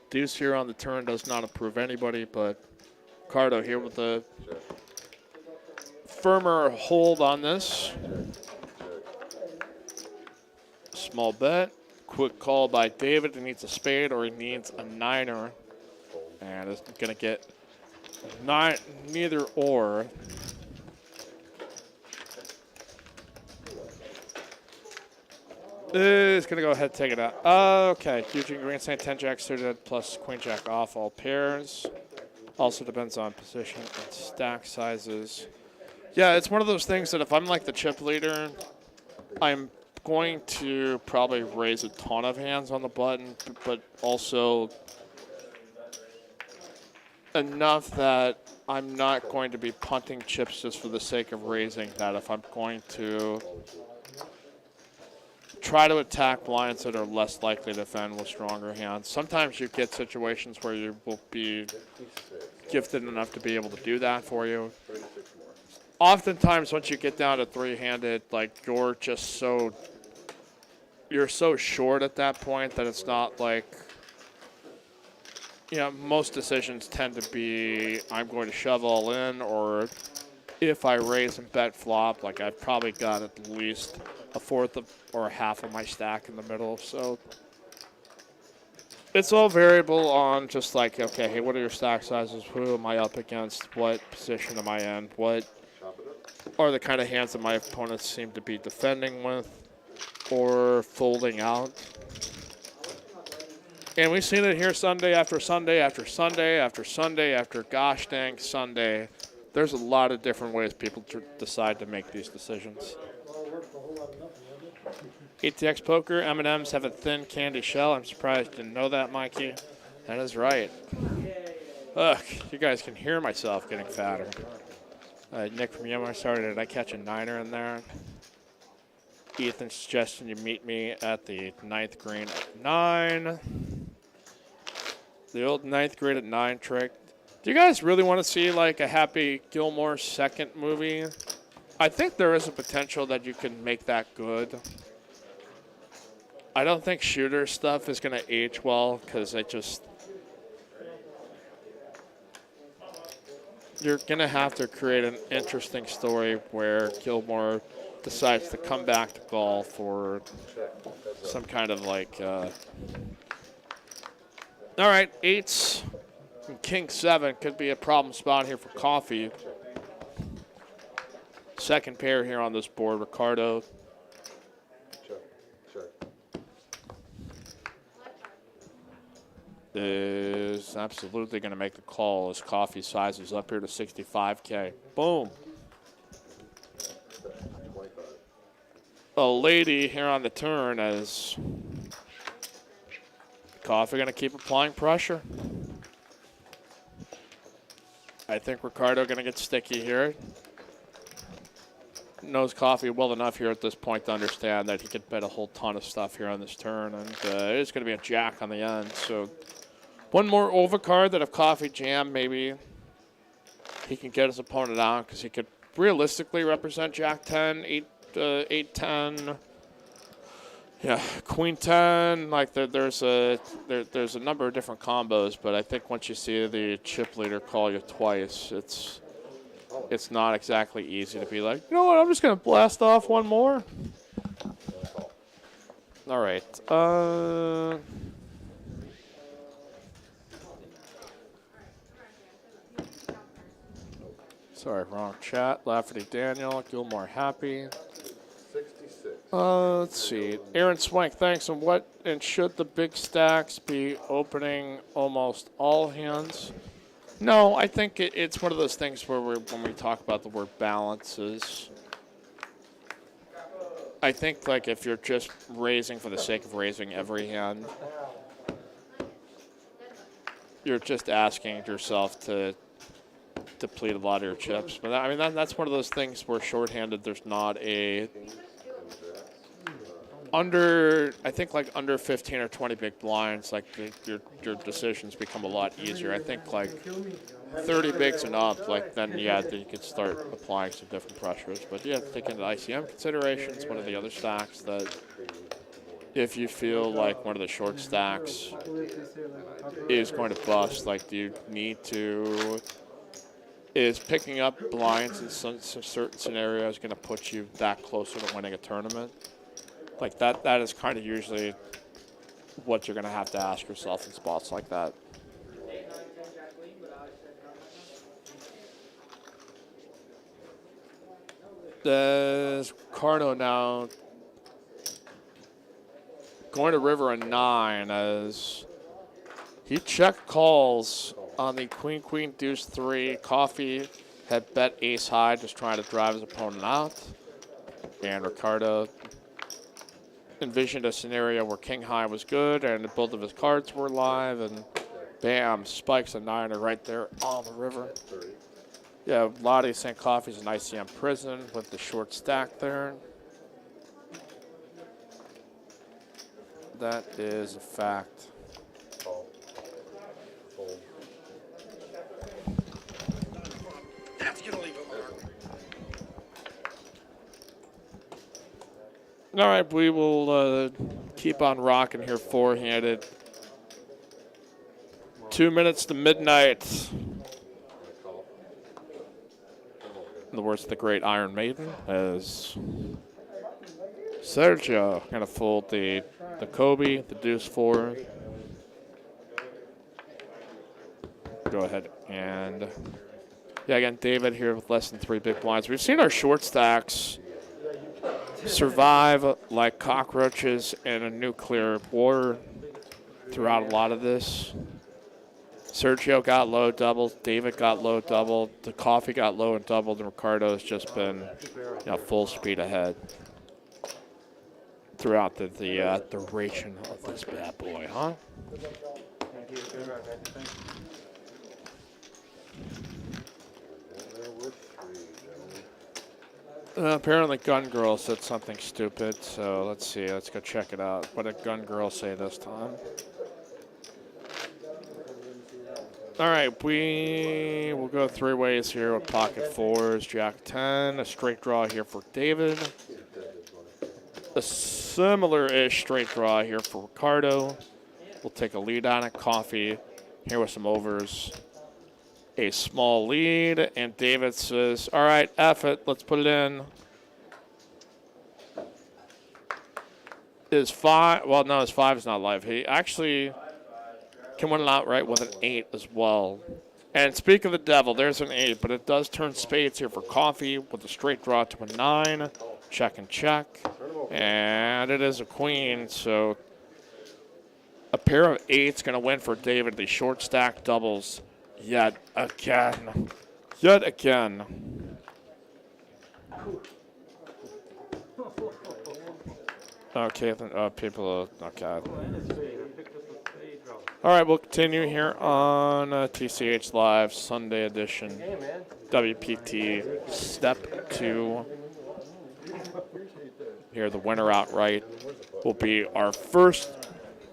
Deuce here on the turn does not improve anybody, but Ricardo here with a firmer hold on this. Small bet. Quick call by David. He needs a spade or he needs a niner. And is going to get neither or. Is going to go ahead and take it out. Okay, Eugene Greenstein, 10 jack suited plus queen jack off all pairs. Also depends on position and stack sizes. Yeah, it's one of those things that if I'm like the chip leader, I'm going to probably raise a ton of hands on the button, but also enough that I'm not going to be punting chips just for the sake of raising that. If I'm going to try to attack lines that are less likely to defend with stronger hands. Sometimes you get situations where you will be gifted enough to be able to do that for you. Oftentimes, once you get down to three-handed, like you're so short at that point that it's not like, most decisions tend to be I'm going to shove all in, or if I raise and bet flop, like I've probably got at least a fourth or a half of my stack in the middle. So it's all variable on just like, okay, hey, what are your stack sizes? Who am I up against? What position am I in? What are the kind of hands that my opponents seem to be defending with or folding out? And we've seen it here Sunday after Sunday after Sunday after Sunday after gosh dang Sunday. There's a lot of different ways people decide to make these decisions. ATX Poker, M&Ms have a thin candy shell. I'm surprised you didn't know that, Mikey. That is right. Ugh, you guys can hear myself getting fatter. Nick from Yuma, sorry, did I catch a niner in there? Ethan suggesting you meet me at the 9th green at 9. The old 9th grade at 9 trick. Do you guys really want to see like a Happy Gilmore second movie? I think there is a potential that you can make that good. I don't think shooter stuff is going to age well because you're going to have to create an interesting story where Gilmore decides to come back to golf or some kind of like... All right, 8s and King 7 could be a problem spot here for coffee. Second pair here on this board, Ricardo. Is absolutely going to make the call as coffee size is up here to 65K. Boom. A lady here on the turn as coffee going to keep applying pressure. I think Ricardo going to get sticky here. Knows coffee well enough here at this point to understand that he could bet a whole ton of stuff here on this turn, and it's going to be a jack on the end. So one more overcard that if coffee jam, maybe he can get his opponent out because he could realistically represent Jack 10, 8, 10. Yeah, Queen 10. Like there's a number of different combos, but I think once you see the chip leader call you twice, it's not exactly easy to be like, you know what, I'm just going to blast off one more. All right. Sorry, wrong chat. Lafferty Daniel, Gilmore Happy. 66. Let's see. Aaron Swank, thanks. And should the big stacks be opening almost all hands? No, I think it's one of those things where when we talk about the word balances, I think like if you're just raising for the sake of raising every hand, you're just asking yourself to deplete a lot of your chips. But I mean, that's one of those things where shorthanded, there's not a I think like under 15 or 20 big blinds, like your decisions become a lot easier. I think like 30 bigs and up, like then you could start applying some different pressures. But yeah, take into ICM considerations, one of the other stacks that if you feel like one of the short stacks is going to bust, like do you need to, is picking up blinds in some certain scenarios going to put you that closer to winning a tournament? Like that is kind of usually what you're going to have to ask yourself in spots like that. There's Carno now going to river a 9 as he check calls on the queen deuce 3. Coffee had bet ace high, just trying to drive his opponent out, and Ricardo envisioned a scenario where king high was good and both of his cards were live, and bam, spikes a 9er right there on the river. Yeah, Lottie St. Coffee's an ICM prison with the short stack there. That is a fact. All right, we will keep on rocking here four-handed. 2 minutes to midnight. In the words of the great Iron Maiden, as Sergio going to fold the Kobe, the deuce 4. Go ahead and, yeah, again, David here with less than 3 big blinds. We've seen our short stacks survive like cockroaches in a nuclear war throughout a lot of this. Sergio got low doubled, David got low doubled, the Coffee got low and doubled, and Ricardo's just been full speed ahead throughout the duration of this bad boy, huh? Apparently Gun Girl said something stupid, so let's see. Let's go check it out. What did Gun Girl say this time? All right, we will go 3 ways here with pocket 4s, Jack 10, a straight draw here for David. A similar-ish straight draw here for Ricardo. We'll take a lead on it. Coffee here with some overs. A small lead, and David says, all right, F it, let's put it in. His 5, well, no, his 5 is not live. He actually can win it outright with an 8 as well. And speak of the devil, there's an 8, but it does turn spades here for Coffee with a straight draw to a 9. Check and check. And it is a queen, so a pair of 8's going to win for David. The short stack doubles. Yet again. Okay, people are, okay. All right, we'll continue here on TCH Live, Sunday edition. WPT Step 2. Here, the winner outright will be our first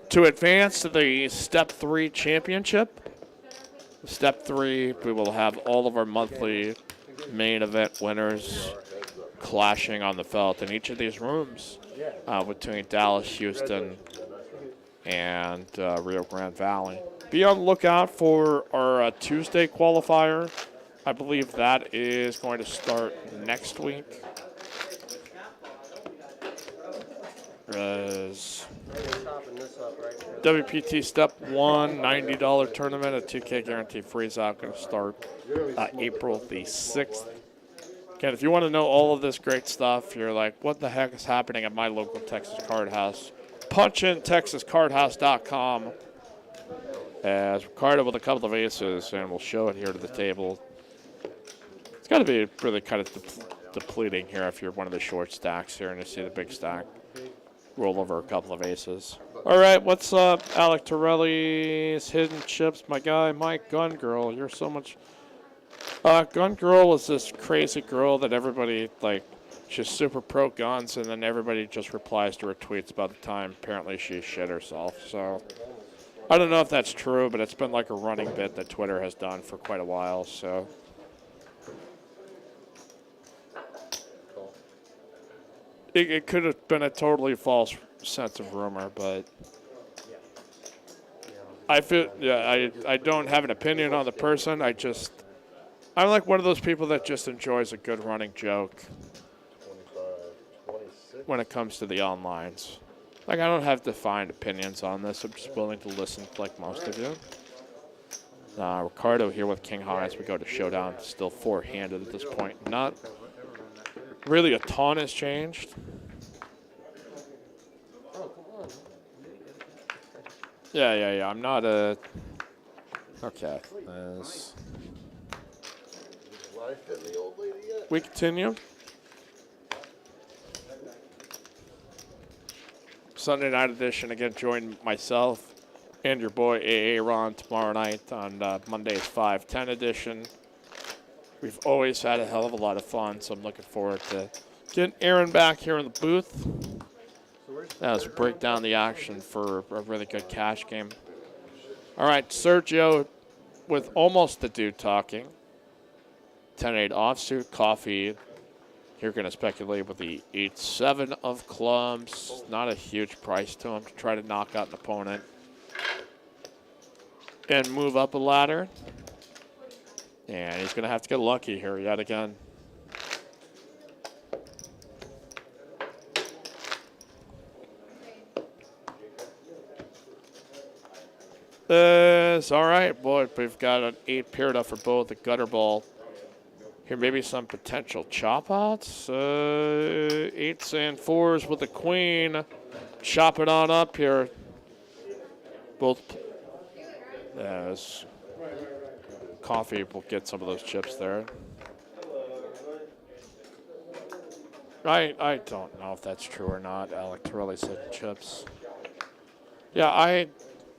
to advance to the Step 3 championship. Step 3, we will have all of our monthly main event winners clashing on the felt in each of these rooms between Dallas, Houston, and Rio Grande Valley. Be on the lookout for our Tuesday qualifier. I believe that is going to start next week. WPT Step 1, $90 tournament, a 2K guaranteed freeze out, going to start April the 6th. Again, if you want to know all of this great stuff, you're like, what the heck is happening at my local Texas Card House? Punch in TexasCardHouse.com as Ricardo with a couple of aces, and we'll show it here to the table. It's got to be really kind of depleting here if you're one of the short stacks here and you see the big stack. Roll over a couple of aces. All right, what's up, Alec Torelli's Hidden Chips, my guy, Mike Gun Girl. You're so much. Gun Girl is this crazy girl that everybody, like, she's super pro guns, and then everybody just replies to her tweets about the time apparently she shit herself. So, I don't know if that's true, but it's been like a running bit that Twitter has done for quite a while, so. It could have been a totally false sense of rumor, but I feel, yeah, I don't have an opinion on the person. I'm like one of those people that just enjoys a good running joke when it comes to the onlines. Like, I don't have defined opinions on this. I'm just willing to listen like most of you. Ricardo here with King High as we go to showdown. Still four-handed at this point. Not really a ton has changed. Yeah. I'm not a... Okay. We continue. Sunday night edition. Again, join myself and your boy AA Ron tomorrow night on Monday's 5:10 edition. We've always had a hell of a lot of fun, so I'm looking forward to getting Aaron back here in the booth as we break down the action for a really good cash game. All right, Sergio with almost the dude talking. 10-8 offsuit, coffee. You're going to speculate with the 8-7 of clubs. Not a huge price to him to try to knock out an opponent and move up a ladder. And he's going to have to get lucky here yet again. It's all right, boy. We've got an 8 paired up for both. The gutter ball. Here, maybe some potential chop outs. 8s and 4s with the queen. Chop it on up here. Both. Yes. Coffee will get some of those chips there. I don't know if that's true or not. Alec Torelli said chips. Yeah,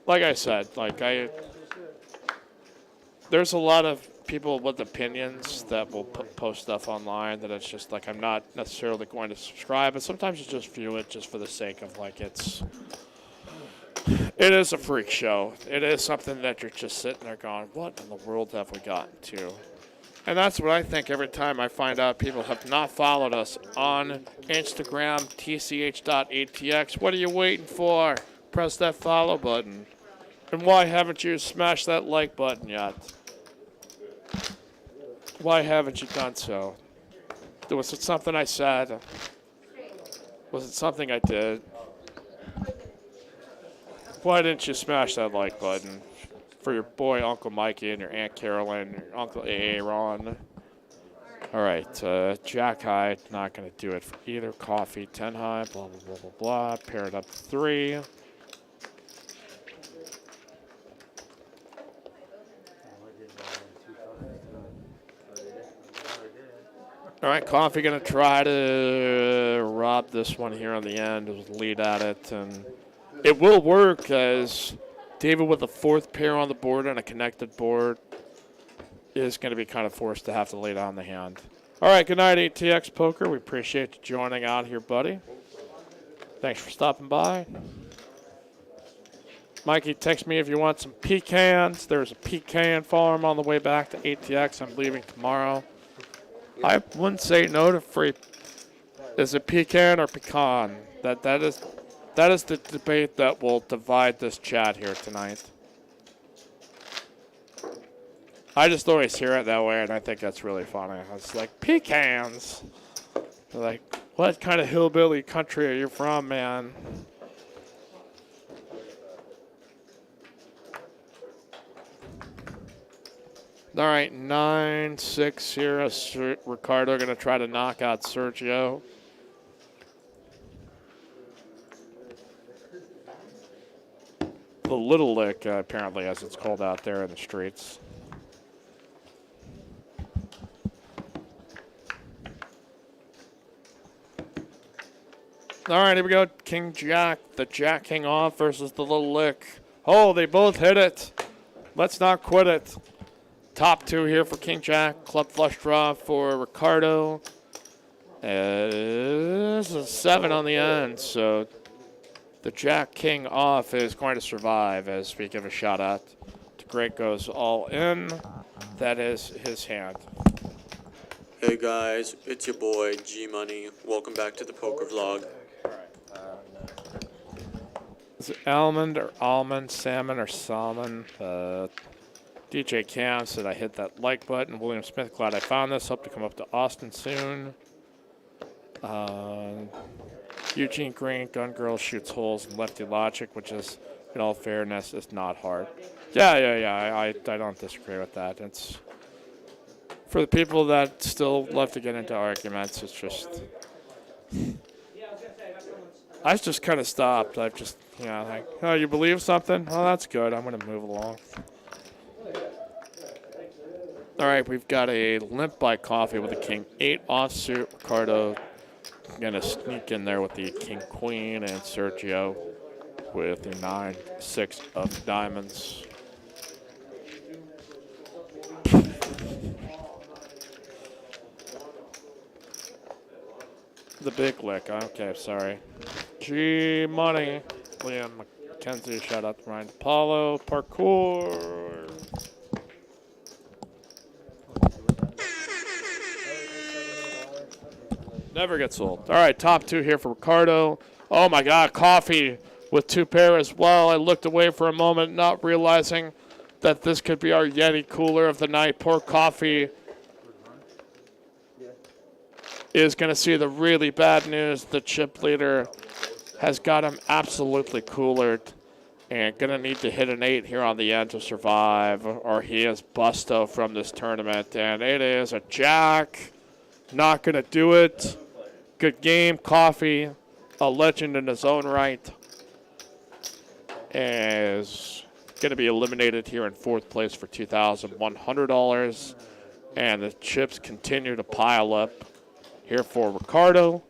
like I said, there's a lot of people with opinions that will post stuff online that it's just like I'm not necessarily going to subscribe, but sometimes you just view it just for the sake of like it is a freak show. It is something that you're just sitting there going, what in the world have we gotten to? And that's what I think every time I find out people have not followed us on Instagram, tch.atx. What are you waiting for? Press that follow button. And why haven't you smashed that like button yet? Why haven't you done so? Was it something I said? Was it something I did? Why didn't you smash that like button? For your boy Uncle Mikey and your Aunt Carolyn, your Uncle AA Ron. All right, Jack High, not going to do it for either. Coffee, 10 high, blah, blah, blah, blah, blah. Paired up 3. All right, Coffee going to try to rob this one here on the end. Lead at it, and it will work as David with the 4th pair on the board and a connected board is going to be kind of forced to have to lay down the hand. All right, good night, ATX Poker. We appreciate you joining out here, buddy. Thanks for stopping by. Mikey, text me if you want some pecans. There's a pecan farm on the way back to ATX. I'm leaving tomorrow. I wouldn't say no to free. Is it pecan or pecan? That is the debate that will divide this chat here tonight. I just always hear it that way, and I think that's really funny. It's like, pecans. They're like, what kind of hillbilly country are you from, man? All right, 9-6 here. Ricardo going to try to knock out Sergio. The Little Lick, apparently, as it's called out there in the streets. All right, here we go. King Jack, the Jack King off versus the Little Lick. Oh, they both hit it. Let's not quit it. Top two here for King Jack. Club flush draw for Ricardo. This is a 7 on the end, so the Jack King off is going to survive as we give a shout out to Greg goes all in. That is his hand. Hey guys, it's your boy G Money. Welcome back to the poker vlog. Is it almond or almond, salmon or salmon? DJ Cam said I hit that like button. William Smith, glad I found this. Hope to come up to Austin soon. Eugene Green, Gun Girl shoots holes in Lefty Logic, which is, in all fairness, is not hard. Yeah. I don't disagree with that. It's for the people that still love to get into arguments. It's just I've just kind of stopped. I've just, like, oh, you believe something? Oh, that's good. I'm going to move along. All right, we've got a limp by coffee with a king 8 offsuit. Ricardo going to sneak in there with the king queen, and Sergio with the 9-6 of diamonds. The big lick. Okay, sorry. G Money. Liam McKenzie. Shout out to Ryan Apollo. Parkour. Never gets old. All right, top two here for Ricardo. Oh my God, coffee with 2 pair as well. I looked away for a moment, not realizing that this could be our Yeti cooler of the night. Poor coffee is going to see the really bad news. The chip leader has got him absolutely coolered and going to need to hit an 8 here on the end to survive, or he is busto from this tournament. And it is a jack. Not going to do it. Good game. Coffee, a legend in his own right, is going to be eliminated here in 4th place for $2,100. And the chips continue to pile up here for Ricardo.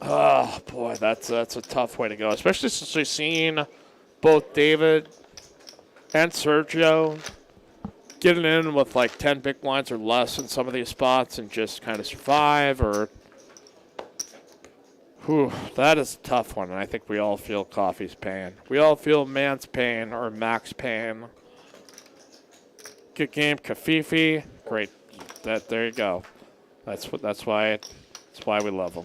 Oh, boy, that's a tough way to go, especially since we've seen both David and Sergio getting in with like 10 big blinds or less in some of these spots and just kind of survive. Or, that is a tough one, and I think we all feel coffee's pain. We all feel man's pain or Mac's pain. Good game, Kafifi. Great. There you go. That's why we love them.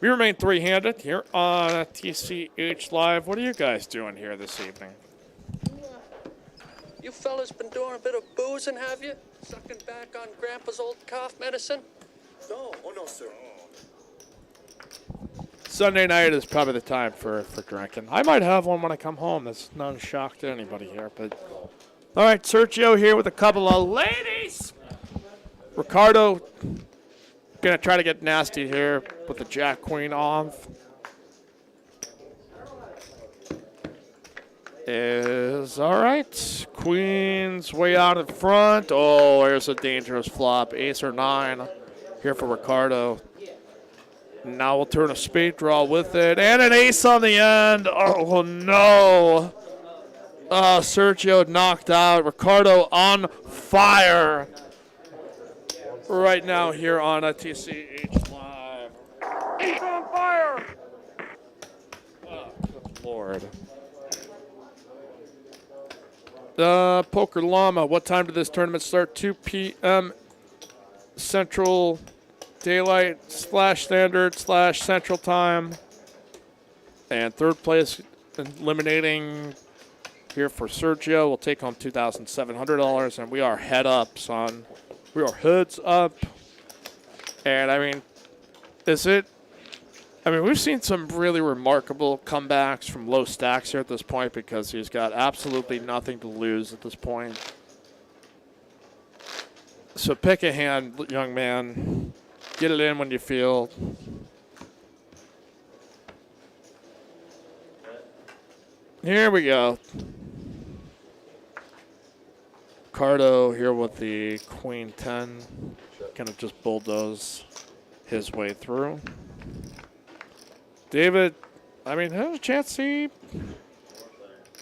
We remain three-handed here on TCH Live. What are you guys doing here this evening? You fellas been doing a bit of boozing, have you? Sucking back on Grandpa's old cough medicine? No, oh no, sir. Sunday night is probably the time for drinking. I might have one when I come home. That's not a shock to anybody here. But all right, Sergio here with a couple of ladies. Ricardo gonna try to get nasty here with the Jack Queen off. Is all right. Queen's way out in front. Oh, there's a dangerous flop. Ace or 9 here for Ricardo. Now we'll turn a spade draw with it. And an ace on the end. Oh, no. Sergio knocked out. Ricardo on fire right now here on a TCH Live. He's on fire. Oh, good Lord. Poker Llama, what time did this tournament start? 2 p.m. Central Daylight / Standard / Central Time. And 3rd place eliminating here for Sergio will take home $2,700. And we are head up, son. We are heads up. And, I mean, we've seen some really remarkable comebacks from low stacks here at this point because he's got absolutely nothing to lose at this point. So pick a hand, young man. Get it in when you feel. Here we go. Ricardo here with the Queen 10. Gonna just bulldoze his way through. David, I mean, has a chance to see.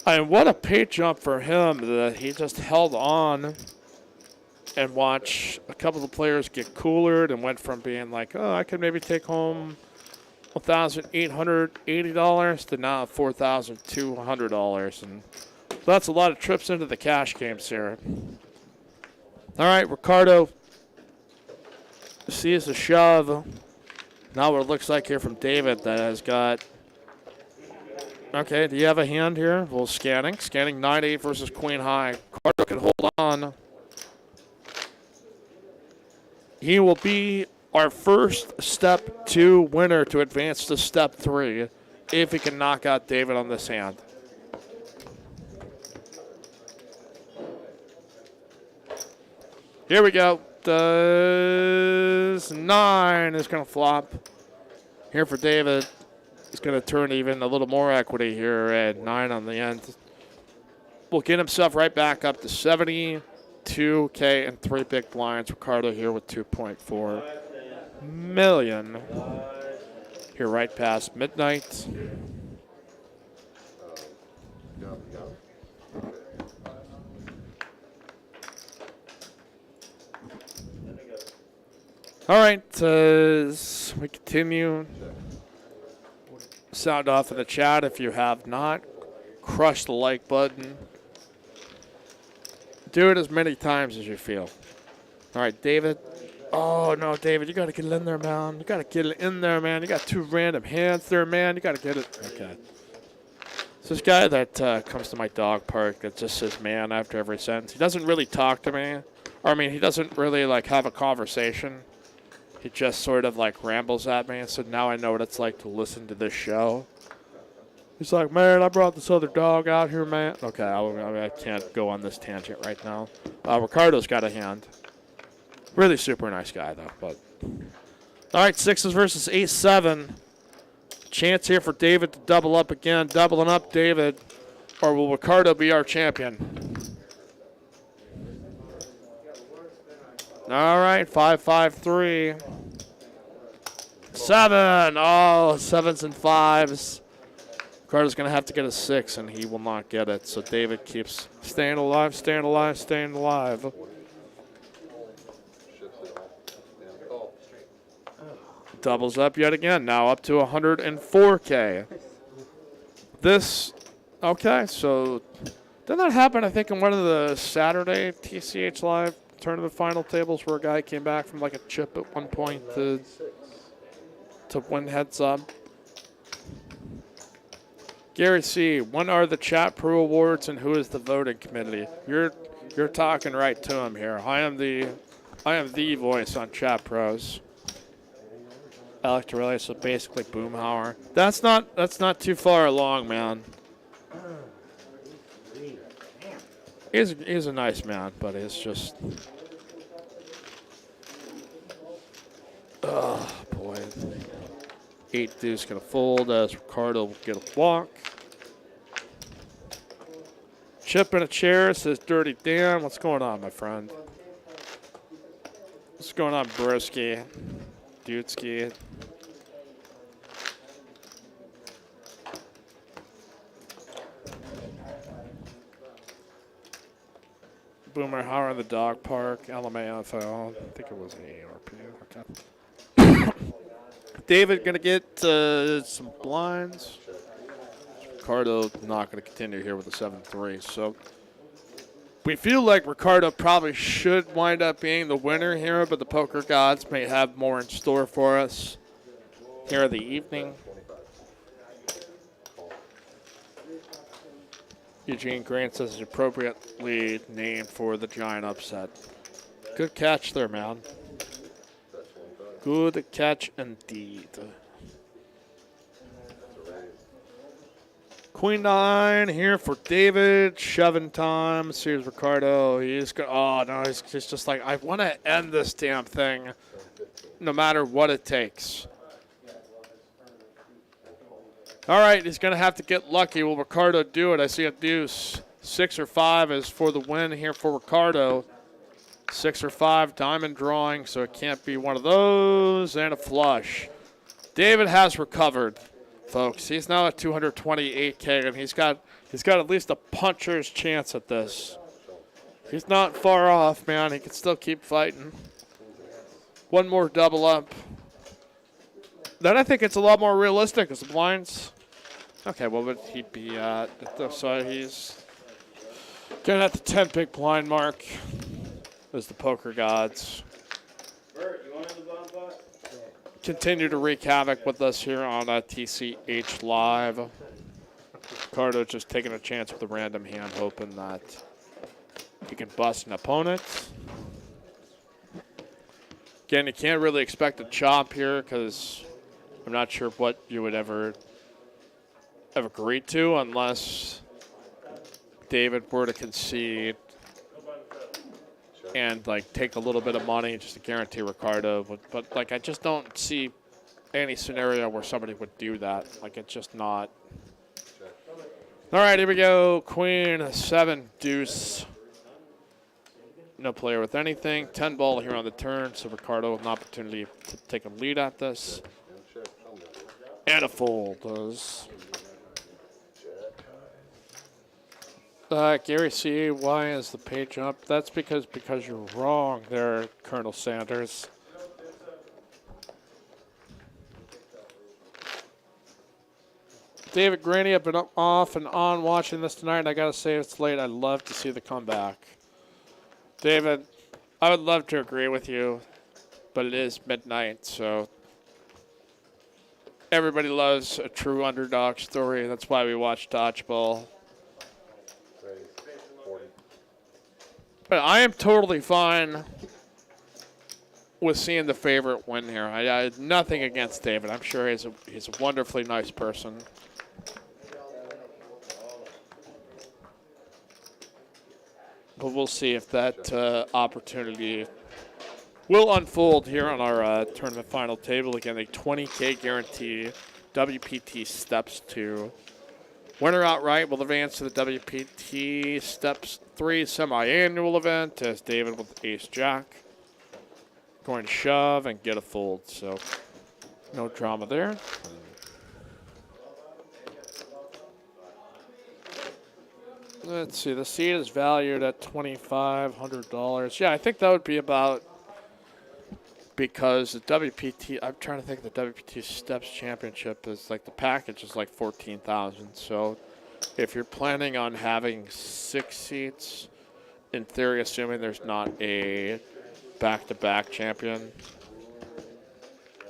I mean, what a pay jump for him that he just held on and watched a couple of players get coolered and went from being like, oh, I could maybe take home $1,880 to now $4,200. And that's a lot of trips into the cash games here. All right, Ricardo sees the shove. Now what it looks like here from David that has got. Okay, do you have a hand here? Well, scanning. Scanning 9-8 versus Queen High. Ricardo can hold on. He will be our first step 2 winner to advance to step 3 if he can knock out David on this hand. Here we go. Does 9 is going to flop. Here for David. He's going to turn even a little more equity here at 9 on the end. Will get himself right back up to 72K and 3 big blinds. Ricardo here with 2.4 million. Here right past midnight. All right, as we continue, sound off in the chat if you have not. Crush the like button. Do it as many times as you feel. All right, David. Oh, no, David, you got to get it in there, man. You got to get it in there, man. You got 2 random hands there, man. You got to get it. Okay. It's this guy that comes to my dog park that just says man after every sentence. He doesn't really talk to me. Or, I mean, he doesn't really, like, have a conversation. He just sort of, like, rambles at me. So now I know what it's like to listen to this show. He's like, man, I brought this other dog out here, man. Okay, I can't go on this tangent right now. Ricardo's got a hand. Really super nice guy, though. But all right, 6s versus 8-7. Chance here for David to double up again. Doubling up, David. Or will Ricardo be our champion? All right, 5-5-3. 7. Oh, 7s and 5s. Ricardo's going to have to get a 6, and he will not get it. So David keeps staying alive, staying alive, staying alive. Doubles up yet again, now up to 104K. This, okay, so didn't that happen, I think, in one of the Saturday TCH Live tournament final tables where a guy came back from like a chip at one point to win heads up? Gary C., when are the Chat Pro Awards and who is the voting committee? You're talking right to him here. I am the voice on Chat Pros. Alex Torelli, so basically Boomhauer. That's not too far along, man. He's a nice man, but it's just, oh boy. 8 deuce gonna fold as Ricardo will get a block. Chip in a chair, says Dirty Dan. What's going on, my friend? What's going on, Broski? Dudeski. Boomer Hauer in the dog park, LMAFL. I think it was AARP. Okay. David gonna get some blinds. Ricardo not gonna continue here with a 7-3. So we feel like Ricardo probably should wind up being the winner here, but the poker gods may have more in store for us here in the evening. Eugene Grant says it's appropriately named for the giant upset. Good catch there, man. Good catch indeed. Queen 9 here for David. Shoving time. Here's Ricardo. He's good. Oh, no, he's just like, I want to end this damn thing no matter what it takes. All right, he's going to have to get lucky. Will Ricardo do it? I see a deuce. 6 or 5 is for the win here for Ricardo. 6 or 5 diamond drawing, so it can't be one of those, and a flush. David has recovered, folks. He's now at 228K, and he's got at least a puncher's chance at this. He's not far off, man. He can still keep fighting. One more double up. Then I think it's a lot more realistic as the blinds. Okay, what would he be at? So he's getting at the 10 big blind mark as the poker gods continue to wreak havoc with us here on TCH Live. Ricardo just taking a chance with a random hand, hoping that he can bust an opponent. Again, you can't really expect a chop here because I'm not sure what you would ever have agreed to unless David were to concede and like take a little bit of money just to guarantee Ricardo. But like I just don't see any scenario where somebody would do that. Like it's just not. All right, here we go. Queen, 7, deuce. No player with anything. 10 ball here on the turn, so Ricardo with an opportunity to take a lead at this. And a fold does. Gary C., why is the page up? That's because you're wrong there, Colonel Sanders. David Graney, I've been off and on watching this tonight, and I got to say it's late. I'd love to see the comeback. David, I would love to agree with you, but it is midnight, so everybody loves a true underdog story. That's why we watch Dodgeball. But I am totally fine with seeing the favorite win here. I had nothing against David. I'm sure he's a wonderfully nice person. But we'll see if that opportunity will unfold here on our tournament final table. Again, a 20K guarantee, WPT STEPS 2. Winner outright will advance to the WPT STEPS 3 semi-annual event as David with ace-jack. Going to shove and get a fold, so no drama there. Let's see, the seat is valued at $2,500. Yeah, I think that would be about, because the WPT, I'm trying to think the WPT STEPS Championship is like, the package is like $14,000. So if you're planning on having 6 seats, in theory, assuming there's not a back-to-back champion,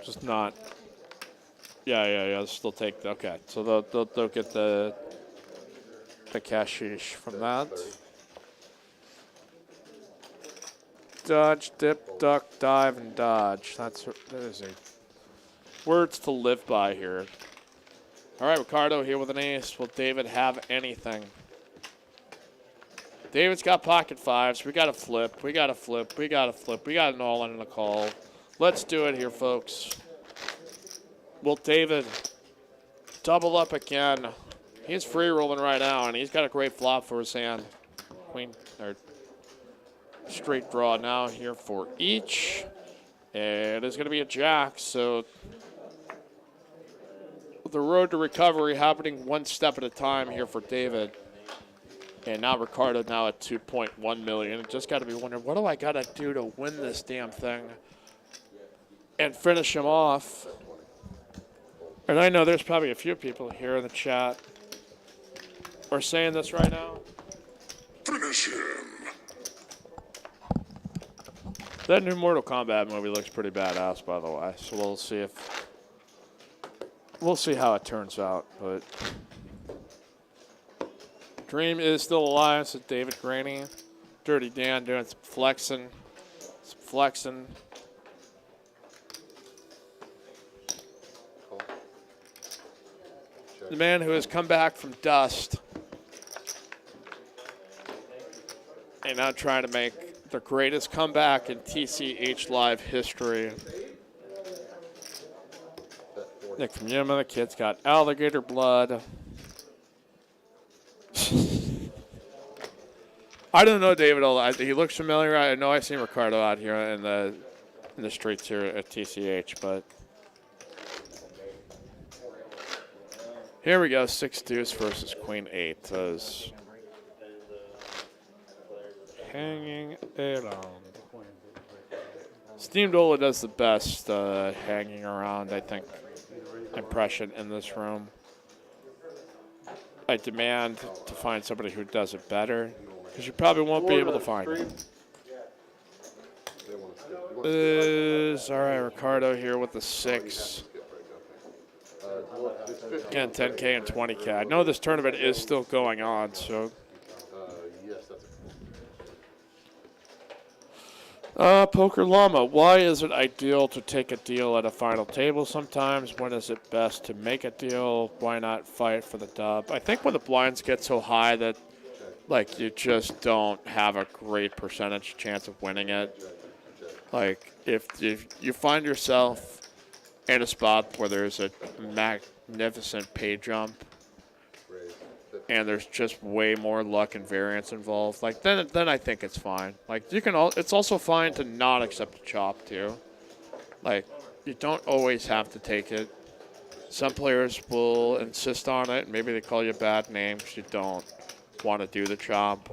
just not, yeah, still take, okay. So they'll get the cashish from that. Dodge, dip, duck, dive, and dodge. That is a words to live by here. All right, Ricardo here with an ace. Will David have anything? David's got pocket fives. We got to flip. We got to flip. We got to flip. We got an all-in and a call. Let's do it here, folks. Will David double up again? He's free rolling right now, and he's got a great flop for his hand. Queen, or straight draw now here for each. And it's going to be a jack, so the road to recovery happening one step at a time here for David. And now Ricardo now at 2.1 million. Just got to be wondering, what do I got to do to win this damn thing and finish him off? And I know there's probably a few people here in the chat are saying this right now. Finish him. That new Mortal Kombat movie looks pretty badass, by the way. So we'll see how it turns out. But Dream is still alive. So David Graney, Dirty Dan doing some flexing. The man who has come back from dust and now trying to make the greatest comeback in TCH Live history. Nick from Yemen, the kid's got alligator blood. I don't know David. He looks familiar. I know I've seen Ricardo out here in the streets here at TCH, but here we go. 6 deuce versus Queen 8. Is hanging around. Steamed Ola does the best hanging around, I think, impression in this room. I demand to find somebody who does it better, because you probably won't be able to find it. All right, Ricardo here with the 6. Again, 10K and 20K. I know this tournament is still going on, so. Poker Llama, why is it ideal to take a deal at a final table sometimes? When is it best to make a deal? Why not fight for the dub? I think when the blinds get so high that, like, you just don't have a great percentage chance of winning it. Like, if you find yourself in a spot where there's a magnificent pay jump, and there's just way more luck and variance involved, like then I think it's fine. Like it's also fine to not accept a chop too. Like you don't always have to take it. Some players will insist on it. Maybe they call you a bad name because you don't want to do the chop.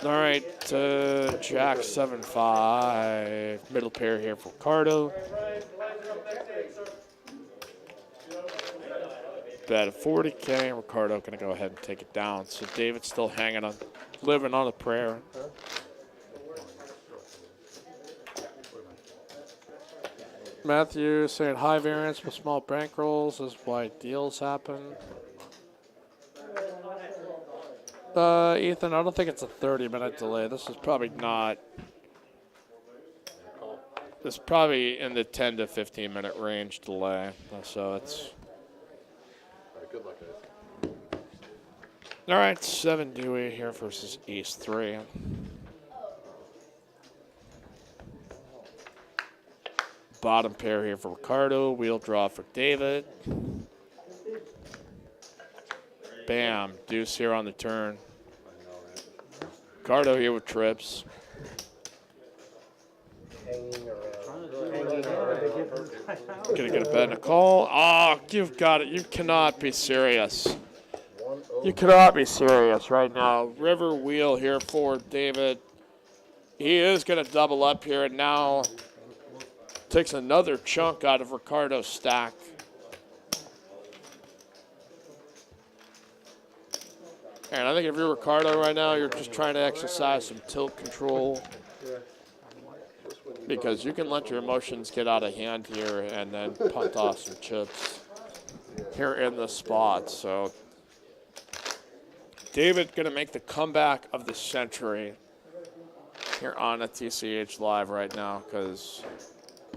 All right, Jack 7-5, middle pair here for Ricardo. Bet of 40K, Ricardo gonna go ahead and take it down. So David's still hanging on, living on a prayer. Matthew saying high variance with small bankrolls is why deals happen. Ethan, I don't think it's a 30-minute delay. This is probably not. It's probably in the 10 to 15-minute range delay. So it's. Good luck, guys. All right, 7 Dewey here versus Ace 3. Bottom pair here for Ricardo. Wheel draw for David. Bam, deuce here on the turn. Ricardo here with trips. Gonna get a bet and a call. Oh, you've got it. You cannot be serious. You cannot be serious right now. River wheel here for David. He is gonna double up here and now takes another chunk out of Ricardo's stack. And I think if you're Ricardo right now, you're just trying to exercise some tilt control. Because you can let your emotions get out of hand here and then punt off some chips here in the spot. So David going to make the comeback of the century here on a TCH Live right now, because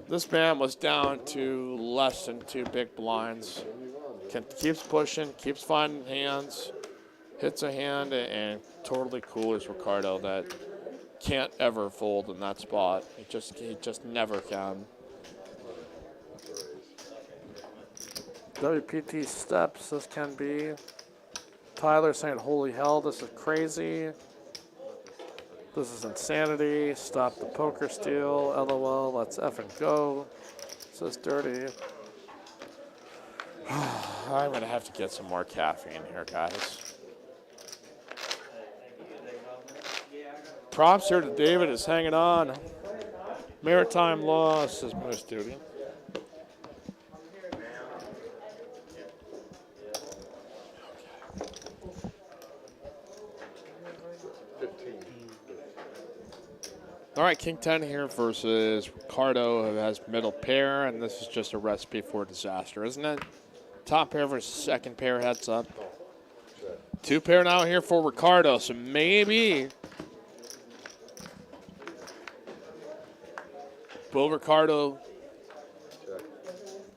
this man was down to less than 2 big blinds. Keeps pushing, keeps finding hands, hits a hand, and totally coolers Ricardo that can't ever fold in that spot. He just never can. WPT STEPS, this can be. Tyler saying, holy hell, this is crazy. This is insanity. Stop the poker steal. LOL, let's effing go. This is dirty. I'm going to have to get some more caffeine here, guys. Props here to David is hanging on. Maritime law, says Moose Duty. All right, King 10 here versus Ricardo, who has middle pair, and this is just a recipe for disaster, isn't it? Top pair versus second pair, heads up. 2 pair now here for Ricardo, so maybe will Ricardo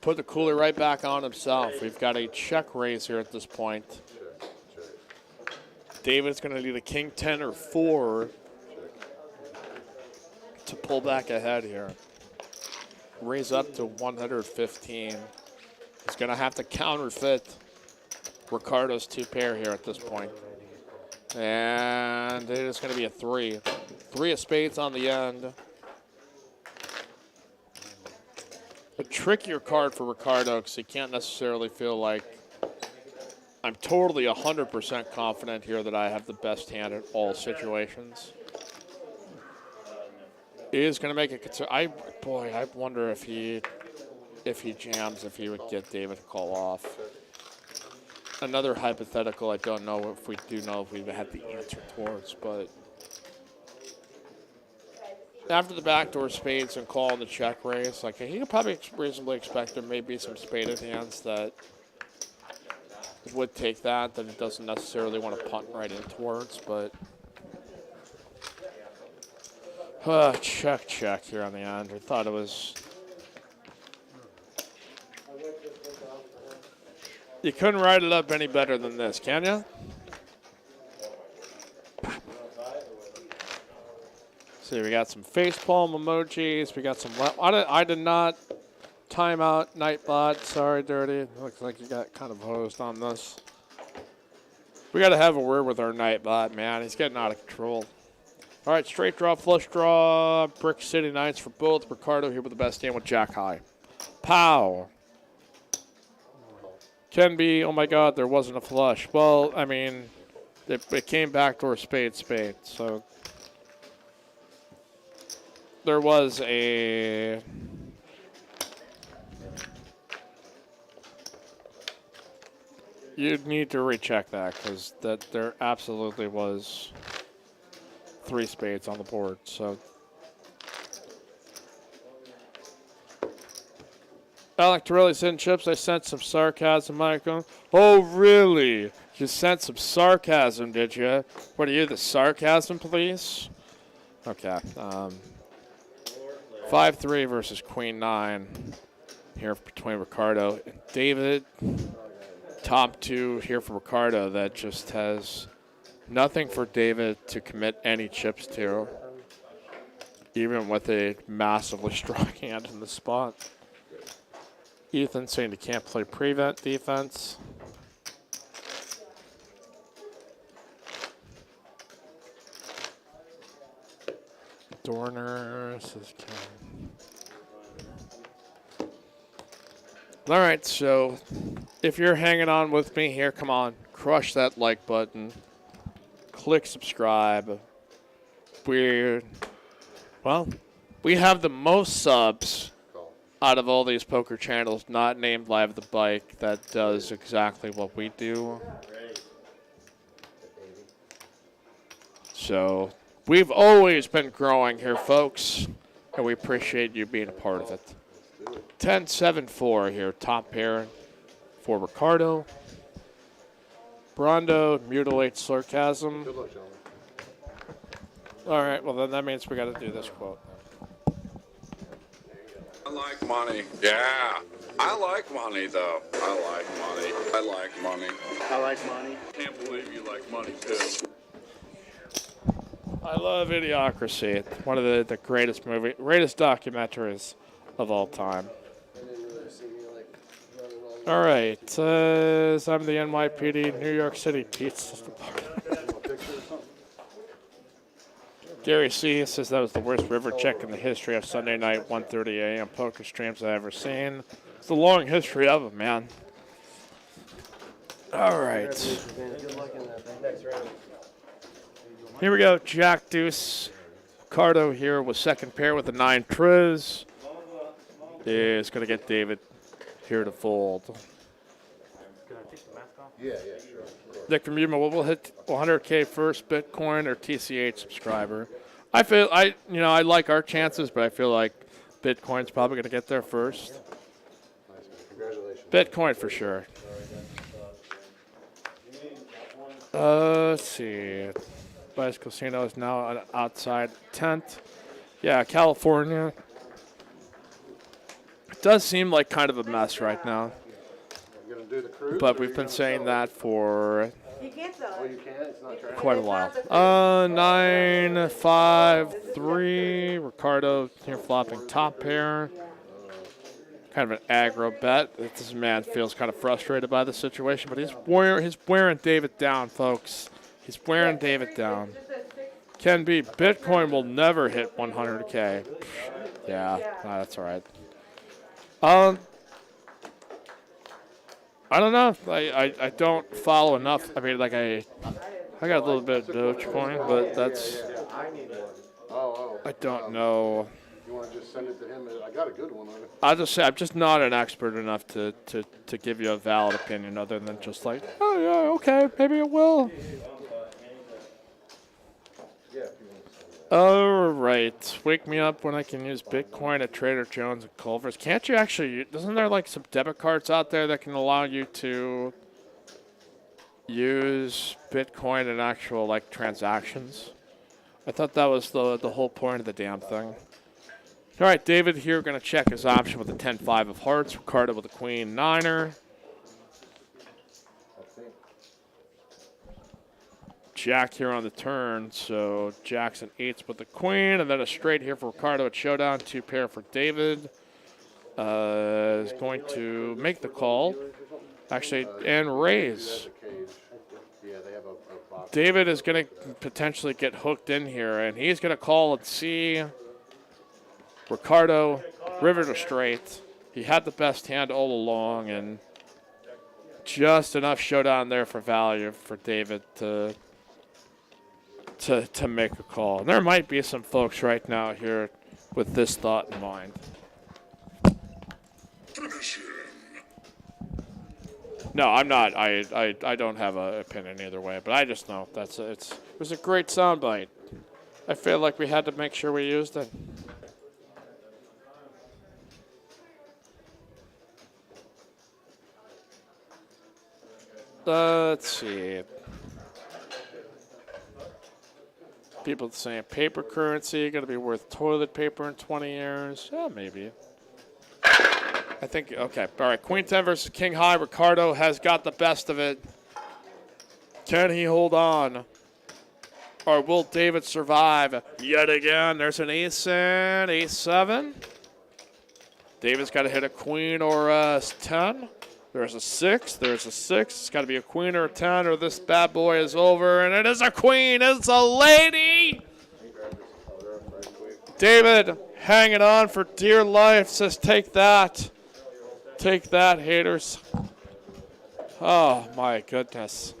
put the cooler right back on himself? We've got a check raise here at this point. David's going to need a King 10 or 4 to pull back ahead here. Raise up to 115. He's going to have to counterfeit Ricardo's 2-pair here at this point. And it is going to be a 3. 3 of spades on the end. A trickier card for Ricardo because he can't necessarily feel like I'm totally 100% confident here that I have the best hand in all situations. He is going to make a concern. I wonder if he jams, if he would get David to call off. Another hypothetical I don't know if we do know if we had the answer towards, but after the backdoor spades and call in the check raise, like he could probably reasonably expect there may be some spaded hands that would take that he doesn't necessarily want to punt right in towards, but check here on the end. I thought it was. You couldn't write it up any better than this, can you? See, we got some facepalm emojis. We got some. I did not time out Nightbot. Sorry, Dirty. Looks like you got kind of hosed on this. We got to have a word with our Nightbot, man. He's getting out of control. All right, straight draw, flush draw, Brick City Knights for both. Ricardo here with the best hand with Jack High. Pow. Can be, oh my God, there wasn't a flush. Well, I mean, it came back to a spade, so there was a. You'd need to recheck that because there absolutely was 3 spades on the board. So Alec Torelli sent chips. I sent some sarcasm, Michael. Oh, really? You sent some sarcasm, did you? What are you, the sarcasm police? Okay. 5-3 versus Queen 9 here between Ricardo and David. Top 2 here for Ricardo that just has nothing for David to commit any chips to, even with a massively strong hand in the spot. Ethan saying he can't play prevent defense. Dorner says all right, so if you're hanging on with me here, come on, crush that like button. Click subscribe. We have the most subs out of all these poker channels not named Live the Bike that does exactly what we do. So we've always been growing here, folks, and we appreciate you being a part of it. 10-7-4 here, top pair for Ricardo. Brondo mutilates sarcasm. Good luck, gentlemen. All right, well, then that means we got to do this quote. I like money. Yeah. I like money, though. I like money. I like money. I like money. Can't believe you like money, too. I love Idiocracy. It's one of the greatest documentaries of all time. All right, says I'm the NYPD New York City Pizza Department. Gary C. says that was the worst river check in the history of Sunday night 1:30 a.m. poker streams I've ever seen. It's a long history of it, man. All right. Here we go. Jack Deuce. Ricardo here with second pair with the 9 triz. Is going to get David here to fold. Yeah, sure. Nick from Yuma, we'll hit 100K first Bitcoin or TCH subscriber. I like our chances, but I feel like Bitcoin's probably going to get there first. Nice, man. Congratulations. Bitcoin for sure. Let's see. Vice Casino is now an outside tent. Yeah, California. It does seem like kind of a mess right now. You're gonna do the cruise, But we've been saying that for You can't sell Oh, it. you can't? It's not trash? quite a while. 9-5-3. Ricardo here flopping top pair. kind of an aggro bet. This man feels kind of frustrated by the situation, but he's wearing David down, folks. He's wearing David down. Can be. Bitcoin will never hit 100K. Yeah, that's all right. I don't know. I don't follow enough. I mean, like I got a little bit of Dogecoin, but that's. I don't know. You want to just send it to him? I got a good one on it. I'll just say I'm just not an expert enough to give you a valid opinion other than just like, oh yeah, okay, maybe it will. All right, wake me up when I can use Bitcoin at Trader Joe's and Culver's. Can't you actually? Isn't there like some debit cards out there that can allow you to use Bitcoin in actual like transactions? I thought that was the whole point of the damn thing. All right, David here going to check his option with the 10-5 of hearts. Ricardo with the queen niner. Jack here on the turn, so Jack's and 8s with the queen, and then a straight here for Ricardo at showdown. 2 pair for David. Is going to make the call, actually, and raise. David is going to potentially get hooked in here, and he's going to call and see Ricardo river to straight. He had the best hand all along, and just enough showdown there for value for David to make a call. And there might be some folks right now here with this thought in mind. No, I'm not. I don't have an opinion either way, but I just know it was a great soundbite. I feel like we had to make sure we used it. Let's see. People saying paper currency going to be worth toilet paper in 20 years. Yeah, maybe. I think, okay. All right, Queen 10 versus King High. Ricardo has got the best of it. Can he hold on? Or will David survive yet again? There's an ace and ace 7. David's got to hit a queen or a 10. There's a 6. There's a 6. It's got to be a queen or a 10 or this bad boy is over. And it is a queen. It's a lady. David hanging on for dear life. Says take that. Take that, haters. Oh, my goodness.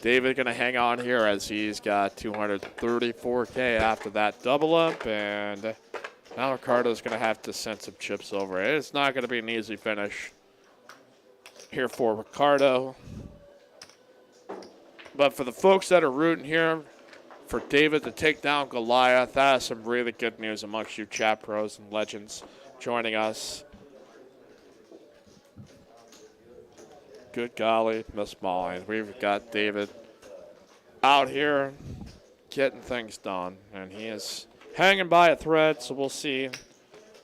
David going to hang on here as he's got 234K after that double up. And now Ricardo's going to have to send some chips over. It's not going to be an easy finish here for Ricardo. But for the folks that are rooting here for David to take down Goliath, that is some really good news amongst you chat pros and legends joining us. Good golly, Miss Molly. We've got David out here getting things done, and he is hanging by a thread, so we'll see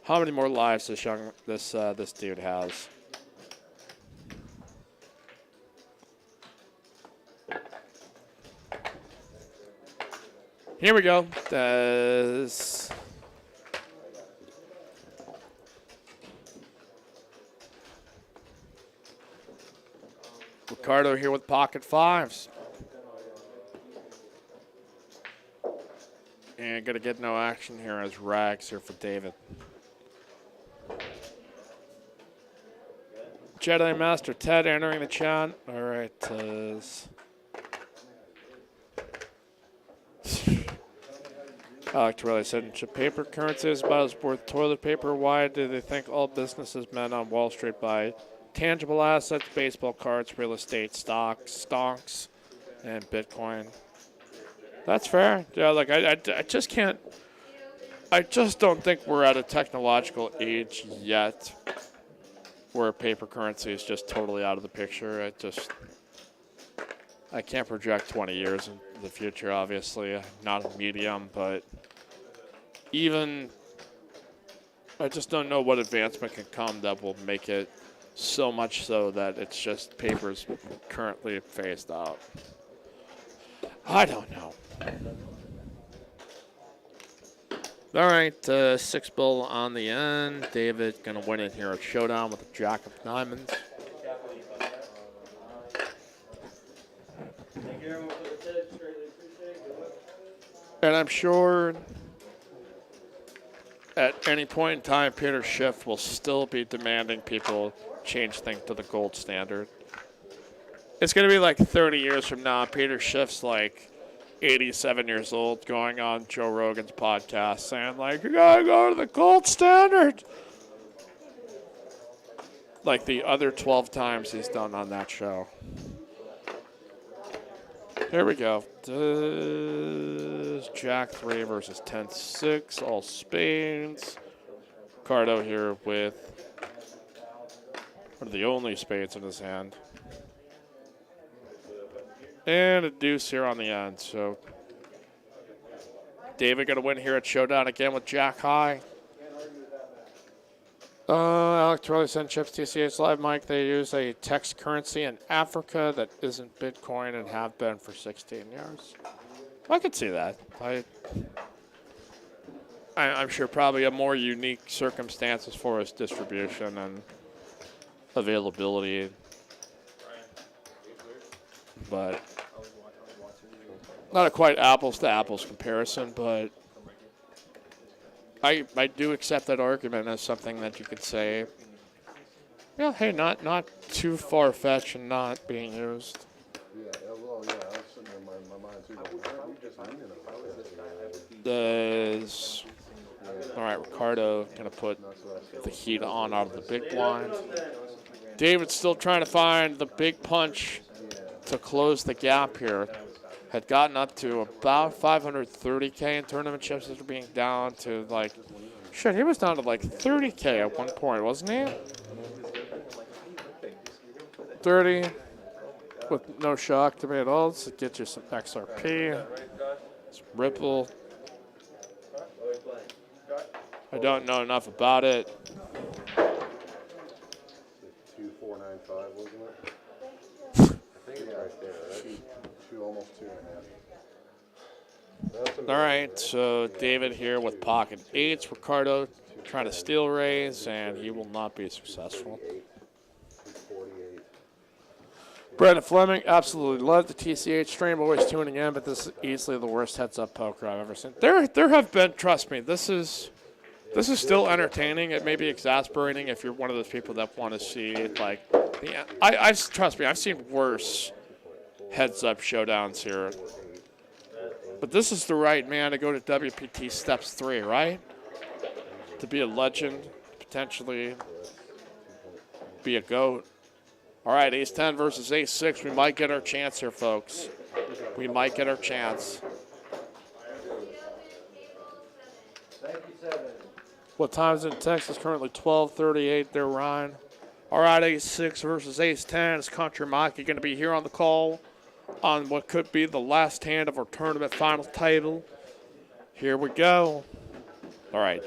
how many more lives this dude has. Here we go. Ricardo here with pocket 5s. And gonna get no action here as Rags here for David. Jedi Master Ted entering the chat. All right. Alec Torelli said, paper currency is about as worth toilet paper. Why do they think all businesses men on Wall Street buy tangible assets, baseball cards, real estate, stocks, and Bitcoin? That's fair. Yeah, like I just can't. I just don't think we're at a technological age yet where paper currency is just totally out of the picture. I can't project 20 years in the future, obviously. Not a medium, but even I just don't know what advancement can come that will make it so much so that it's just paper's currently phased out. I don't know. All right, 6 bill on the end. David gonna win it here at Showdown with the Jack of Diamonds. Thank you everyone for the tips. Greatly appreciate it. And I'm sure at any point in time, Peter Schiff will still be demanding people change things to the gold standard. It's going to be like 30 years from now. Peter Schiff's like 87 years old going on Joe Rogan's podcast saying, like, you got to go to the gold standard. Like the other 12 times he's done on that show. Here we go. Jack 3 versus 10-6, all spades. Ricardo here with one of the only spades in his hand. And a deuce here on the end. So David going to win here at Showdown again with Jack high. Alec Torley sent chips TCH Live, Mike. They use a text currency in Africa that isn't Bitcoin and have been for 16 years. I could see that. I'm sure probably a more unique circumstance as far as distribution and availability. But not a quite apples to apples comparison, but I do accept that argument as something that you could say, yeah, hey, not too far-fetched and not being used. Yeah, well, yeah, I was sitting there in my mind too. All right, Ricardo going to put the heat on out of the big blind. David's still trying to find the big punch to close the gap here. Had gotten up to about 530K in tournament chips after being down to like, shit, he was down to like 30K at one point, wasn't he? 30 with no shock to me at all. So get you some XRP, some Ripple. I don't know enough about it. 2495, wasn't it? I think it's right there, right? Almost 2.5. All right, so David here with pocket eights. Ricardo trying to steal raise, and he will not be successful. Brandon Fleming, absolutely love the TCH stream. Always tuning in, but this is easily the worst heads-up poker I've ever seen. There have been, trust me, this is still entertaining. It may be exasperating if you're one of those people that want to see like trust me, I've seen worse heads-up showdowns here. But this is the right man to go to WPT Steps 3, right? To be a legend, potentially be a GOAT. All right, ace-10 versus ace-6. We might get our chance here, folks. We might get our chance. What time is it in Texas? Currently 12:38 there, Ryan. All right, ace-6 versus ace-10. Is Country Mike going to be here on the call on what could be the last hand of our tournament final table? Here we go. All right,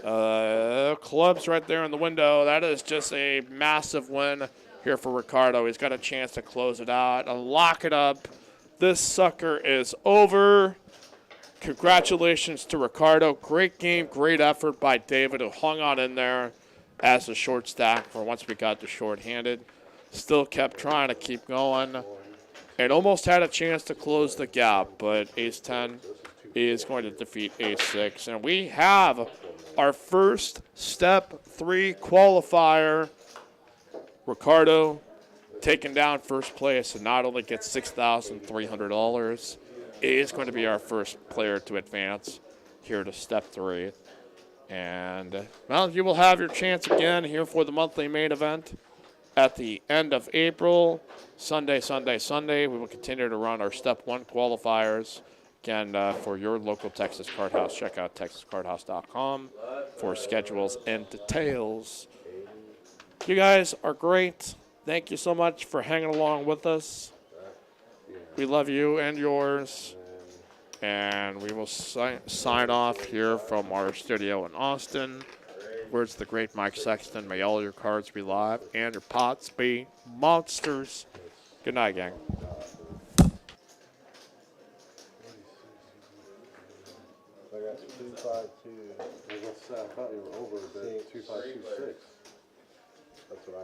clubs right there in the window. That is just a massive win here for Ricardo. He's got a chance to close it out and lock it up. This sucker is over. Congratulations to Ricardo. Great game, great effort by David, who hung on in there as a short stack for once we got to short-handed. Still kept trying to keep going and almost had a chance to close the gap, but ace-10 is going to defeat ace-6. And we have our first step 3 qualifier. Ricardo taking down first place and not only gets $6,300, is going to be our first player to advance here to step 3. And, well, you will have your chance again here for the monthly main event at the end of April. Sunday. We will continue to run our step 1 qualifiers. Again, for your local Texas Card House, check out texascardhouse.com for schedules and details. You guys are great. Thank you so much for hanging along with us. We love you and yours. And we will sign off here from our studio in Austin. Words of the great Mike Sexton. May all your cards be live and your pots be monsters. Good night, gang. I got 252. I was gonna say, I thought you were over the 2526. That's what I